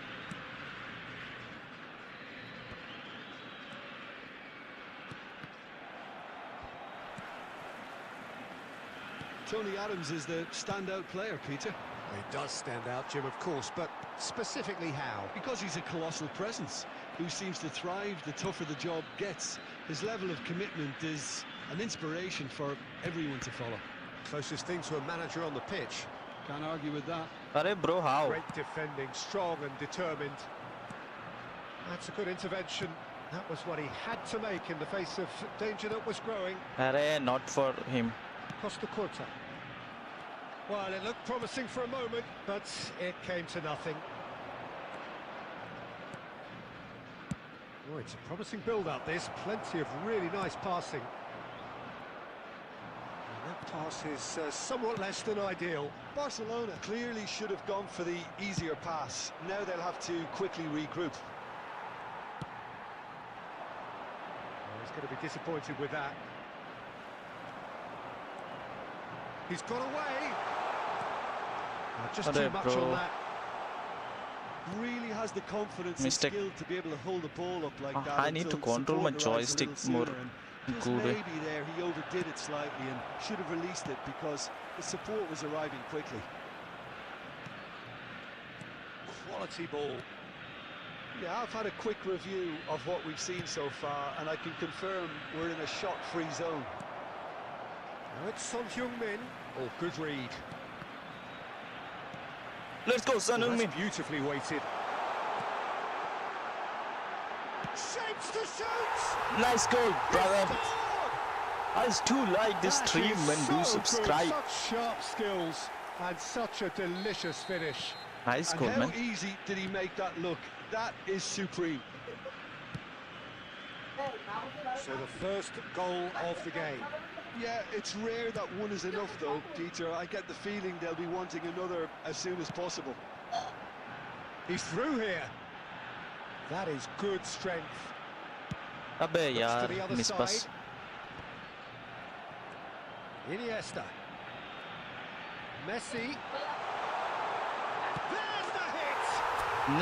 Tony Adams is the standout player, Peter. He does stand out, Jim, of course, but specifically how? Because he's a colossal presence who seems to thrive the tougher the job gets. His level of commitment is an inspiration for everyone to follow. Closest thing to a manager on the pitch. Can't argue with that. Arey bro, how? Great defending, strong and determined. That's a good intervention. That was what he had to make in the face of danger that was growing. Arey, not for him. Costa Curta. Well, it looked promising for a moment, but it came to nothing. Oh, it's a promising build-up, this. Plenty of really nice passing. And that pass is somewhat less than ideal. Barcelona clearly should have gone for the easier pass. Now they'll have to quickly regroup. Oh, he's going to be disappointed with that. He's got away. Just too much on that. Really has the confidence Mistake. and skill to be able to hold the ball up like that. I need to until control my support arrives a joystick little more sooner, and just good. maybe there he overdid it slightly and should have released it because the support was arriving quickly. Quality ball. Yeah, I've had a quick review of what we've seen so far, and I can confirm we're in a shot-free zone. Now it's Son Heung-min. Oh, good read. Let's go, Son Oh, Heung-min. that's beautifully weighted. Shapes to shoot! Nice goal, brother. Scored! I too like this That stream is and so do good. subscribe. Such sharp skills and such a delicious finish. Nice And goal, how man. easy did he make that look? That is supreme. So the first goal of the game. Yeah, it's rare that one is enough though, Peter. I get the feeling they'll be wanting another as soon as possible. He's through here. That is good strength. Abey Looks yaar, to the other miss side. pass. Iniesta. Messi. There's the hit!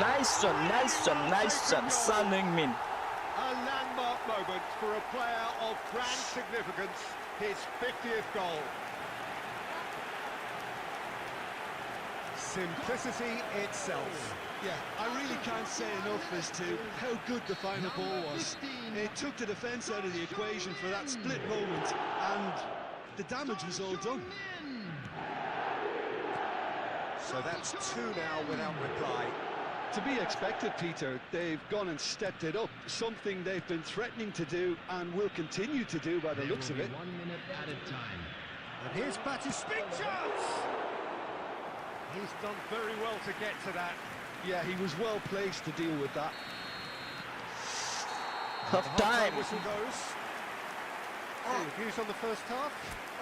Nice one, nice one, nice one. Son Heung-min. A landmark moment for a player of grand significance. His 50th goal. Simplicity itself. Yeah, I really can't say enough as to how good the final ball was. It took the defence out of the equation for that split moment, and the damage was all done. So that's two now without reply. To be expected, Peter. They've gone and stepped it up, something they've been threatening to do and will continue to do by the looks of it. 1 minute at a time. And here's Batis, big chance! He's done very well to get to that. Yeah, he was well placed to deal with that. Half time. Whistle goes. Any views on the first half?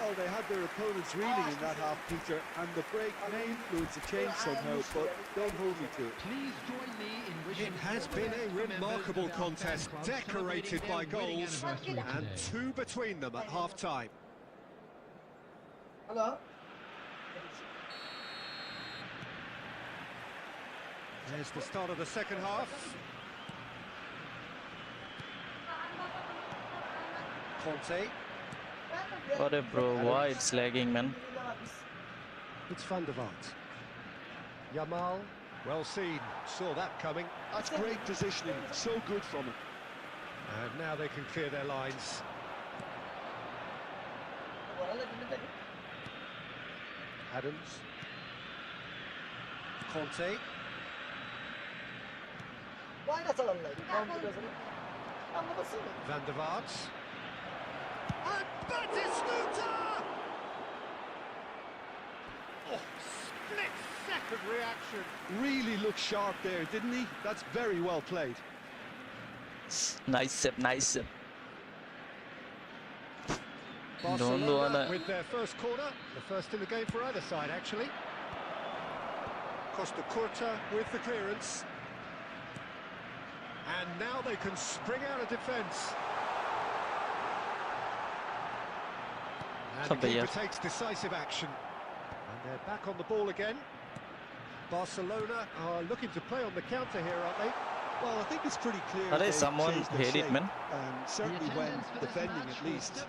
Oh, they had their opponents reeling in that half, Peter, and the break may influence a change somehow, but don't hold me to it. Please join me in wishing It has all been the a members remarkable of our contest, fan club decorated celebrating by their wedding goals, anniversary and today. two between them at half-time. There's the start of the second half. Conte. Arey bro, why it's lagging, man? It's Van der Vaart. Yamal, well seen, saw that coming. That's great positioning, so good from him. And now they can clear their lines. Adams. Conte. Van der Vaart. And Batistuta! Oh, split-second reaction. Really looked sharp there, didn't he? That's very well played. Nice sip, nice sip. Barcelona wanna- with their first corner, the first in the game for either side, actually. Costa Curta with the clearance. And now they can spring out of defence. And the keeper takes decisive action. And they're back on the ball again. Barcelona are looking to play on the counter here, aren't they? Well, I think it's pretty clear. Are they've someone changed their hate it, shape, man? and certainly when defending at least,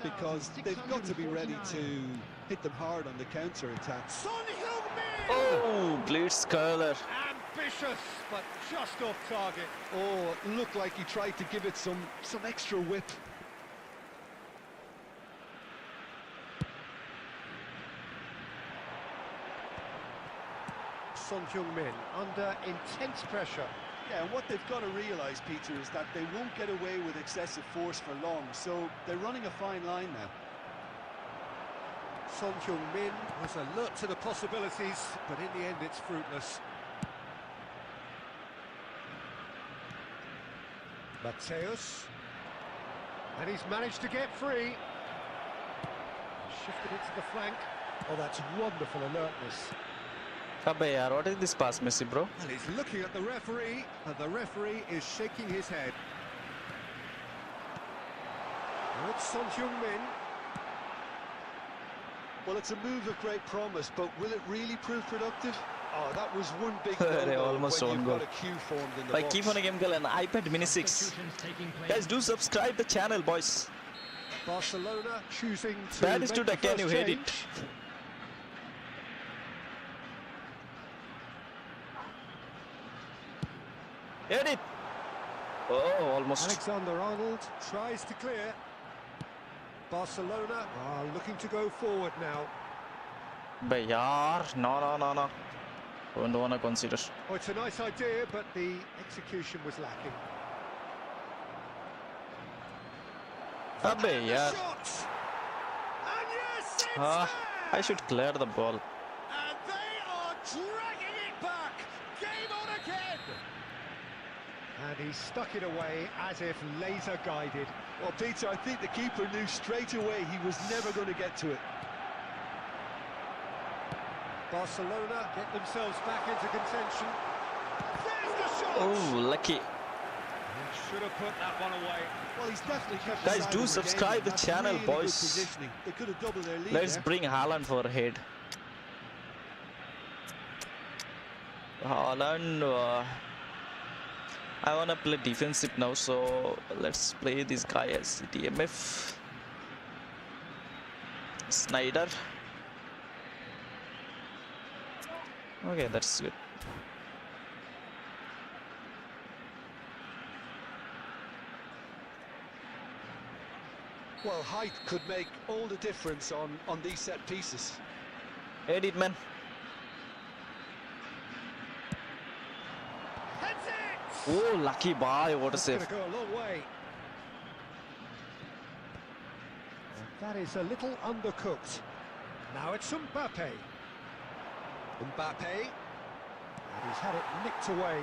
because they've got to be ready to hit them hard on the counter attack. Son Heung-min! Oh, blitz curler. Ambitious, but just off target. Oh, it looked like he tried to give it some extra whip. Son Heung-min under intense pressure. Yeah, and what they've got to realise, Peter, is that they won't get away with excessive force for long, so they're running a fine line now. Son Heung-min was alert to the possibilities, but in the end it's fruitless. Mateus. And he's managed to get free. Shifted it to the flank. Oh, that's wonderful alertness. Abbe yaar, what is this pass, Messi, bro? Well, he's looking at the referee, and the referee is shaking his head. Now it's Son Heung-min. Well, it's a move of great promise, but will it really prove productive? Oh, that was one big They no-no almost when own you've goal. got a queue formed in the Like box. keep on a game girl and iPad Mini 6. Substitutions taking place. Guys, do subscribe the channel, boys. Barcelona choosing to Bad is make to the can you first hate change. it? Hit it! Oh, almost. Alexander-Arnold tries to clear. Barcelona are looking to go forward now. But yaar, no. Don't wanna consider. Oh, it's a nice idea, but the execution was lacking. Abbe yaar. Shot! And yes, it's I there! should clear the ball. And they are dragging it back! Game on again! And he stuck it away as if laser guided. Well, Peter, I think the keeper knew straight away he was never going to get to it. Barcelona get themselves back into contention. There's the shot! Oh, lucky. He should have put that one away. Well, he's definitely kept Guys, the side do of the game, subscribe and the that's channel, really good boys. positioning. They could have doubled their lead Let's there. bring Haaland for head. Haaland. I wanna play defensive now, so let's play this guy as DMF. Snyder. Okay, that's good. Well, height could make all the difference on these set pieces. Edit, man. Heads it! Oh, lucky bye. What a That's save. going to go a long way. That is a little undercooked. Now it's Mbappe. Mbappe. And he's had it nicked away.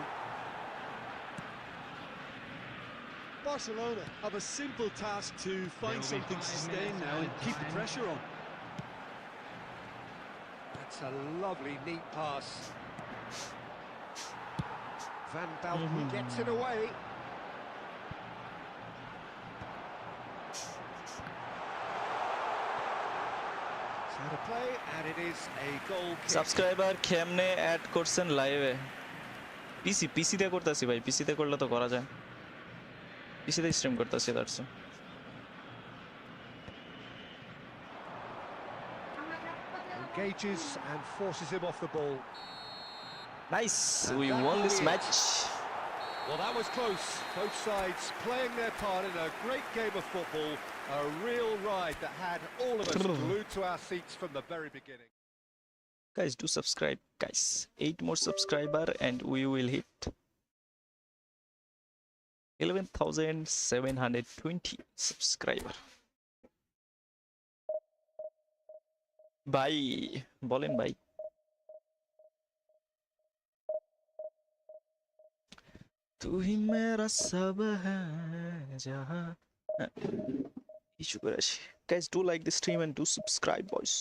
Barcelona have a simple task to find something sustained now and keep the pressure on. That's a lovely, neat pass. Van Basten gets it away. It's out of play, and it is a goal kick. Subscriber কেমনে add করছেন লাইভে পিসি তে করতেছি ভাই পিসি তে করলে তো করা যায় পিসি তে স্ট্রিম করতেছি that's Engages and forces him off the ball. nice And we that won will this be it. match. Well, that was close. Both sides playing their part in a great game of football. A real ride that had all of us glued to our seats from the very beginning. Guys, do subscribe, guys. 8 more subscriber and we will hit 11,720 subscriber. Bye. Bolen bye. तू ही मेरा सब है जहां guys, do like the stream and do subscribe, boys.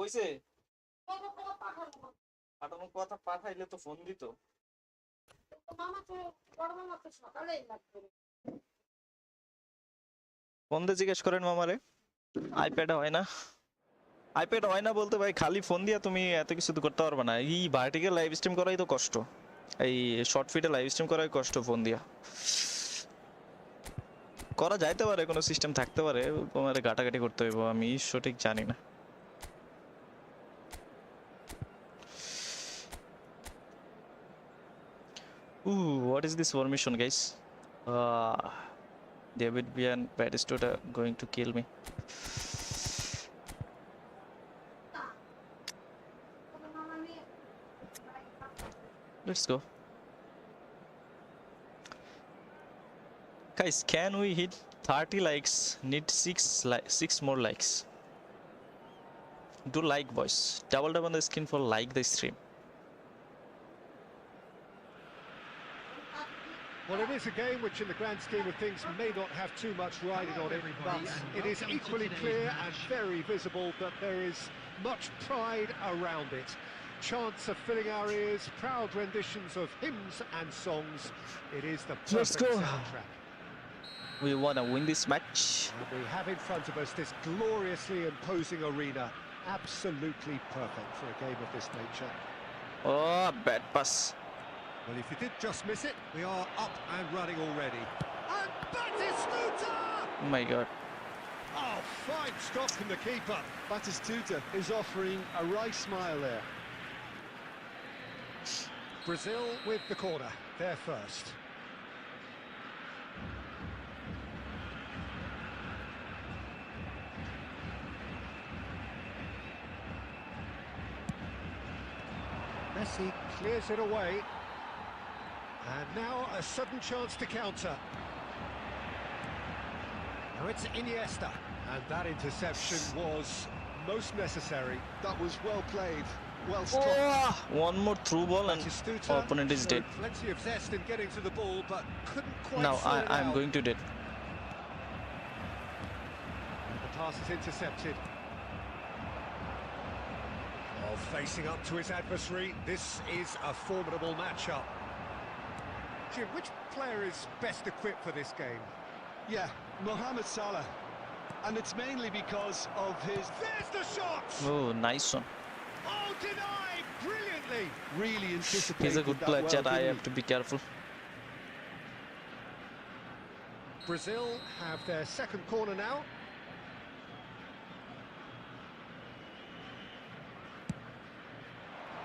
হইছে পাঠানোর কথা পাঠাইলে তো ফোন দিত ফোন দিয়ে জিজ্ঞেস করেন মামারে আইপ্যাড হয় না আইপ্যাড হয় না বলতে ভাই খালি ফোন দিয়া তুমি এত কিছু তো করতে পারবে না এই ভার্টিক্যাল লাইভ স্ট্রিম করাই তো কষ্ট এই শর্ট ফিটে লাইভ স্ট্রিম করাই কষ্ট ফোন দিয়া করা যাইতে পারে কোনো সিস্টেম থাকতে পারে তোমার ঘাটাঘাটি করতে হইব আমি সঠিক জানি না what is this formation guys David and Batistuta going to kill me let's go guys can we hit 30 likes need 6 more likes do like boys double tap on the screen for like the stream Well, it is a game which, in the grand scheme of things, may not have too much riding on it, but it is equally clear and very visible that there is much pride around it. Chants are filling our ears, proud renditions of hymns and songs. It is the perfect soundtrack. We want to win this match. And we have in front of us this gloriously imposing arena, absolutely perfect for a game of this nature. Oh, bad pass. Well, if you did just miss it, we are up and running already. And Batistuta! Oh my god. Oh, fine stop from the keeper. Batistuta is offering a right smile there. Brazil with the corner, there first. Messi clears it away. And now a sudden chance to counter. Now it's Iniesta. And that interception was most necessary. That was well played, well struck. Oh, one more through ball and Batistuta opponent is showed dead. plenty of zest in getting to the ball, but couldn't quite Now sort it I'm out. going to dead. And the pass is intercepted. Oh, facing up to his adversary, this is a formidable matchup. Jim, which player is best equipped for this game? Yeah, Mohamed Salah. And it's mainly because of his... There's the shot! Oh, nice one. Oh, denied! Brilliantly! Really anticipated He's a good that player, well, Chad. I didn't have to be careful. Brazil have their second corner now.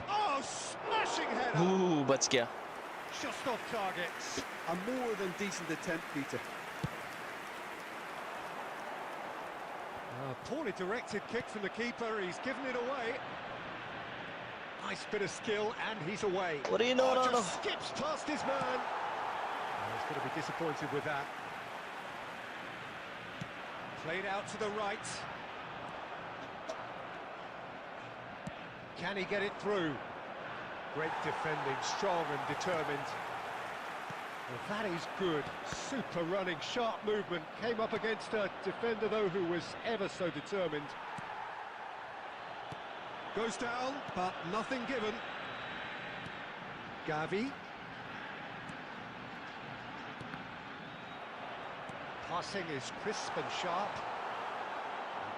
Oh, smashing header! Ooh, bach gaya. Just off target. A more than decent attempt, Peter. Poorly directed kick from the keeper, he's given it away. Nice bit of skill, and he's away. What do you know? No, Just skips past his man. He's going to be disappointed with that. Played out to the right. Can he get it through? Great defending, strong and determined. Well, that is good. Super running, sharp movement. Came up against a defender, though, who was ever so determined. Goes down, but nothing given. Gavi. Passing is crisp and sharp.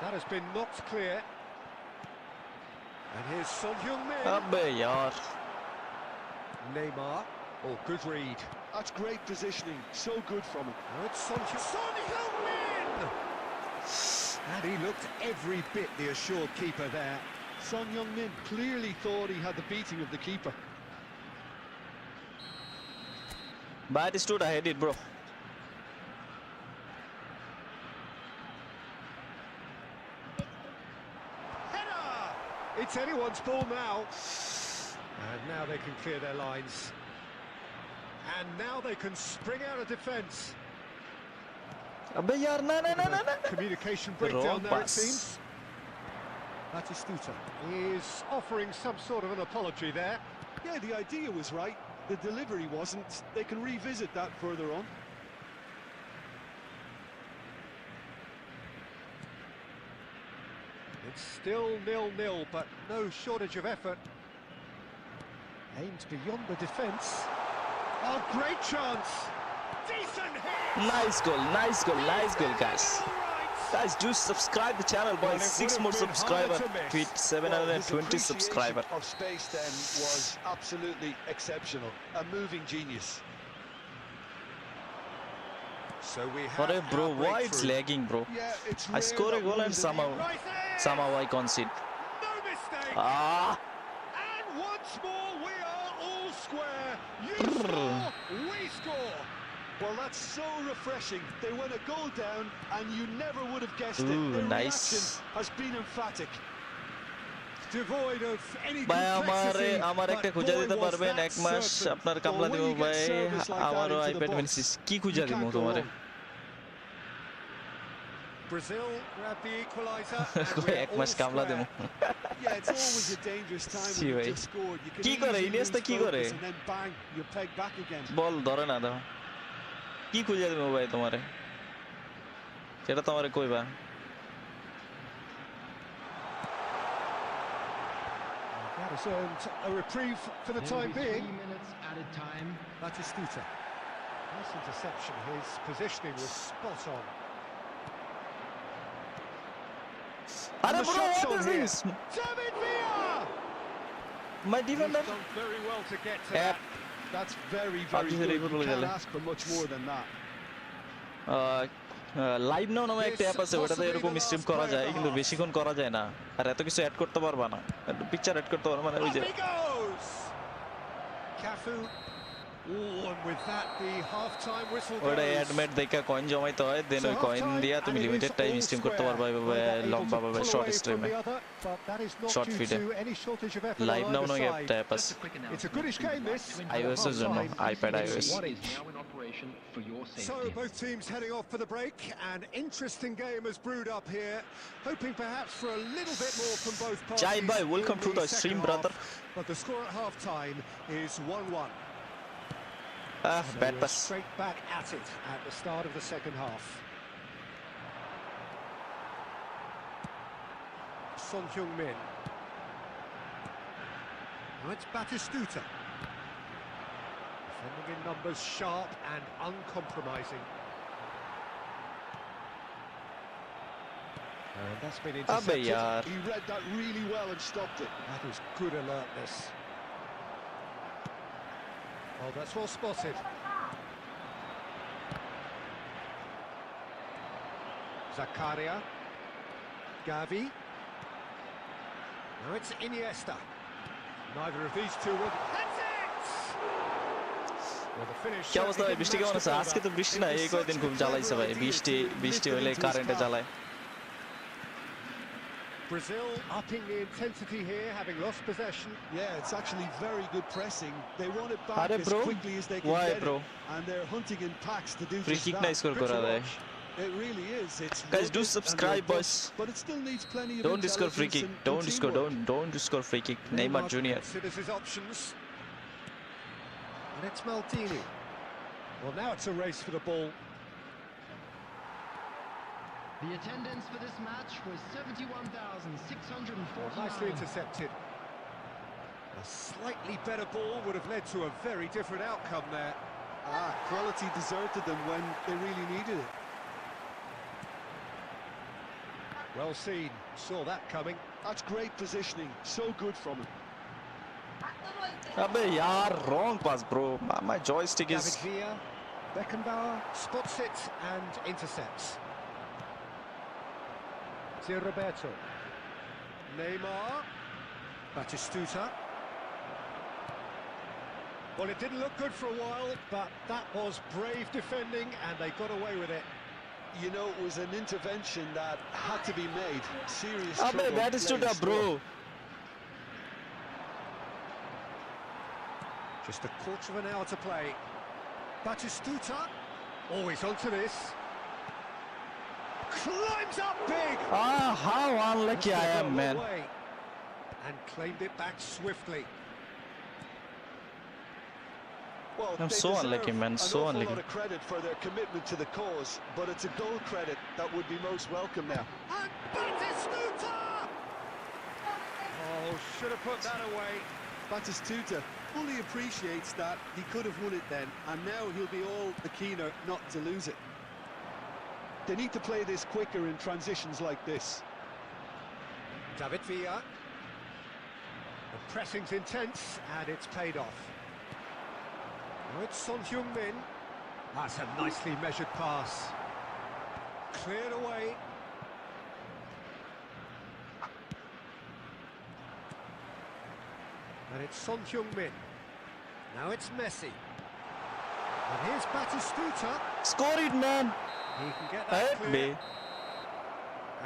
That has been knocked clear. And here's Son Heung-min. Abbe yaar. Neymar. Oh, good read. That's great positioning, so good from him. Now it's Son Heung-min! And he looked every bit the assured keeper there. Son Heung-min clearly thought he had the beating of the keeper. Batistuta headed, bro. Header! It's anyone's ball now. And now they can clear their lines. And now they can spring out of defence. Abbe yaar, na na na na na. Communication Wrong breakdown there, it pass. seems. Batistuta is offering some sort of an apology there. Yeah, the idea was right. The delivery wasn't. They can revisit that further on. It's still 0-0, but no shortage of effort. Aimed beyond the defence. Oh, great chance! Decent hit! Nice goal, nice goal, nice goal, guys. Guys, do subscribe the channel, boys. 6 more subscribers. Tweet 720 subscribers. Of space then was absolutely exceptional. A moving genius. So we have What bro, our why it's breakthrough. lagging, bro? Yeah, it's I score a goal and somehow I concede. No mistake! Ah! And once more we are all square. You score, we score. Well, that's so refreshing. They went a goal down, and you never would have guessed it. Ooh, Their nice. reaction has been emphatic. Devoid of any ভাই complexity, আমার একটা but খুঁজে boy, দিতে was পারবেন that এক মাস certain. আপনার কামলা Well, দিব when you get ভাই service like that আমারও into the আইপ্যাড box, মেনসিস কি খুঁজে you দিব can't go তোমারে wrong. Brazil grab the equalizer. কই এক মাস কামলা দেব Yeah, it's always a dangerous time See, when you wait. just scored. You can কি করে easily ইনিয়েস্তা lose কি করে focus and then bang, you're pegged back again. বল ধরে না দাও কি খুঁজে দেব ভাই তোমারে সেটা তোমারে কইবা That has earned a reprieve for the time Maybe being. 3 minutes at a time. Batistuta. Nice interception. His positioning was spot on. আরে the bro shot's what on is here. this David Villa! my He's defender done very well to get to App. that. That's very, I'll very just good. leave it You with can't Gale. ask for much more than that. Live নাও নামে একটা app আছে ওটাতে এরকম stream করা যায় কিন্তু বেশিক্ষণ করা যায় না আর এত কিছু অ্যাড করতে পারবা না পিকচার অ্যাড করতে পারবা না ওই যে Up he goes! Cafu. Oh, and with that, the half-time whistle ওটা goes. অ্যাডমেট দেখা কয়েন জমাইতে হয় দেন So ওই কয়েন half-time, দিয়া তুমি and it limited is time all stream করতে square. পারবা এভাবে Well, they're able লম্বা to ভাবে pull short away from স্ট্রিমে the other, but that is not Short due feeder. to any shortage of effort live on now either না side. একটা app আছে It's a goodish game, this. iOS এর জন্য iPad iOS One is now in operation for your safety. So both teams heading off for the break. An interesting game has brewed up here, hoping perhaps for a little bit more from both parties. Jai bhai, welcome in to the second stream, half. brother. But the score at half-time is 1-1. So bad we're pass straight back at it at the start of the second half. Son Heung-min. Now it's Batistuta. Defending in numbers, sharp and uncompromising. And that's been अबे intercepted. यार He read that really well and stopped it. That was good alertness. Oh, that's well spotted. Zakaria. Gavi. Now it's Iniesta. Neither of these two would... That's it! Well, the finish কি অবস্থা ভাই বৃষ্টি certainly কেমন didn't আছে match আজকে the তো build-up. বৃষ্টি It না was এই such কয়েকদিন a খুব জ্বালাইছে clever ভাই idea বৃষ্টি to বৃষ্টি lift it হইলে into his কারেন্টে path. জ্বালায় Brazil upping the intensity here, having lost possession. Yeah, it's actually very good pressing. They want it back Arre as bro, quickly as they can why get bro? it, and they're hunting in packs to do free just kick that. না score Good করা to দেয় watch. It really is. It's Guys, do rugged and subscribe, robust, boys. but it still needs plenty of don't score free kick intelligence and don't score teamwork. don't score free kick Neymar Jr Considers his options. And it's Maldini. Well, now it's a race for the ball. The attendance for this match was 71,649. Nicely intercepted. A slightly better ball would have led to a very different outcome there. Quality deserted them when they really needed it. Well seen, saw that coming. That's great positioning. So good from him. अबे यार wrong pass bro my joystick is David Villa, Beckenbauer spots it and intercepts. Zé Roberto. Neymar. Batistuta. Well, it didn't look good for a while, but that was brave defending and they got away with it. You know, it was an intervention that had to be made. Serious अबे trouble Batistuta playing bro slow. Just a quarter of an hour to play. Batistuta. Always onto this. Climbs up big. how unlucky I am man Away. And claimed it back swiftly. Well, I'm they so deserve unlucky, man, an so awful unlucky. lot of credit for their commitment to the cause, but it's a goal credit that would be most welcome now. And Batistuta! Oh, should have put that away. Batistuta fully appreciates that he could have won it then, and now he'll be all the keener not to lose it. They need to play this quicker in transitions like this. David Villa. The pressing's intense, and it's paid off. Now it's Son Heung-min. That's a nicely measured pass. Cleared away. And it's Son Heung-min. Now it's Messi. And here's Batistuta. Score it, man. He can get that Help clear. me.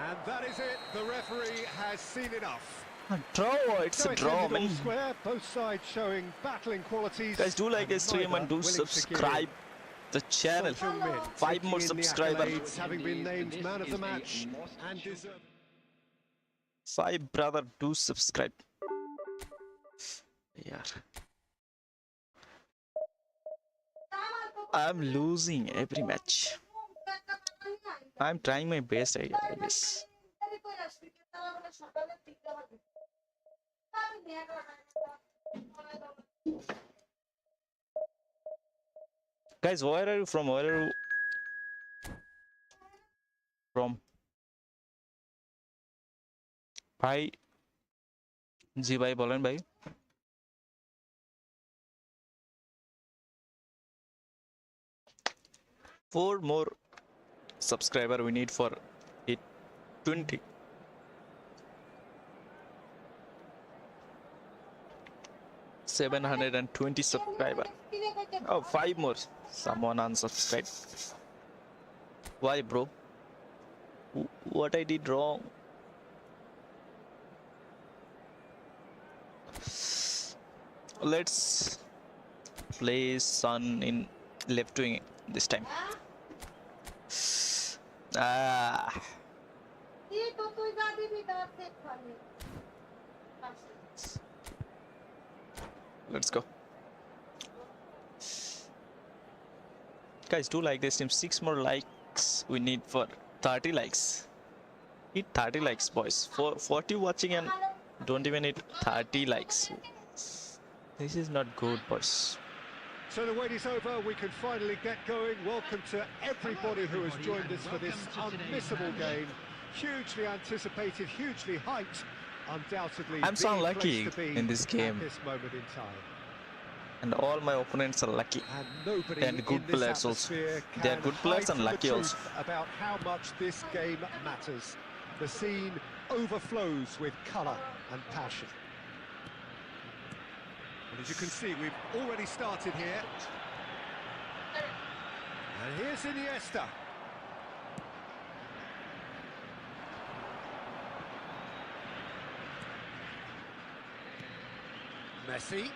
And that is it. The referee has seen enough. Draw, it's So a it's draw, ended all man. square, both sides showing battling qualities. Guys, do like this stream and do neither willing to give subscribe in. the channel. Son Heung-min 5 more taking in the subscribers. accolades, having been named man of the match and deserved. 5 brother, do subscribe. Yeah. I'm losing every match. I'm trying my best, I guess. Guys, where are you from? Where are you from? Bhai, जी भाई बोलें भाई. Four more subscriber we need for it 20. $720 subscriber. Oh, 5 more. Someone unsubscribed. Why, bro? What I did wrong? Let's play Sun in left wing this time. Ah. Let's go. Guys, do like this team. 6 more likes we need for 30 likes. Hit 30 likes, boys. For 40 watching and don't even hit 30 likes. This is not good, boys. So the wait is over, we can finally get going. Welcome to everybody who has joined us for this unmissable game. Hugely anticipated, hugely hyped, undoubtedly I'm so the lucky place to be in this game. at this moment in time. And all my opponents are lucky. And nobody And good in this players also. atmosphere They are can good players hide and from the lucky also. truth about how much this game matters. The scene overflows with colour and passion. And as you can see, we've already started here. And here's Iniesta. Messi.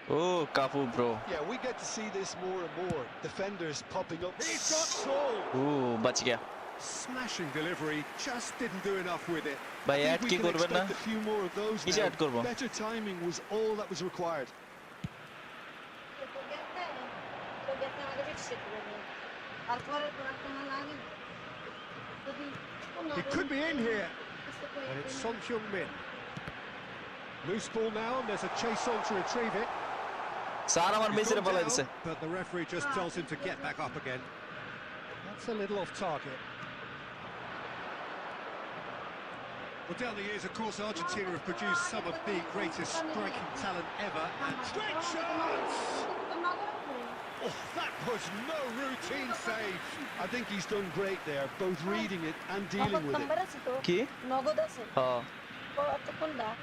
Oh, Cafu, bro. Yeah, we get to see this more and more. Defenders popping up. He's got goal. Oh, bach gaya. Smashing delivery, just didn't do enough with it. Bhai, I add think ki we can korben na? expect a few more of those Kiche now. add korbo? Better timing was all that was required. He could be in here. And it's Son Heung-min. Loose ball now, and there's a chase on to retrieve it. Sara man He's base gone pala down, dise. but the referee just tells him to get back up again. That's a little off target. Well, down the years, of course, Argentina have produced some of the greatest striking talent ever. And great chance! Oh, that was no routine save. I think he's done great there, both reading it and dealing with it. Ki? Ha. Across the quarter.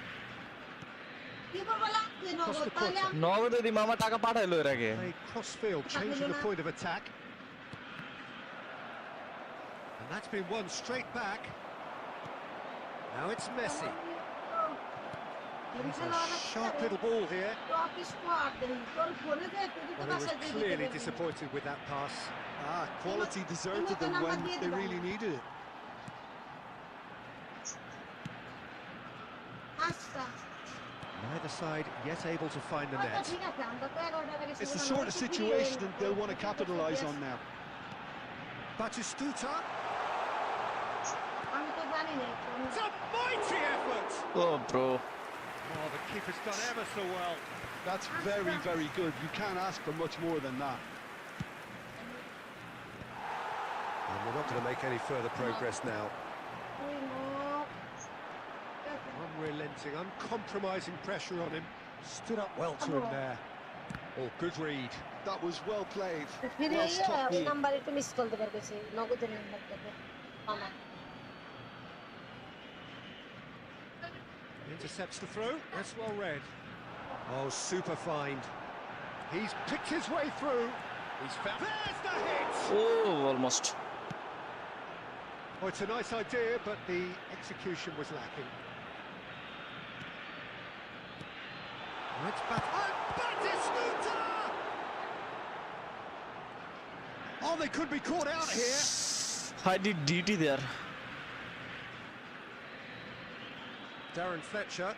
Nogode di mama taka pathailo era ke. A cross-field, changing the point of attack. And that's been won straight back. Now it's Messi. He's a sharp little ball here. Well, he was clearly disappointed with that pass. Quality deserted them when they really needed it. Neither side yet able to find the net. It's the sort of situation that they'll want to capitalise on now. Batistuta. It's a mighty effort. Oh, bro. Oh, the keeper's done ever so well. That's very, very good. You can't ask for much more than that. And we're not going to make any further progress now. Unrelenting, uncompromising pressure on him. Stood up well to him there. Oh, good read. That was well played. फिर Well ये stopped. Number एक miss call दे करके से नगद number करके आना Intercepts the throw. That's well read. Oh, super find. He's picked his way through. He's found. There's the hit! Oh, almost. Oh, it's a nice idea, but the execution was lacking. It's back. And Batistuta! Oh, they could be caught out here. I did DT there. Darren Fletcher.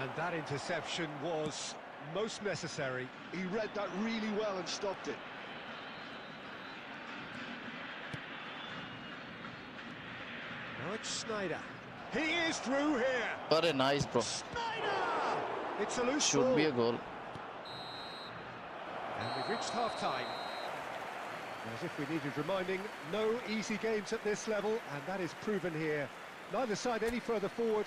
And that interception was most necessary. He read that really well and stopped it. Now it's Snyder. He is through here. Very nice, bro. Snyder! It's a loose Should ball. be a goal. And we've reached half-time. As if we needed reminding, no easy games at this level, and that is proven here. Neither side any further forward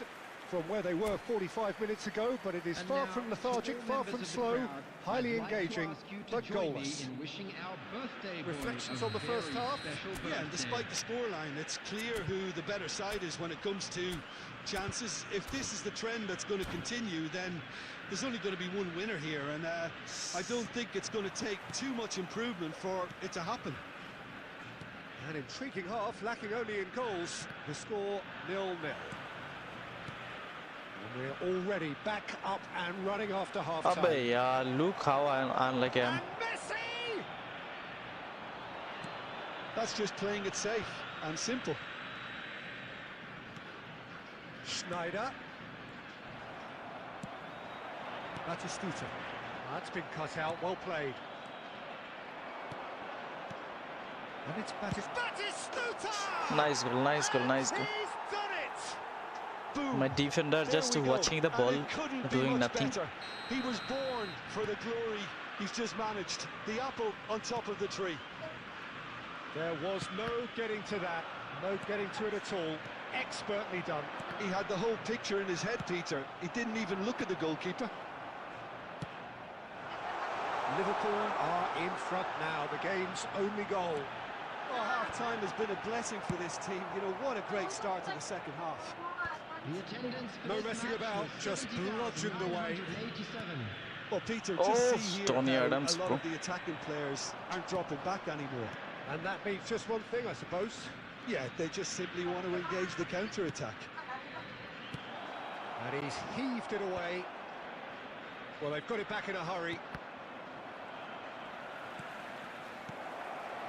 from where they were 45 minutes ago, but it is And far now, from lethargic, to all far members from of the slow, crowd, highly I'd like to engaging, ask you to but join me goalless. in wishing our birthday boy Reflections a on the first very half? special Yeah, and birthday. despite the scoreline, it's clear who the better side is when it comes to chances. If this is the trend that's going to continue, then there's only going to be one winner here, and I don't think it's going to take too much improvement for it to happen. An intriguing half, lacking only in goals. The score 0-0. And we're already back up and running after half-time. Abbe yaar, look how I'm like And Messi! That's just playing it safe and simple. Schneider. Batistuta. That's been cut out, well played. And it's Batistuta! nice goal, nice goal, nice goal. He's done it! Boom. My defender There just we go. watching the And ball, it couldn't be doing much nothing. better. He was born for the glory he's just managed. The apple on top of the tree. There was no getting to that, no getting to it at all. Expertly done. He had the whole picture in his head, Peter. He didn't even look at the goalkeeper. Liverpool are in front now, the game's only goal. Oh, half-time has been a blessing for this team. You know, what a great start to the second half. The attendance for No this messing match about, was just bludgeoned away. 70,987. Well, Peter, Oh, just see here Tony how Adams, a lot bro. of the attacking players aren't dropping back anymore. And that means just one thing, I suppose. Yeah, they just simply want to engage the counter-attack. And he's heaved it away. Well, they've got it back in a hurry.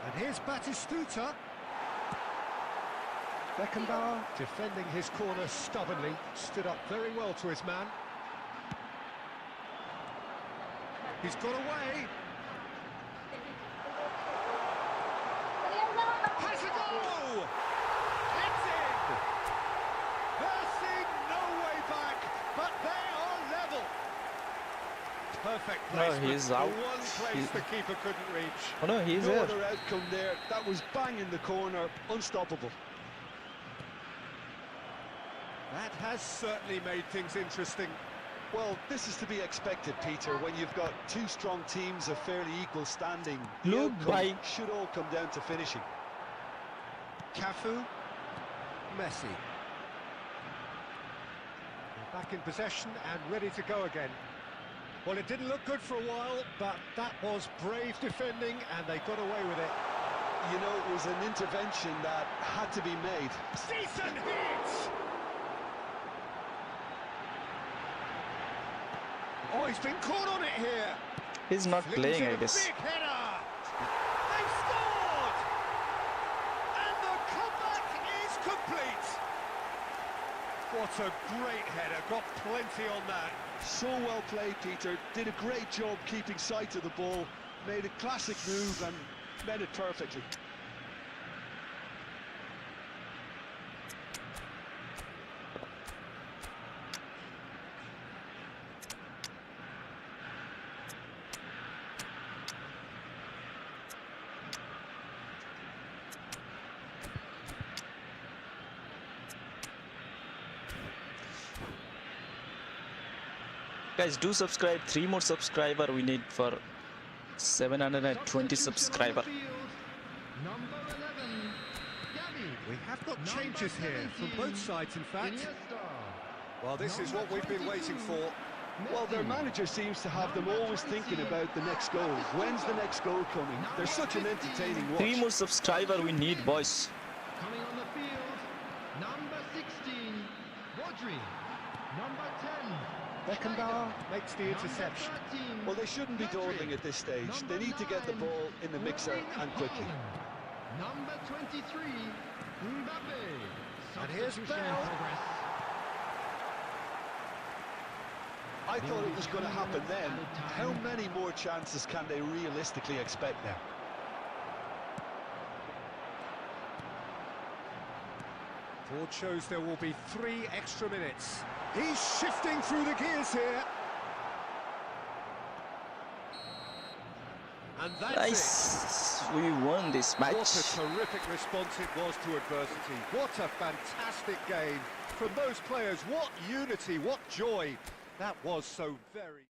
And here's Batistuta. Beckenbauer defending his corner stubbornly. Stood up very well to his man. He's got away. Has a go! It's in! They're seeing no way back, but they are level. Perfect No, placement. he's out. The one place the keeper couldn't reach. Oh no, he's No there. other outcome there. That was bang in the corner, unstoppable. That has certainly made things interesting. Well, this is to be expected, Peter, when you've got two strong teams of fairly equal standing. The Look, outcome bye. should all come down to finishing. Cafu, Messi. They're back in possession and ready to go again. Well, it didn't look good for a while, but that was brave defending and they got away with it. You know, it was an intervention that had to be made. Decent hit! Oh, he's been caught on it here. He's not Flings playing, in I a guess. Big header! They've scored! And the comeback is complete! What a great header, got plenty on that. So well played, Peter. Did a great job keeping sight of the ball. Made a classic move and met it perfectly. Guys, do subscribe. 3 more subscriber we need for 720 subscriber. Number 11, Gabby. We have got Number changes here from 17, both sides, in fact. Iniesta. Well, this is what we've been waiting for. Well, their manager seems to have them always thinking about the next goal. When's the next goal coming? They're such an entertaining watch. 3 more subscriber we need, boys. Coming on the field, number 16, Rodri. Number 10, Beckenbauer makes the Number interception. 13, Well, they shouldn't be dawdling at this stage. They need to get the ball in the mixer and quickly. Number 23, Mbappe. And here's Substitution in Bell. progress. I thought it was going to happen then. How many more chances can they realistically expect now? Ford shows there will be 3 extra minutes. He's shifting through the gears here. And that's it. Nice. We won this match. What a terrific response it was to adversity. What a fantastic game from those players. What unity, what joy. That was so very...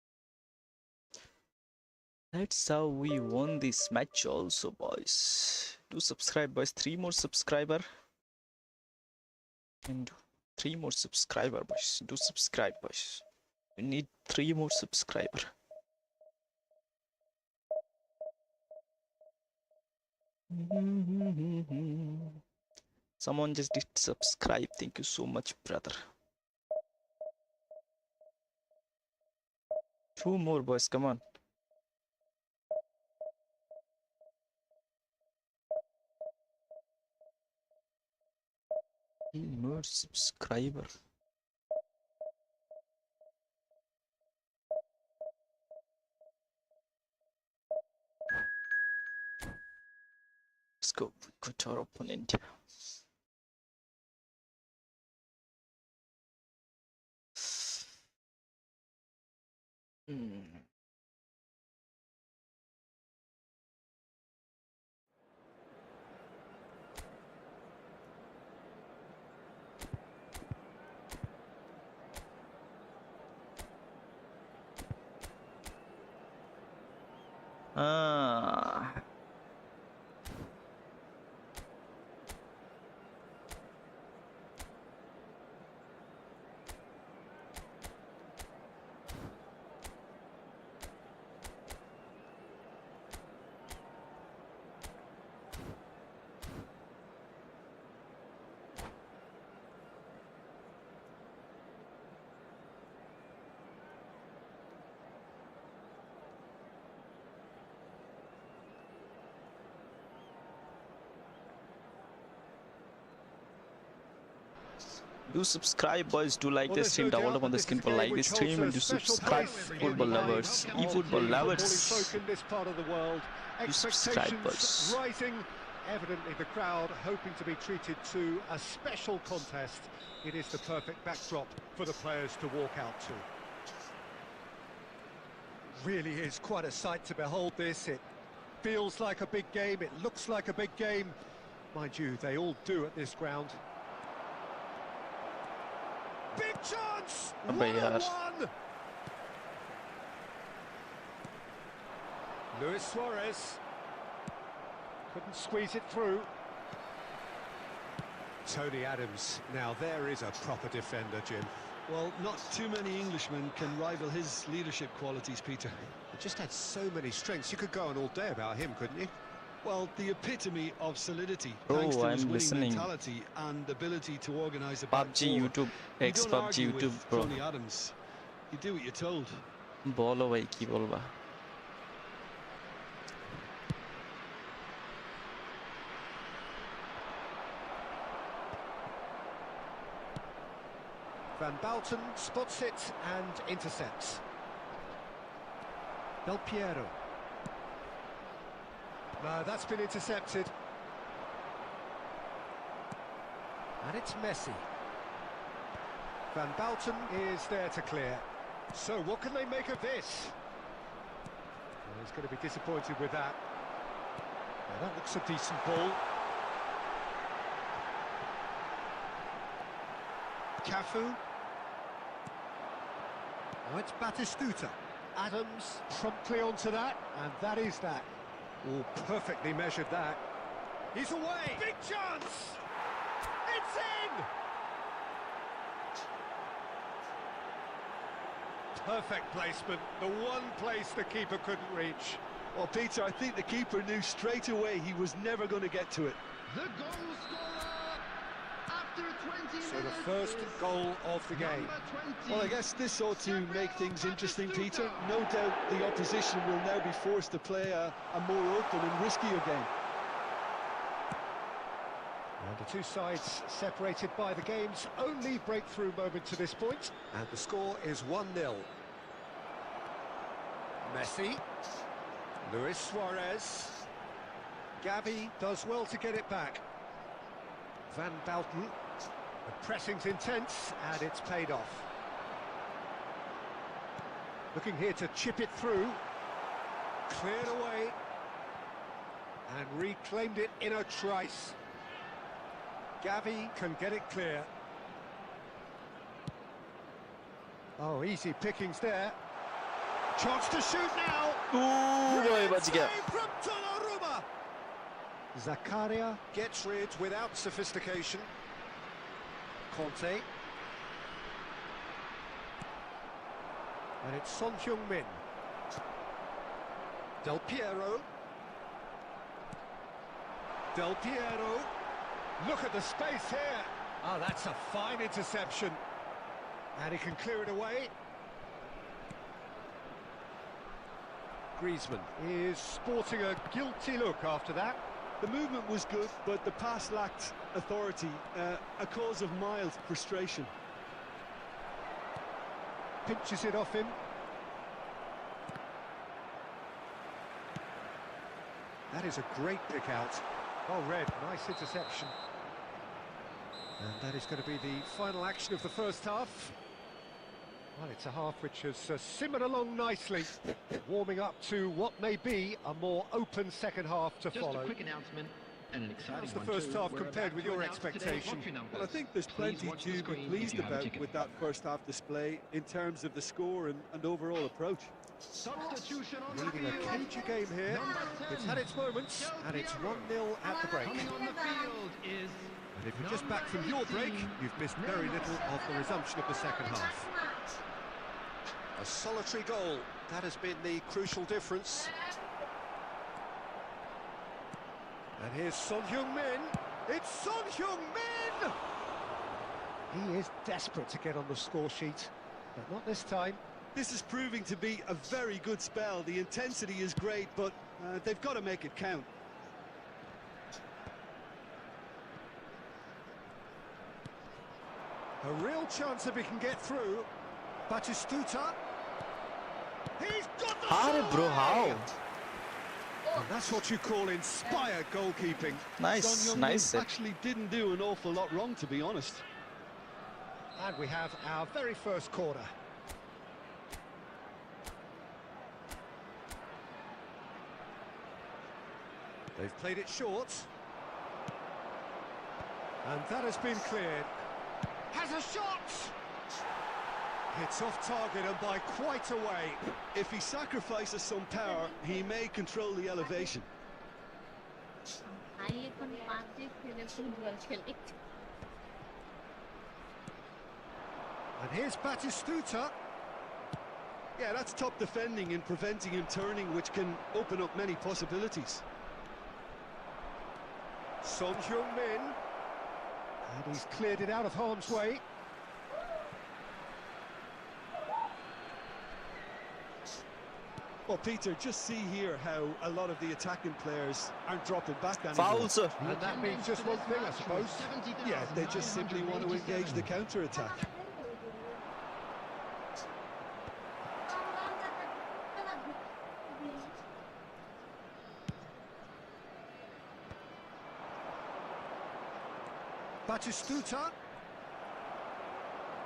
That's how we won this match also, boys. Do subscribe, boys. 3 more subscriber. And 3 more subscriber, boys. Do subscribe, boys. We need 3 more subscriber. Someone just did subscribe. Thank you so much, brother. 2 more, boys. Come on. More subscriber. Let's go. We got our opponent. Ah. Do subscribe, boys. Do like this stream. Double up on the screen for like this stream, and do subscribe, football lovers, eFootball lovers. In this part of the world, Do subscribe, expectations boys. rising. Evidently, the crowd hoping to be treated to a special contest. It is the perfect backdrop for the players to walk out to. Really is quite a sight to behold this. It feels like a big game. It looks like a big game. Mind you, they all do at this ground. Big chance! Abbe yaar. 1-1! Luis Suarez couldn't squeeze it through. Tony Adams. Now there is a proper defender, Jim. Well, not too many Englishmen can rival his leadership qualities, Peter. He just had so many strengths. You could go on all day about him, couldn't you? Well, the epitome of solidity, Oh, thanks to his I'm winning listening. mentality and ability to organise a back PUBG four. YouTube, You ex don't PUBG argue YouTube, with bro. Tony Adams. You do what you're told. Bolo bhai ki bolba. Van Bouten spots it and intercepts. Del Piero. No, that's been intercepted. And it's Messi. Van Bouten is there to clear. So what can they make of this? Well, he's going to be disappointed with that. Now, that looks a decent ball. Cafu. Now it's Batistuta. Adams promptly onto that, and that is that. Oh, perfectly measured that. He's away! Big chance! It's in! Perfect placement, the one place the keeper couldn't reach. Well, Peter, I think the keeper knew straight away he was never going to get to it. The goal scorer after 20 So the minutes first is goal of the game. number 20. Well, I guess this ought to make things interesting, Peter. No doubt the opposition will now be forced to play a more open and riskier game. And the two sides separated by the game's only breakthrough moment to this point. And the score is 1-0. Messi. Luis Suarez. Gavi does well to get it back. Van Bauten. The pressing's intense, and it's paid off. Looking here to chip it through. Cleared away. And reclaimed it in a trice. Gavi can get it clear. Oh, easy pickings there. Chance to shoot now. Boy, bach gaya. Save from Donnarumma. Zakaria gets rid without sophistication. Conte. And it's Son Heung-min. Del Piero. Del Piero. Look at the space here. Oh, that's a fine interception. And he can clear it away. Griezmann is sporting a guilty look after that. The movement was good, but the pass lacked authority, a cause of mild frustration. Pinches it off him. That is a great pick out. Well read, nice interception. And that is going to be the final action of the first half. Well, it's a half which has simmered along nicely, warming up to what may be a more open second half to Just follow. a quick announcement and an exciting How's the one first too. half We're compared about with to your announce today's expectation? lottery numbers. Well, I think there's Please plenty watch the to be screen if pleased you have a about ticket. with that first half display in terms of the score and overall approach. Substitution on the Leading a field. cagey game here. Number 10. It's had its moments, and it's 1-0 at the break. Coming on the field is And if you're just back from your break, you've missed very little of the resumption of the second half. A solitary goal, that has been the crucial difference. And here's Son Heung-min. It's Son Heung-min! He is desperate to get on the score sheet, but not this time. This is proving to be a very good spell. The intensity is great, but they've got to make it count. A real chance if he can get through. Batistuta. He's got the How, goal! bro? How? And that's what you call inspired goalkeeping. Nice, Son Heung-min nice set. actually didn't do an awful lot wrong, to be honest. And we have our very first corner. They've played it short. And that has been cleared. Has a shot! It's off target and by quite a way. If he sacrifices some power, he may control the elevation. And here's Batistuta. Yeah, that's top defending and preventing him turning, which can open up many possibilities. Son Heung-min. And he's cleared it out of harm's way. Well, Peter, just see here how a lot of the attacking players aren't dropping back anymore. Foul, sir. And that means just one thing, I suppose. Yeah, they just simply want to engage the counter-attack. Batistuta.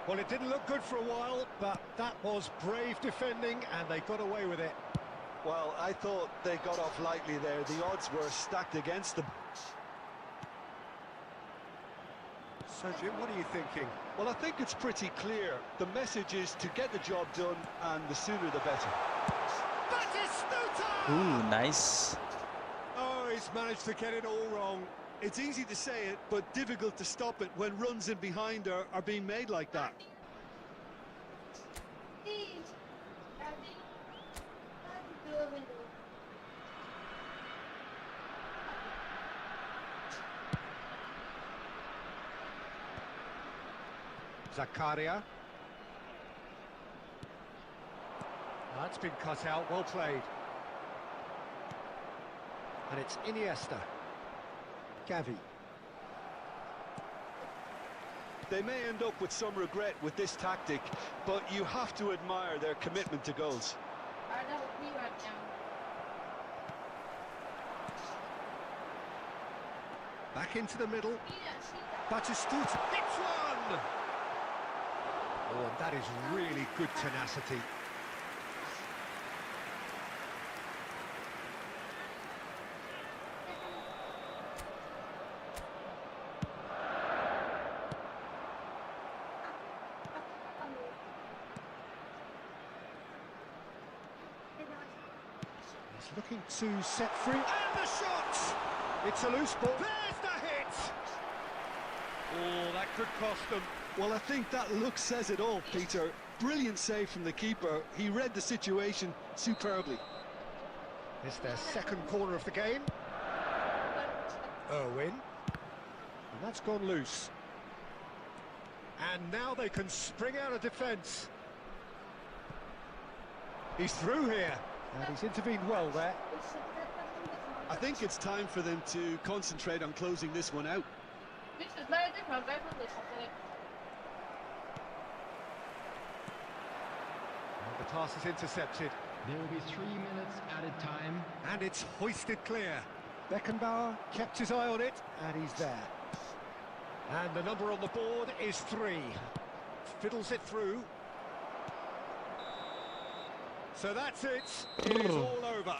Well, it didn't look good for a while, but that was brave defending, and they got away with it. Well, I thought they got off lightly there. The odds were stacked against them. So, Jim, what are you thinking? Well, I think it's pretty clear. The message is to get the job done, and the sooner the better. Ooh, nice. Oh, he's managed to get it all wrong. It's easy to say it, but difficult to stop it when runs in behind are being made like that. Zakaria. That's been cut out, well played. And it's Iniesta. Gavi. They may end up with some regret with this tactic, but you have to admire their commitment to goals. Back into the middle. Batistuta hits one! Oh, and that is really good tenacity. He's looking to set free, and the shot! It's a loose ball. There's the hit! Oh, that could cost them. Well, I think that look says it all, Peter. Brilliant save from the keeper. He read the situation superbly. It's their second corner of the game. Irwin. And that's gone loose. And now they can spring out of defence. He's through here. And he's intervened well there. I think it's time for them to concentrate on closing this one out. And the pass is intercepted. There will be 3 minutes added time. And it's hoisted clear. Beckenbauer kept his eye on it, and he's there. And the number on the board is 3. Fiddles it through. So that's it. It is all over.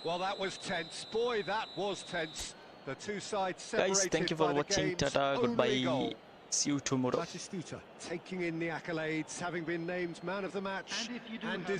Well, that was tense. Boy, that was tense. The two sides separated Guys, thank you for by the watching. game's Tata, only goodbye. goal. See you tomorrow. Batistuta taking in the accolades, having been named man of the match. And if you do and have a